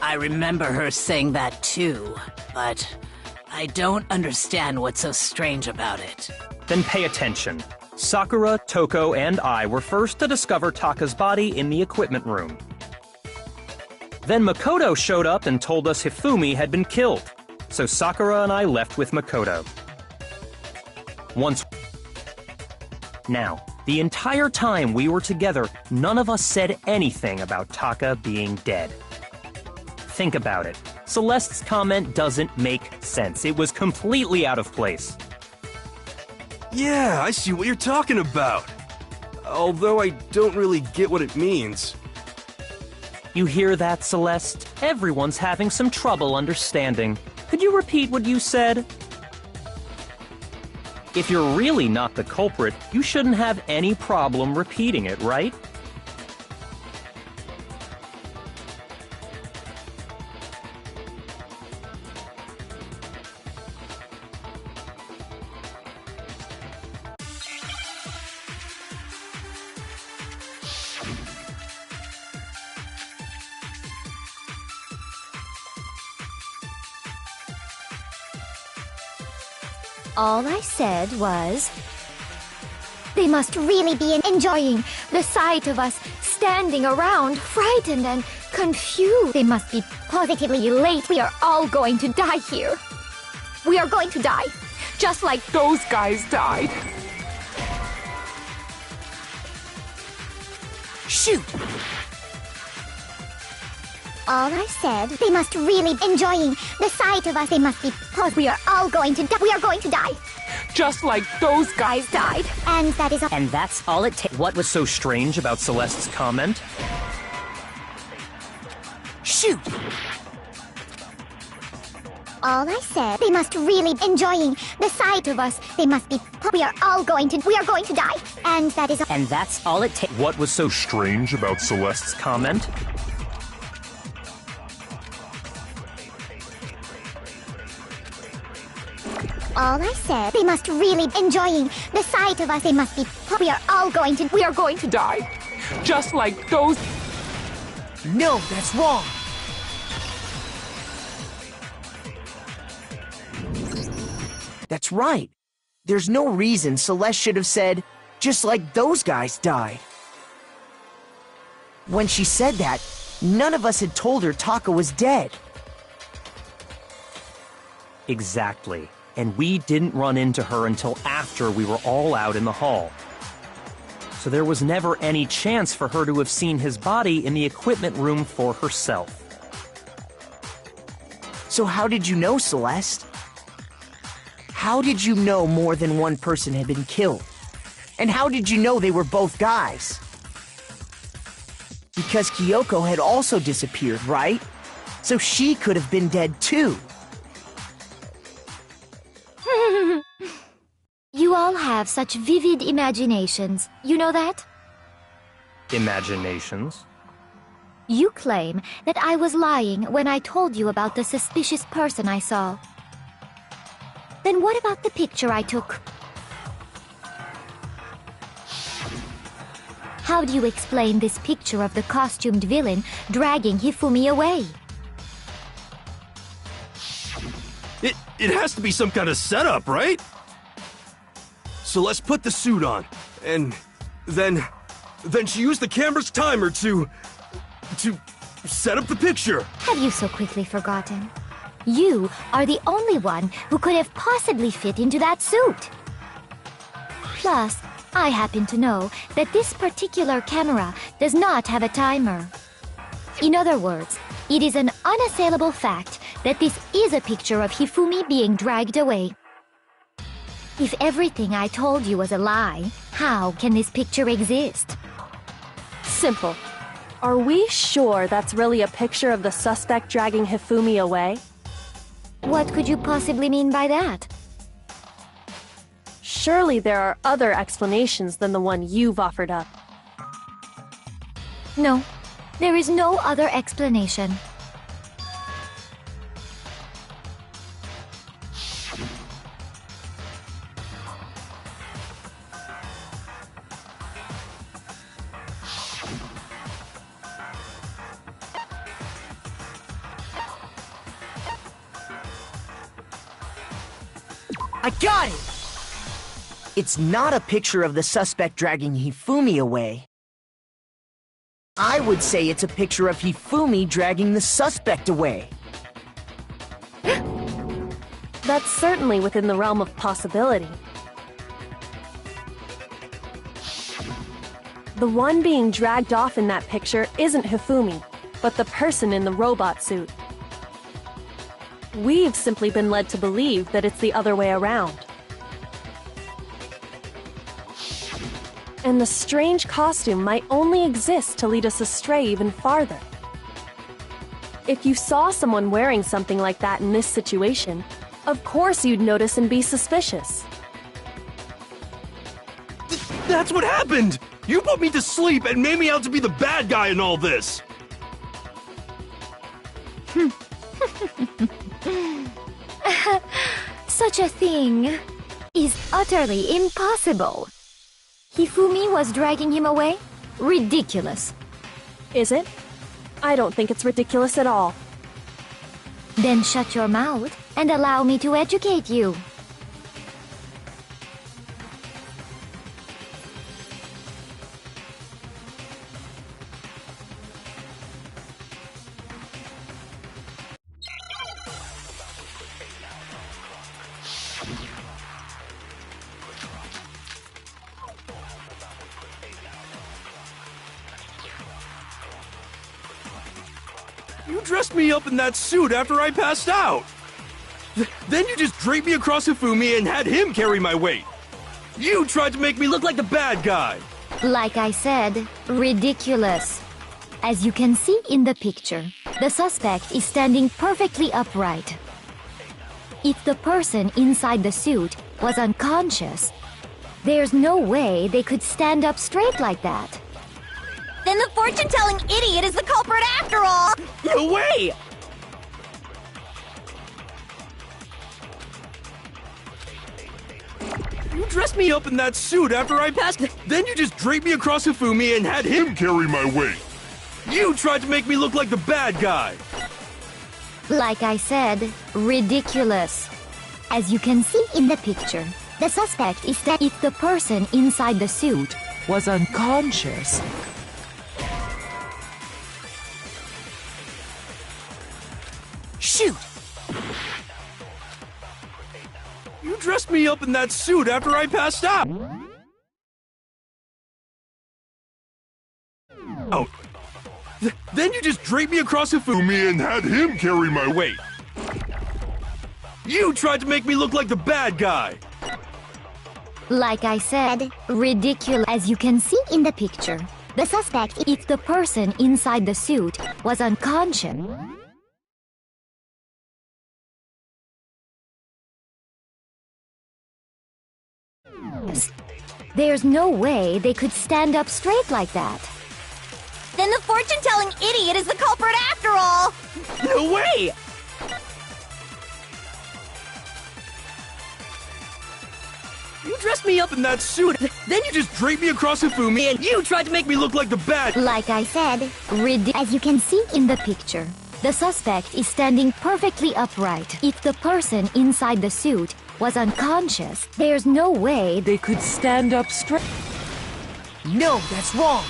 I remember her saying that too, but I don't understand what's so strange about it. Then pay attention. Sakura, Toko, and I were first to discover Taka's body in the equipment room. Then Makoto showed up and told us Hifumi had been killed, so Sakura and I left with Makoto. Now, the entire time we were together, none of us said anything about Taka being dead. Think about it. Celeste's comment doesn't make sense. It was completely out of place. Yeah, I see what you're talking about. Although I don't really get what it means. You hear that, Celeste? Everyone's having some trouble understanding. Could you repeat what you said? If you're really not the culprit, you shouldn't have any problem repeating it, right? All I said was, they must really be enjoying the sight of us standing around, frightened and confused. They must be positively elate. We are all going to die here. We are going to die, just like Those guys died. Shoot! All I said, they must really be enjoying the sight of us. They must be we are all going to die. We are going to die. Just like those guys Died. And that is all. And that's all it takes. What was so strange about Celeste's comment? Shoot! All I said, they must really be enjoying the sight of us. They must be we are going to die. And that is all. And that's all it takes. What was so strange about Celeste's comment? All I said, they must really be enjoying the sight of us. They must be we are going to die. Just like those. No, that's wrong! That's right. There's no reason Celeste should have said, just like those guys died. When she said that, none of us had told her Taka was dead. Exactly. And we didn't run into her until after we were all out in the hall. So there was never any chance for her to have seen his body in the equipment room for herself. So how did you know, Celeste? How did you know more than one person had been killed? And how did you know they were both guys? Because Kyoko had also disappeared, right? So she could have been dead too. You all have such vivid imaginations. You know that? Imaginations? You claim that I was lying when I told you about the suspicious person I saw. Then what about the picture I took? How do you explain this picture of the costumed villain dragging Hifumi away? It has to be some kind of setup, right? So let's put the suit on, and then she used the camera's timer to set up the picture. Have you so quickly forgotten? You are the only one who could have possibly fit into that suit. Plus, I happen to know that this particular camera does not have a timer. In other words, it is an unassailable fact that this is a picture of Hifumi being dragged away. If everything I told you was a lie, how can this picture exist? Simple. Are we sure that's really a picture of the suspect dragging Hifumi away? What could you possibly mean by that? Surely there are other explanations than the one you've offered up. No, there is no other explanation. I got it! It's not a picture of the suspect dragging Hifumi away. I would say it's a picture of Hifumi dragging the suspect away. That's certainly within the realm of possibility. The one being dragged off in that picture isn't Hifumi, but the person in the robot suit. We've simply been led to believe that it's the other way around. And the strange costume might only exist to lead us astray even farther. If you saw someone wearing something like that in this situation, of course you'd notice and be suspicious. That's what happened! You put me to sleep and made me out to be the bad guy in all this! Such a thing is utterly impossible. Hifumi was dragging him away? Ridiculous. Is it? I don't think it's ridiculous at all. Then shut your mouth and allow me to educate you. You dressed me up in that suit after I passed out. Then you just draped me across Hifumi and had him carry my weight. You tried to make me look like the bad guy. Like I said, ridiculous. As you can see in the picture, the suspect is standing perfectly upright. If the person inside the suit was unconscious, there's no way they could stand up straight like that. Then the fortune-telling idiot is the culprit after all! No way! You dressed me up in that suit after I passed. Then you just draped me across Hifumi and had him carry my weight. You tried to make me look like the bad guy. Like I said, ridiculous. As you can see in the picture, the suspect is that if the person inside the suit Was unconscious. Shoot! You dressed me up in that suit after I passed out. Oh. Then you just draped me across Hifumi and had him carry my weight. You tried to make me look like the bad guy. Like I said, ridiculous. As you can see in the picture, the suspect, if the person inside the suit was unconscious, there's no way they could stand up straight like that. Then the fortune-telling idiot is the culprit after all! No way! You dressed me up in that suit, then you just draped me across Hifumi and you tried to make me look like the bad. Like I said, as you can see in the picture, the suspect is standing perfectly upright. If the person inside the suit was unconscious, there's no way They could stand up straight. No, that's wrong!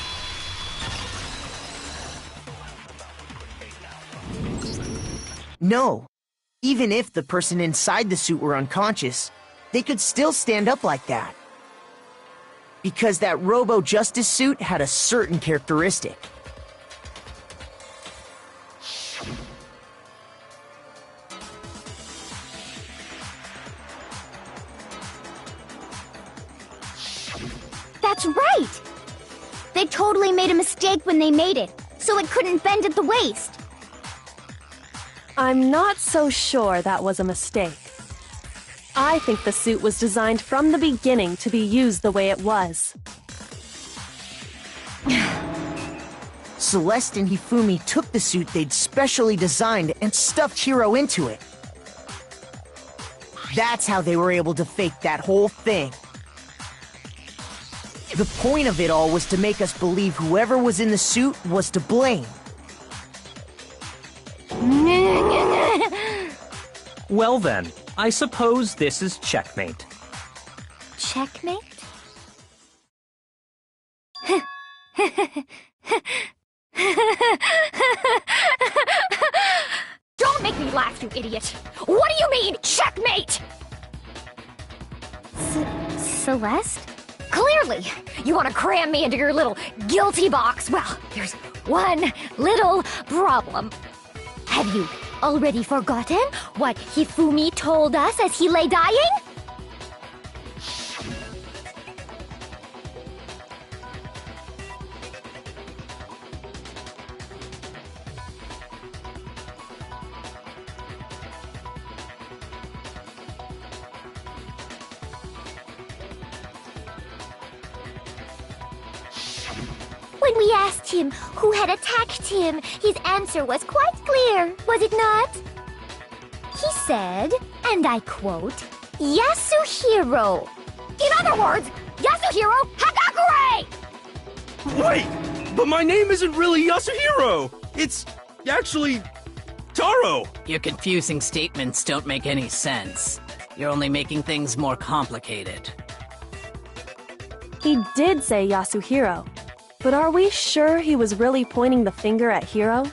No. Even if the person inside the suit were unconscious, they could still stand up like that. Because that Robo-Justice suit had a certain characteristic. That's right! They totally made a mistake when they made it, so it couldn't bend at the waist. I'm not so sure that was a mistake. I think the suit was designed from the beginning to be used the way it was. Celeste and Hifumi took the suit they'd specially designed and stuffed Hiro into it. That's how they were able to fake that whole thing. The point of it all was to make us believe whoever was in the suit was to blame. Well then, I suppose this is checkmate. Checkmate? Don't make me laugh, you idiot! What do you mean, checkmate? Celeste? Clearly, you want to cram me into your little guilty box. Well, there's one little problem. Have you already forgotten what Hifumi told us as he lay dying? When we asked him who had attacked him, his answer was quite clear, was it not? He said, and I quote, Yasuhiro. In other words, Yasuhiro Hagakure! Wait! But my name isn't really Yasuhiro! It's actually Taro! Your confusing statements don't make any sense. You're only making things more complicated. He did say Yasuhiro, but are we sure he was really pointing the finger at Hiro?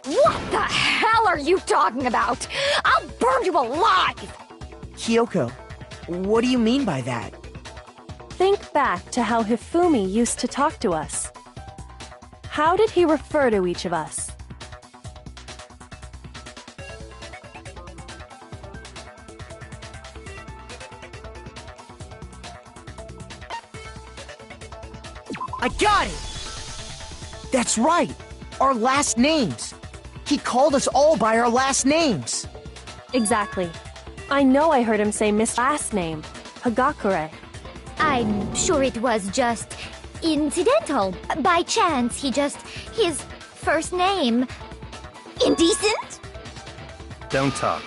What the hell are you talking about? I'll burn you alive! Kyoko, what do you mean by that? Think back to how Hifumi used to talk to us. How did he refer to each of us? I got it! That's right! Our last names! He called us all by our last names! Exactly. I know I heard him say Miss last name, Hagakure. I'm sure it was just incidental. By chance, his first name. Indecent? Don't talk.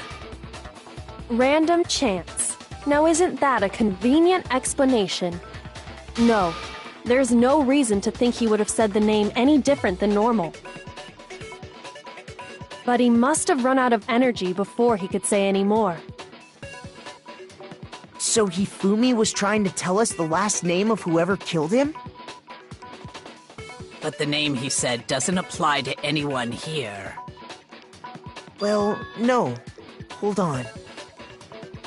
Random chance. Now isn't that a convenient explanation? No, there's no reason to think he would have said the name any different than normal. But he must have run out of energy before he could say any more. So Hifumi was trying to tell us the last name of whoever killed him? But the name he said doesn't apply to anyone here. Well, no. Hold on.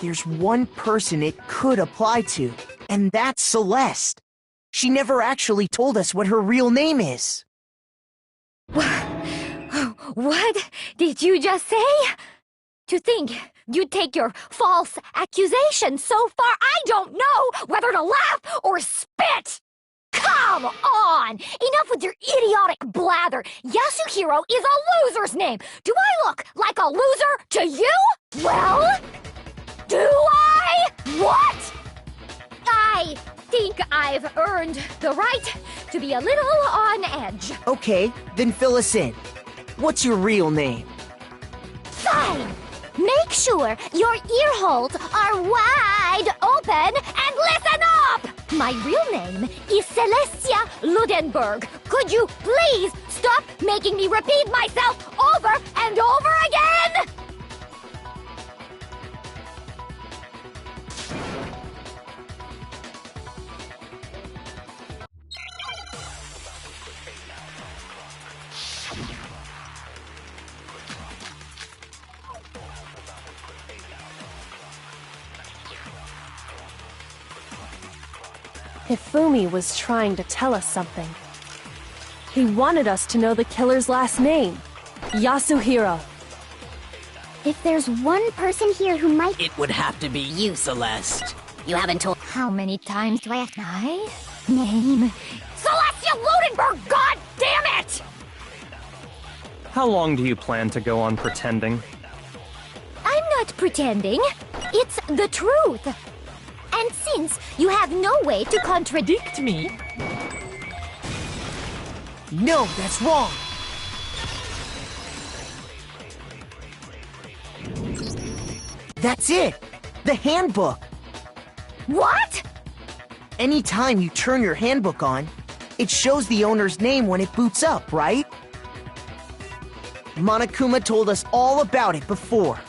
There's one person it could apply to, and that's Celeste. She never actually told us what her real name is. What did you just say? To think you'd take your false accusation so far, I don't know whether to laugh or spit! Come on! Enough with your idiotic blather! Yasuhiro is a loser's name! Do I look like a loser to you? Well, do I? What? I think I've earned the right to be a little on edge. Okay, then fill us in. What's your real name? Fine! Make sure your ear holes are wide open and listen up! My real name is Celestia Ludenberg. Could you please stop making me repeat myself over and over again? Hifumi was trying to tell us something. He wanted us to know the killer's last name, Yasuhiro. If there's one person here who might... It would have to be you, Celeste. You haven't told... How many times do I have my name? Celestia Ludenberg, god damn it! How long do you plan to go on pretending? I'm not pretending. It's the truth. And since you have no way to contradict me... No, that's wrong! That's it! The handbook! What? Anytime you turn your handbook on, it shows the owner's name when it boots up, right? Monokuma told us all about it before.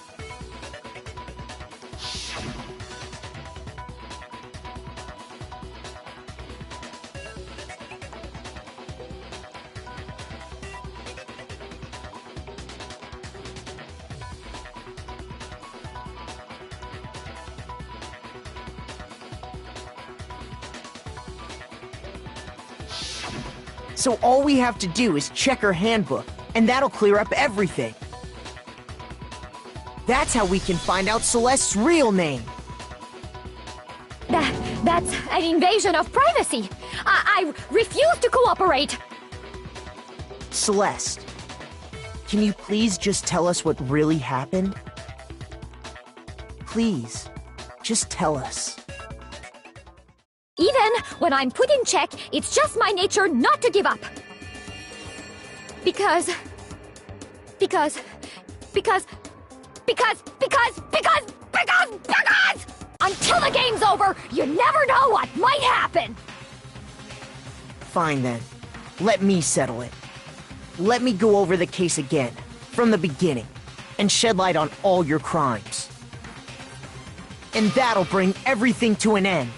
So all we have to do is check her handbook, and that'll clear up everything. That's how we can find out Celeste's real name. That's an invasion of privacy. I refuse to cooperate. Celeste, can you please just tell us what really happened? Please, just tell us. Even when I'm put in check, it's just my nature not to give up. Because... Until the game's over, you never know what might happen! Fine then. Let me settle it. Let me go over the case again, from the beginning, and shed light on all your crimes. And that'll bring everything to an end.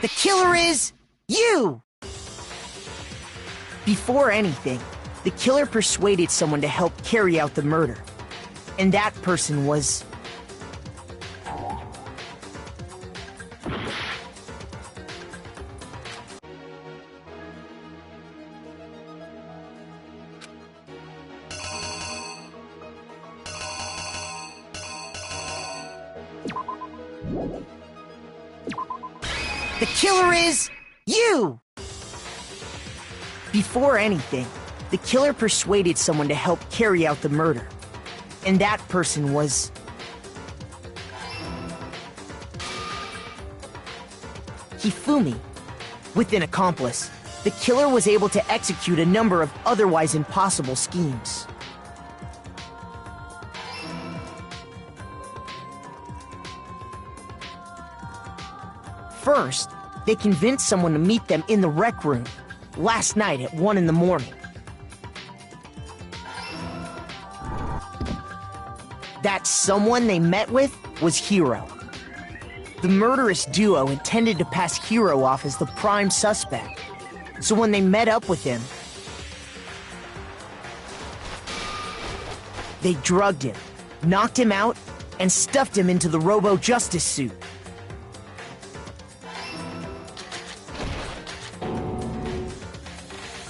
The killer is you! Before anything, the killer persuaded someone to help carry out the murder. And that person was... The killer is... you! Before anything, the killer persuaded someone to help carry out the murder. And that person was... Hifumi. With an accomplice, the killer was able to execute a number of otherwise impossible schemes. First, they convinced someone to meet them in the rec room last night at 1 in the morning. That someone they met with was Hiro. The murderous duo intended to pass Hiro off as the prime suspect, so when they met up with him, they drugged him, knocked him out, and stuffed him into the Robo-Justice suit.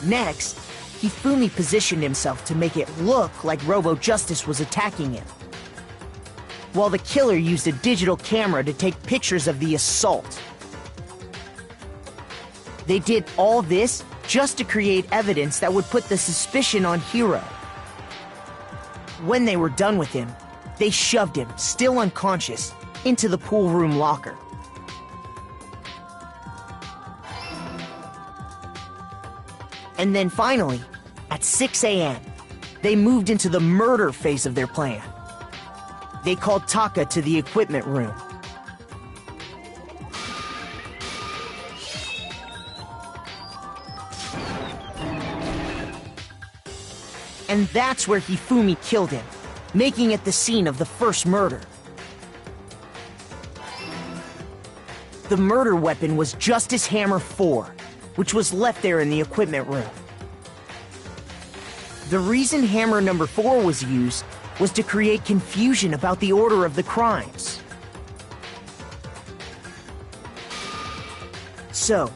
Next, Hifumi positioned himself to make it look like Robo-Justice was attacking him, while the killer used a digital camera to take pictures of the assault. They did all this just to create evidence that would put the suspicion on Hiro. When they were done with him, they shoved him, still unconscious, into the pool room locker. And then finally, at 6 a.m., they moved into the murder phase of their plan. They called Taka to the equipment room. And that's where Hifumi killed him, making it the scene of the first murder. The murder weapon was Justice Hammer 4, which was left there in the equipment room. The reason Hammer number 4 was used was to create confusion about the order of the crimes. So,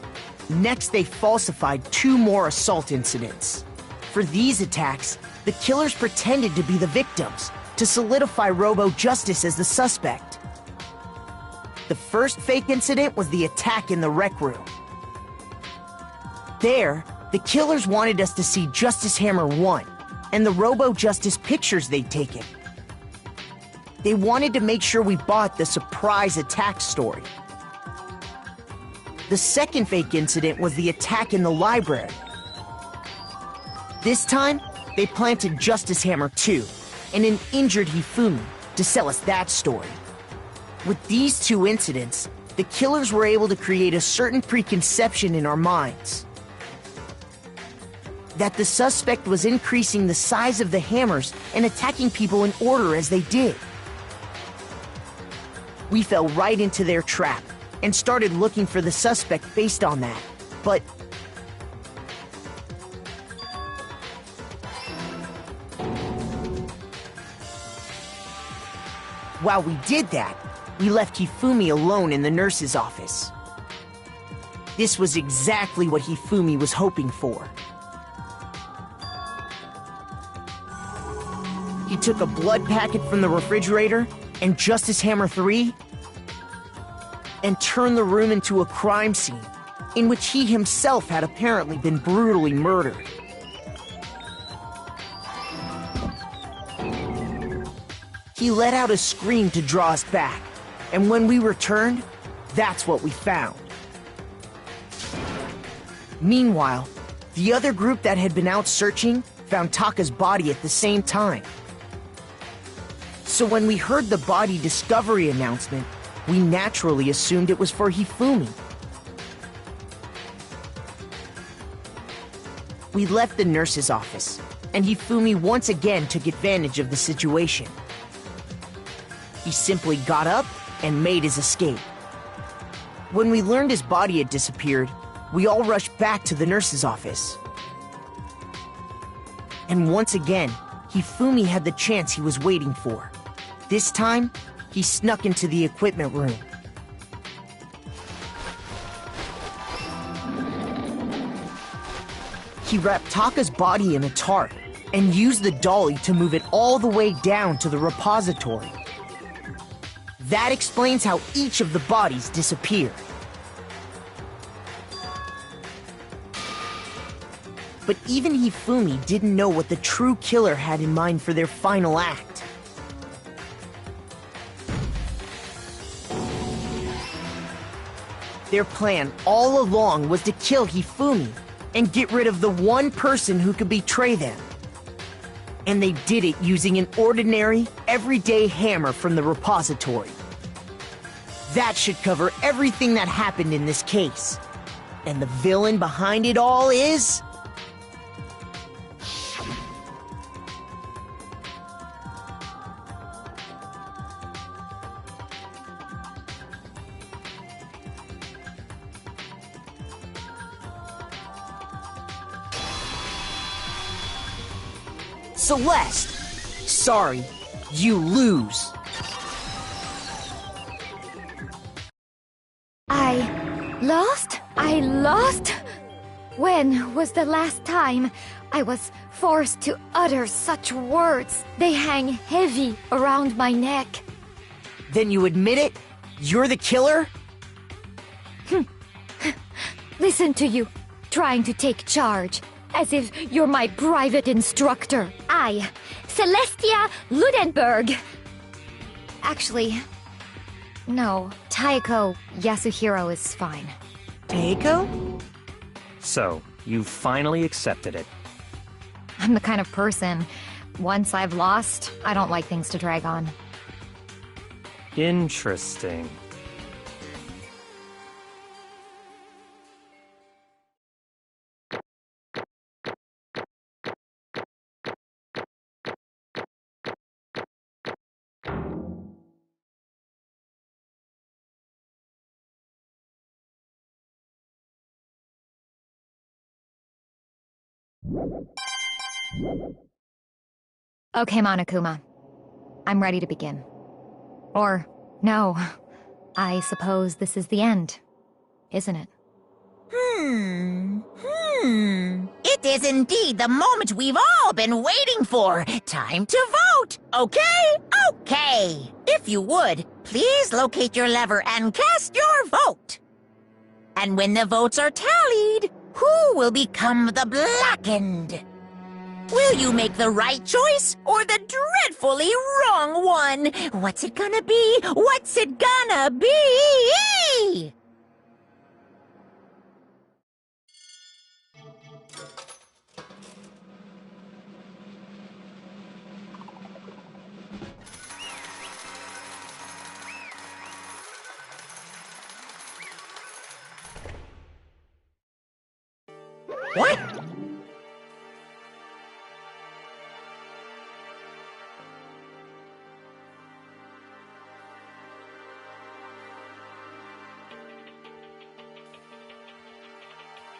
next they falsified 2 more assault incidents. For these attacks, the killers pretended to be the victims, to solidify Robo-Justice as the suspect. The first fake incident was the attack in the rec room. There, the killers wanted us to see Justice Hammer 1 and the Robo-Justice pictures they'd taken. They wanted to make sure we bought the surprise attack story. The second fake incident was the attack in the library. This time, they planted Justice Hammer 2 and an injured Hifumi to sell us that story. With these 2 incidents, the killers were able to create a certain preconception in our minds that the suspect was increasing the size of the hammers and attacking people in order as they did. We fell right into their trap and started looking for the suspect based on that. But while we did that, we left Hifumi alone in the nurse's office. This was exactly what Hifumi was hoping for. He took a blood packet from the refrigerator and Justice Hammer 3 and turned the room into a crime scene in which he himself had apparently been brutally murdered. He let out a scream to draw us back, and when we returned, that's what we found. Meanwhile, the other group that had been out searching found Taka's body at the same time. So when we heard the body discovery announcement, we naturally assumed it was for Hifumi. We left the nurse's office, and Hifumi once again took advantage of the situation. He simply got up and made his escape. When we learned his body had disappeared, we all rushed back to the nurse's office. And once again, Hifumi had the chance he was waiting for. This time, he snuck into the equipment room. He wrapped Taka's body in a tarp and used the dolly to move it all the way down to the repository. That explains how each of the bodies disappeared. But even Hifumi didn't know what the true killer had in mind for their final act. Their plan all along was to kill Hifumi and get rid of the one person who could betray them. And they did it using an ordinary, everyday hammer from the repository. That should cover everything that happened in this case. And the villain behind it all is... Celeste! Sorry, you lose. I lost? When was the last time I was forced to utter such words? They hang heavy around my neck. Then you admit it? You're the killer? Listen to you, trying to take charge, as if you're my private instructor. I, Celestia Ludenberg. Actually, no, Taiko Yasuhiro is fine. Taiko? So, you finally accepted it. I'm the kind of person, once I've lost, I don't like things to drag on. Interesting. Okay, Monokuma. I'm ready to begin. Or, no. I suppose this is the end, isn't it? It is indeed the moment we've all been waiting for. Time to vote. Okay? Okay. If you would, please locate your lever and cast your vote. And when the votes are tallied, who will become the blackened? Will you make the right choice or the dreadfully wrong one? What's it gonna be? What's it gonna be? What?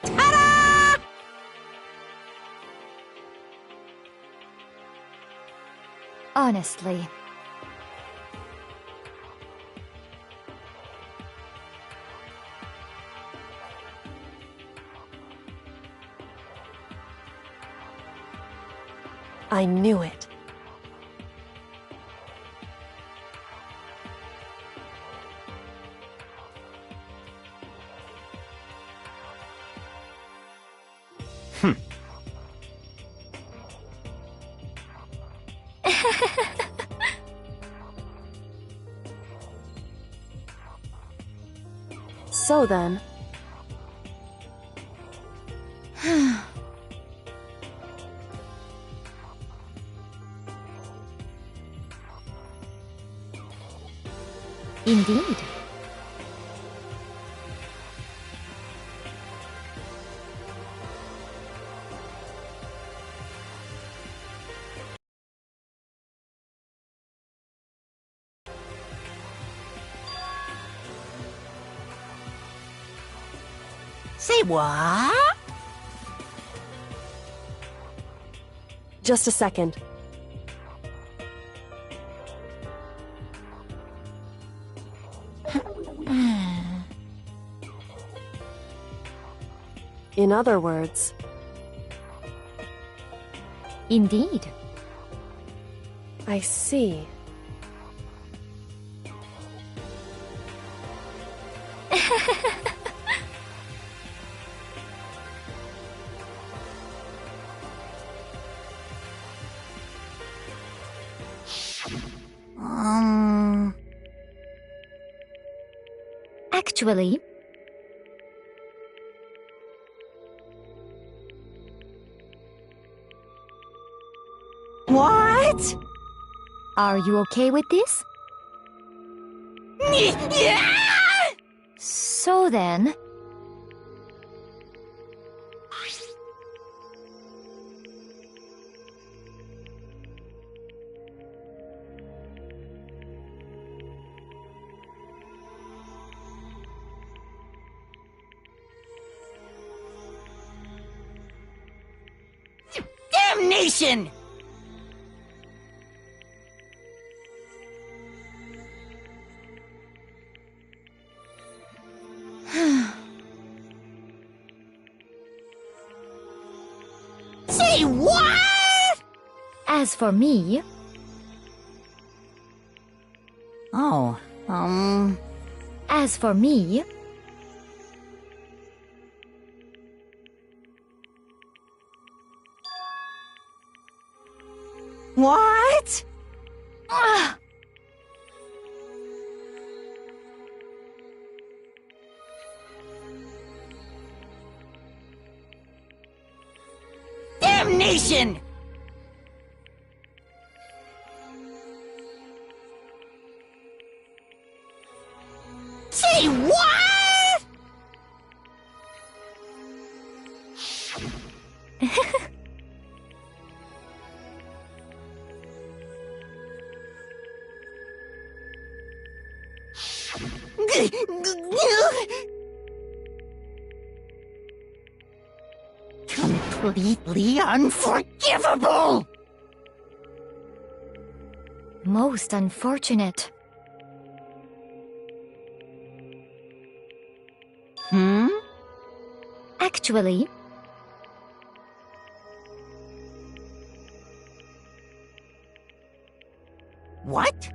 Ta-da! Honestly. I knew it. So then... Indeed. Say what? Just a second. In other words, Indeed. I see. Actually, What? are you okay with this? So then, Damnation! Say what? as for me, Oh, as for me, What? Damnation! Say what? Completely unforgivable! most unfortunate. Actually, What?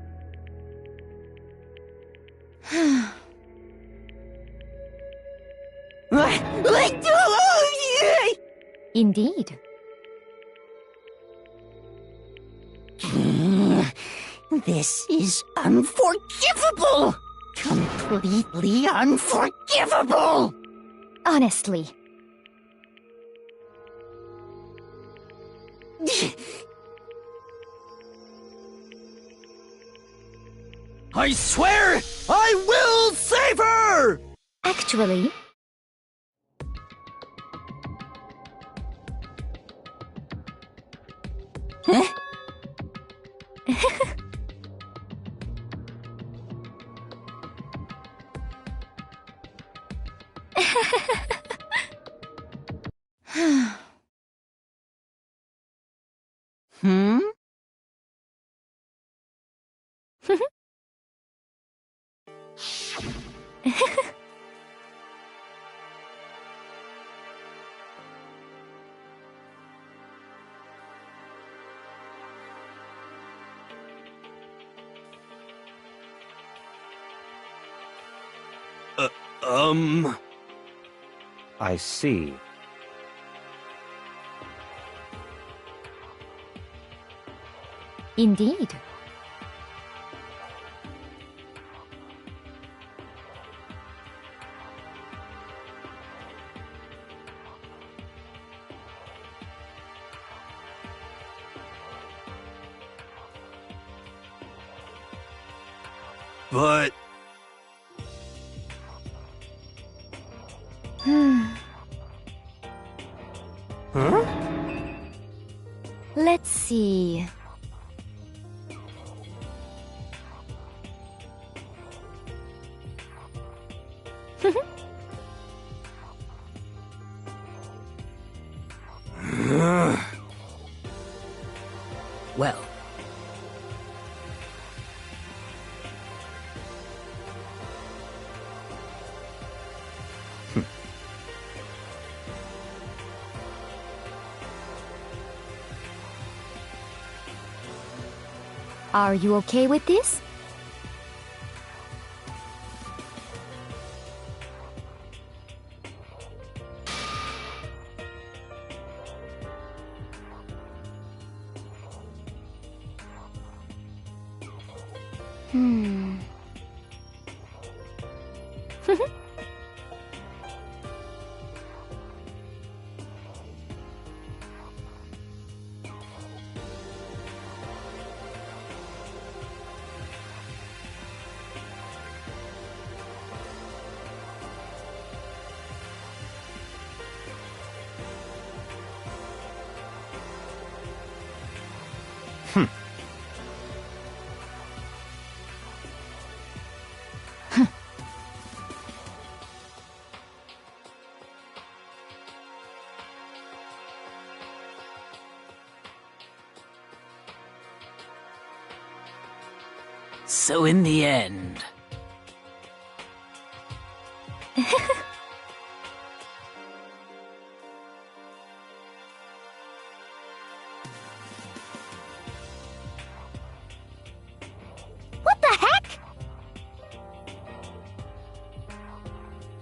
indeed. This is unforgivable! Completely unforgivable! Honestly, I swear I will save her! actually, I see. indeed. But huh? Let's see. Well, Are you okay with this? So in the end... What the heck?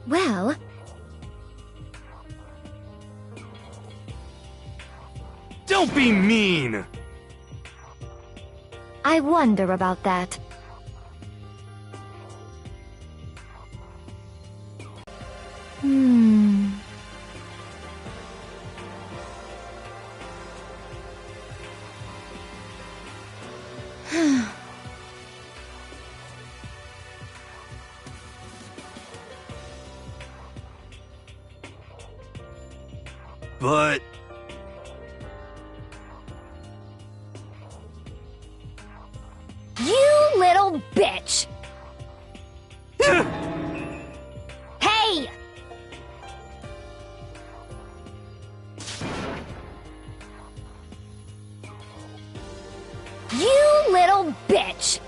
Well, Don't be mean! I wonder about that. But... You little bitch! Hey! You little bitch!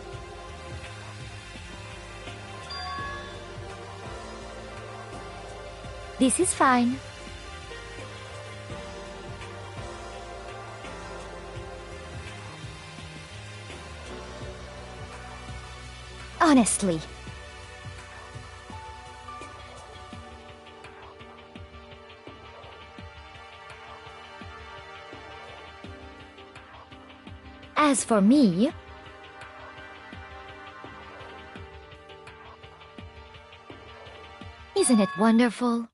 This is fine. Honestly. As for me, isn't it wonderful?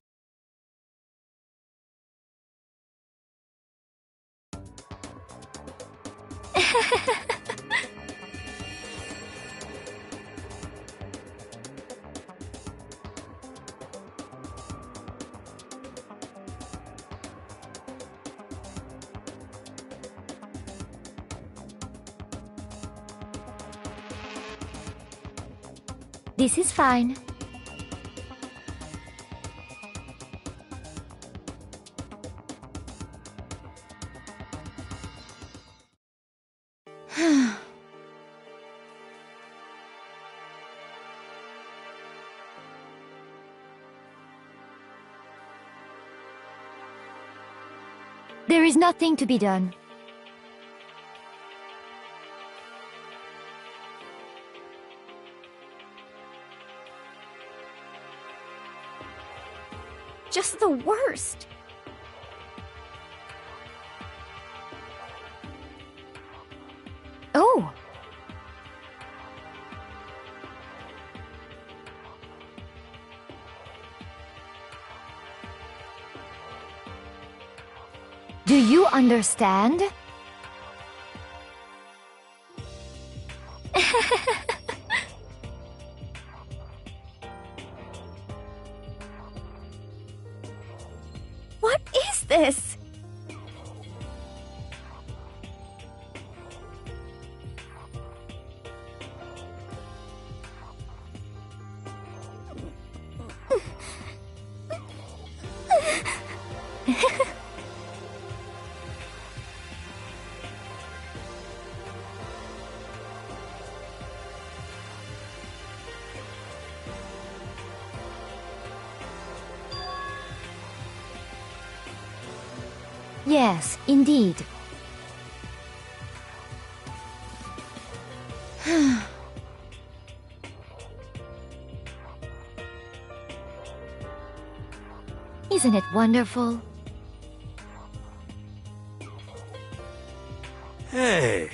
This is fine. There is nothing to be done. Just the worst. Oh! Do you understand? What is this? Yes, indeed. Isn't it wonderful? Hey.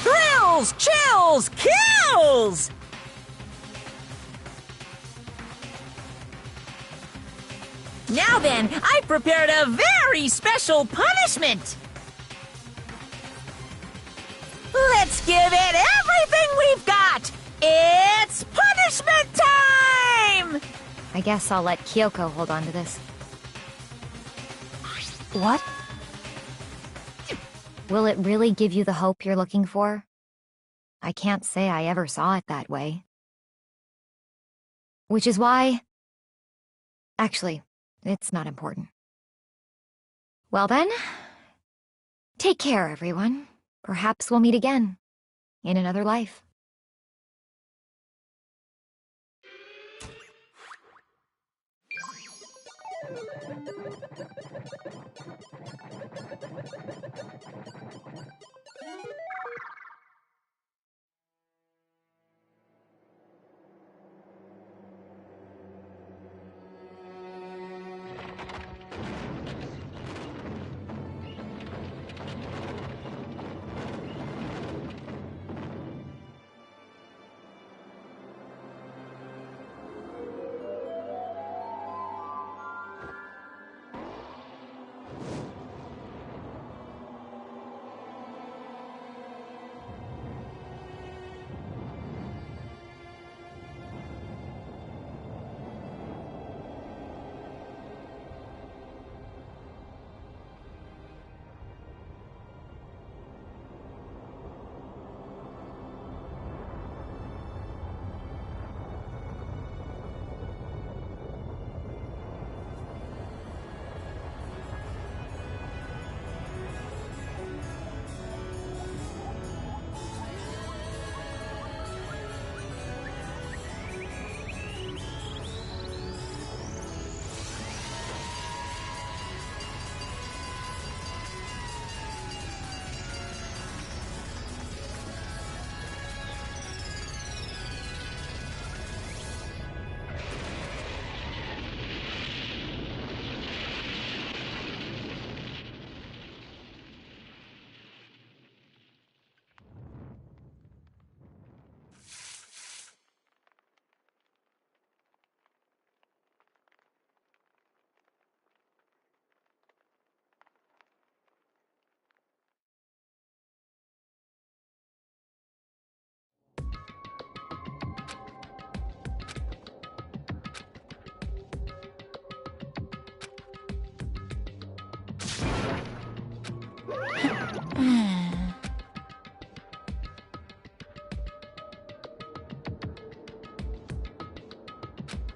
Thrills, chills, kills! Now then, I've prepared a very special punishment! Let's give it everything we've got! It's punishment time! I guess I'll let Kyoko hold on to this. What? Will it really give you the hope you're looking for? I can't say I ever saw it that way. Which is why... Actually, it's not important. Well then, take care, everyone. Perhaps we'll meet again, in another life.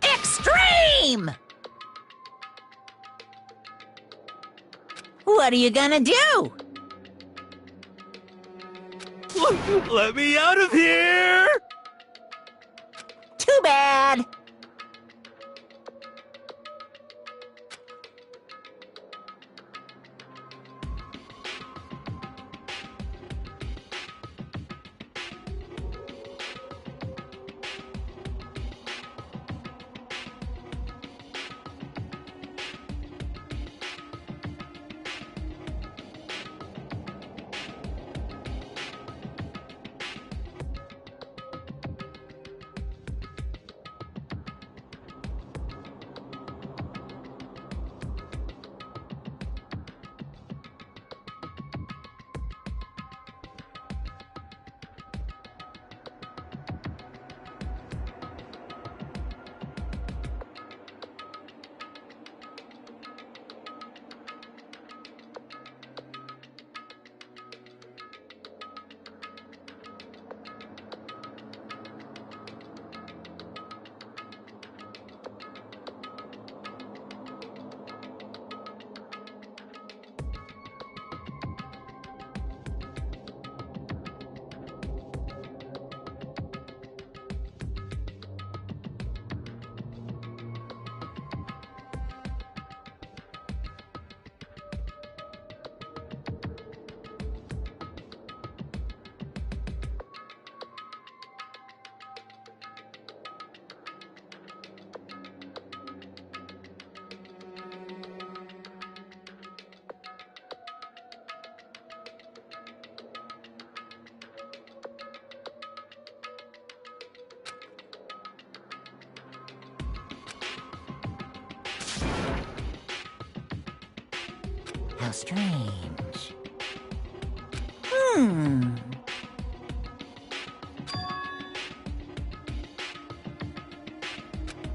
Extreme! What are you gonna do? Let me out of here! Too bad. strange. Hmm.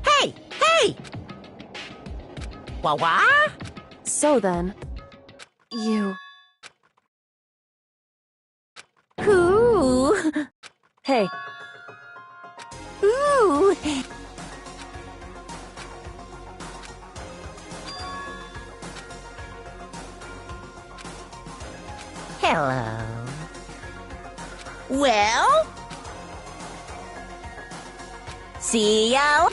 Hey! Hey! Wah-wah? So then, you... Ooh! Hey, Ooh! Hello. Well? See ya.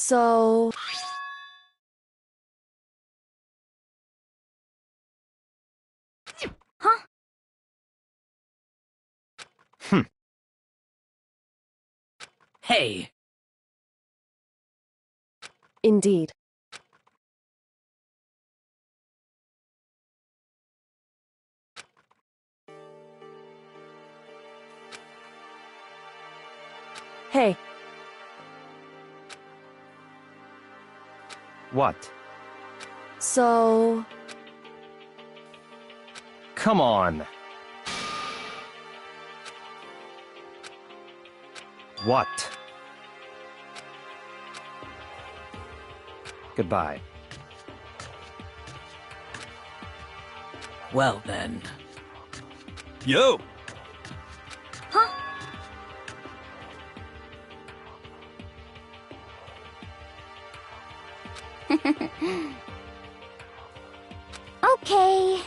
so... Huh? Hey, Indeed. Hey, What? so... Come on. What? Goodbye. well then. Yo! Huh? Okay.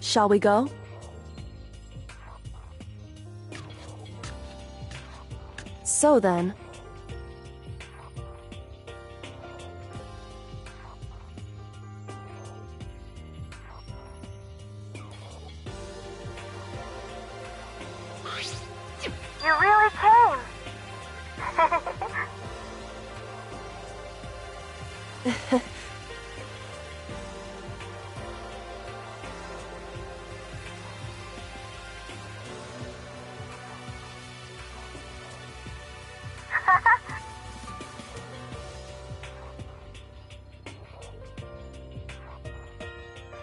Shall we go? So then, You really came.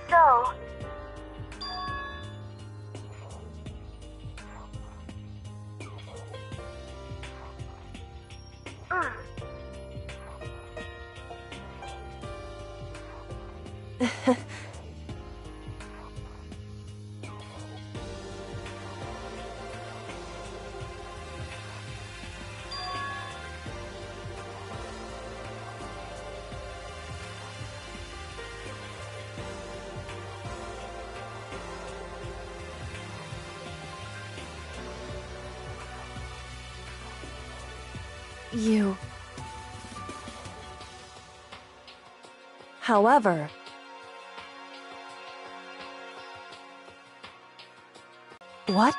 So, you... However... What?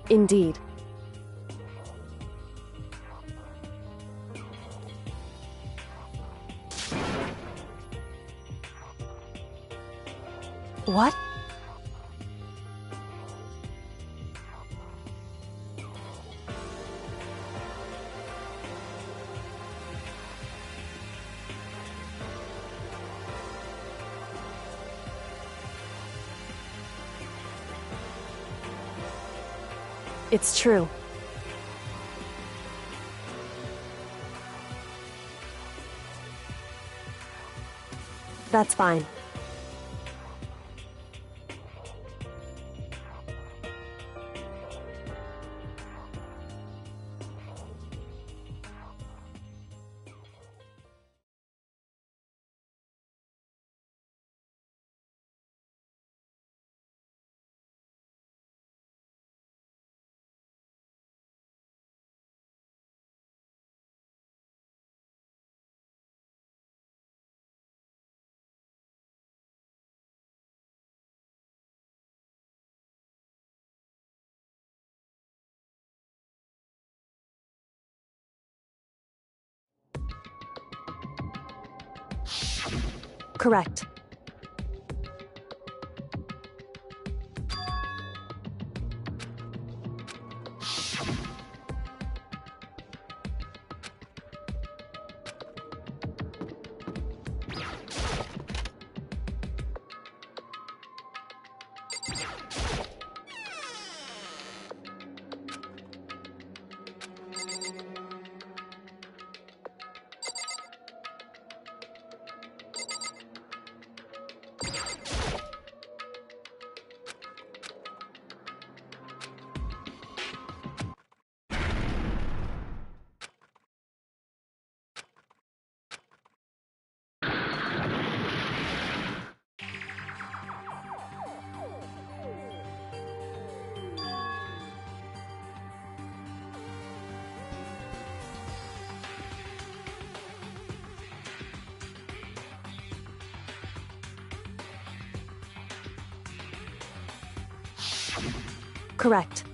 Indeed. What? It's true. That's fine. Correct. Correct.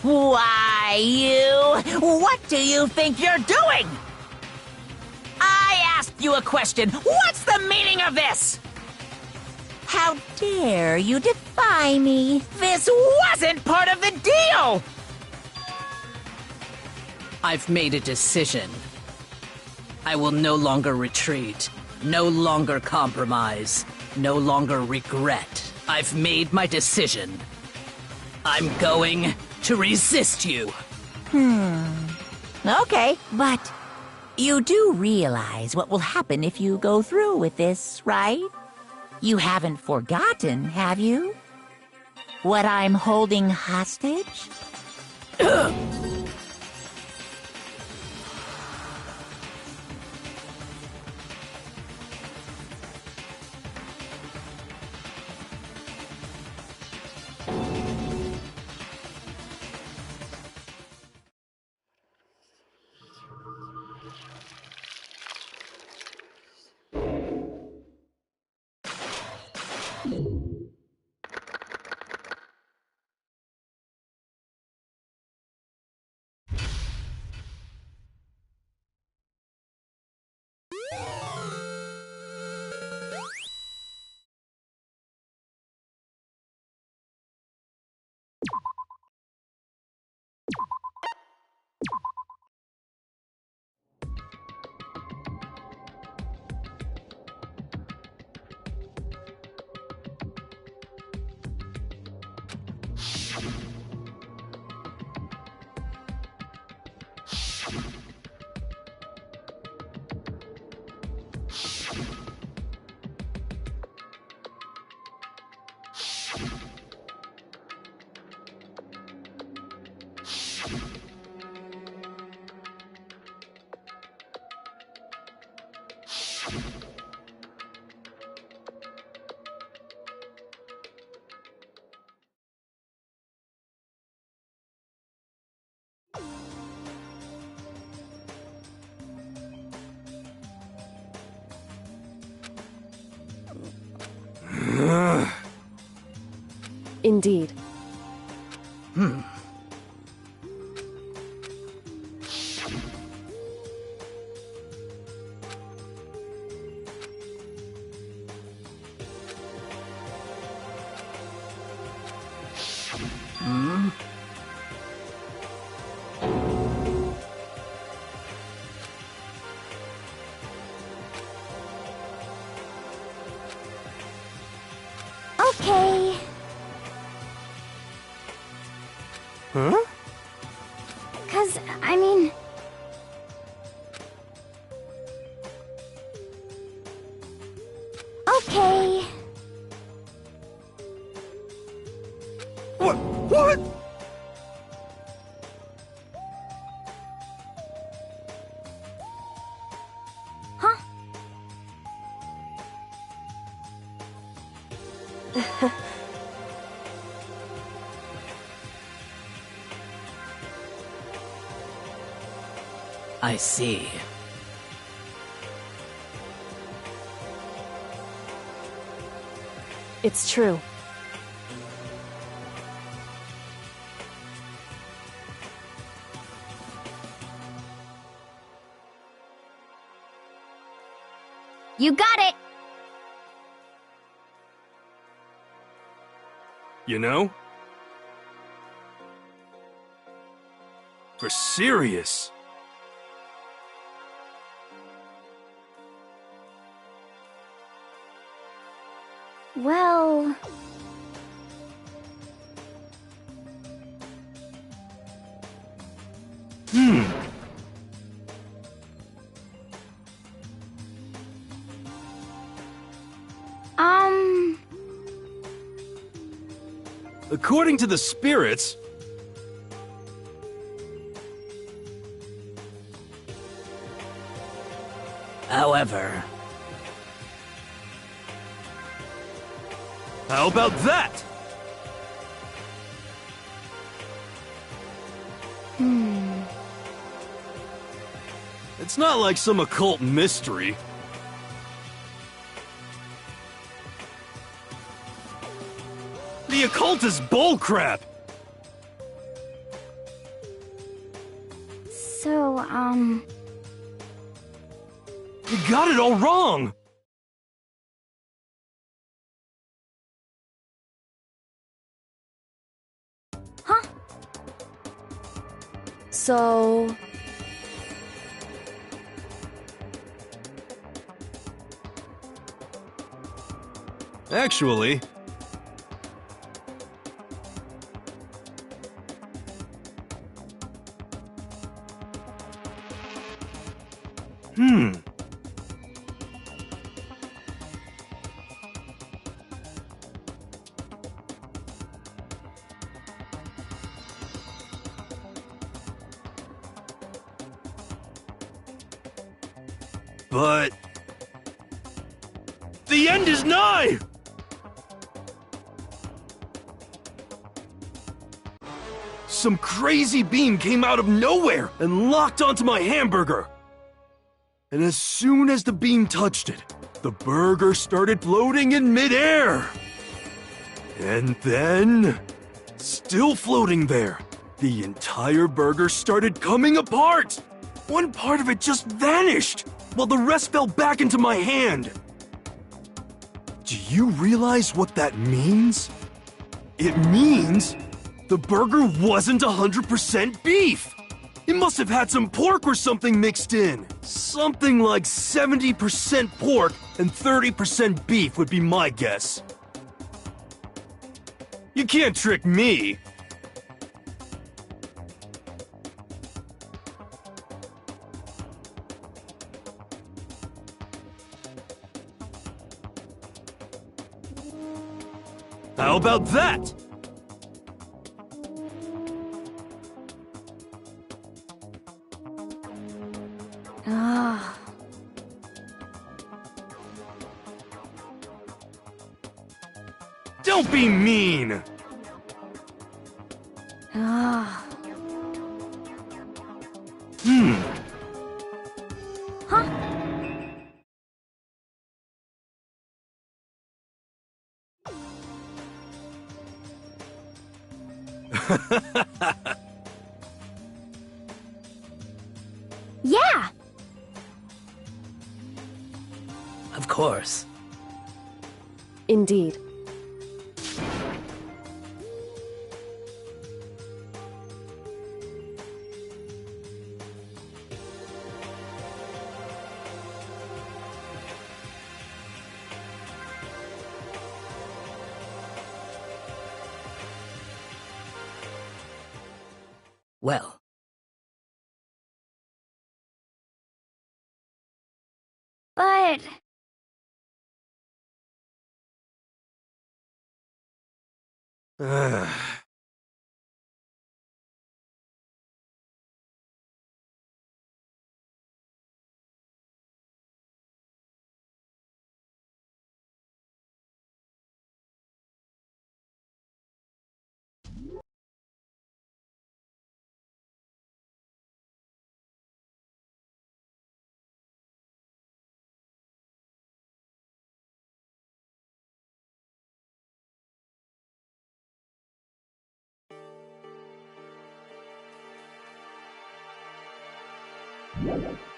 Why, you... What do you think you're doing? I asked you a question. What's the meaning of this? How dare you defy me? This wasn't part of the deal! I've made a decision. I will no longer retreat, no longer compromise, no longer regret. I've made my decision. I'm going to resist you. Okay, but you do realize what will happen if you go through with this, right? You haven't forgotten, have you? What I'm holding hostage? Indeed. Okay. Huh? 'Cause, I mean... Okay. What? Huh? I see. It's true. You got it! You know? For serious. Well... According to the spirits... However, How about that? It's not like some occult mystery. The occult is bullcrap! You got it all wrong! Huh? So... Actually... But... the end is nigh! Some crazy beam came out of nowhere and locked onto my hamburger. And as soon as the beam touched it, the burger started floating in midair. And then, still floating there, the entire burger started coming apart. One part of it just vanished, while the rest fell back into my hand. Do you realize what that means? It means the burger wasn't 100% beef. It must have had some pork or something mixed in. Something like 70% pork and 30% beef would be my guess. You can't trick me. How about that? Ah. Don't be mean! Ah. Huh? Yeah! Of course. Indeed. Well, But...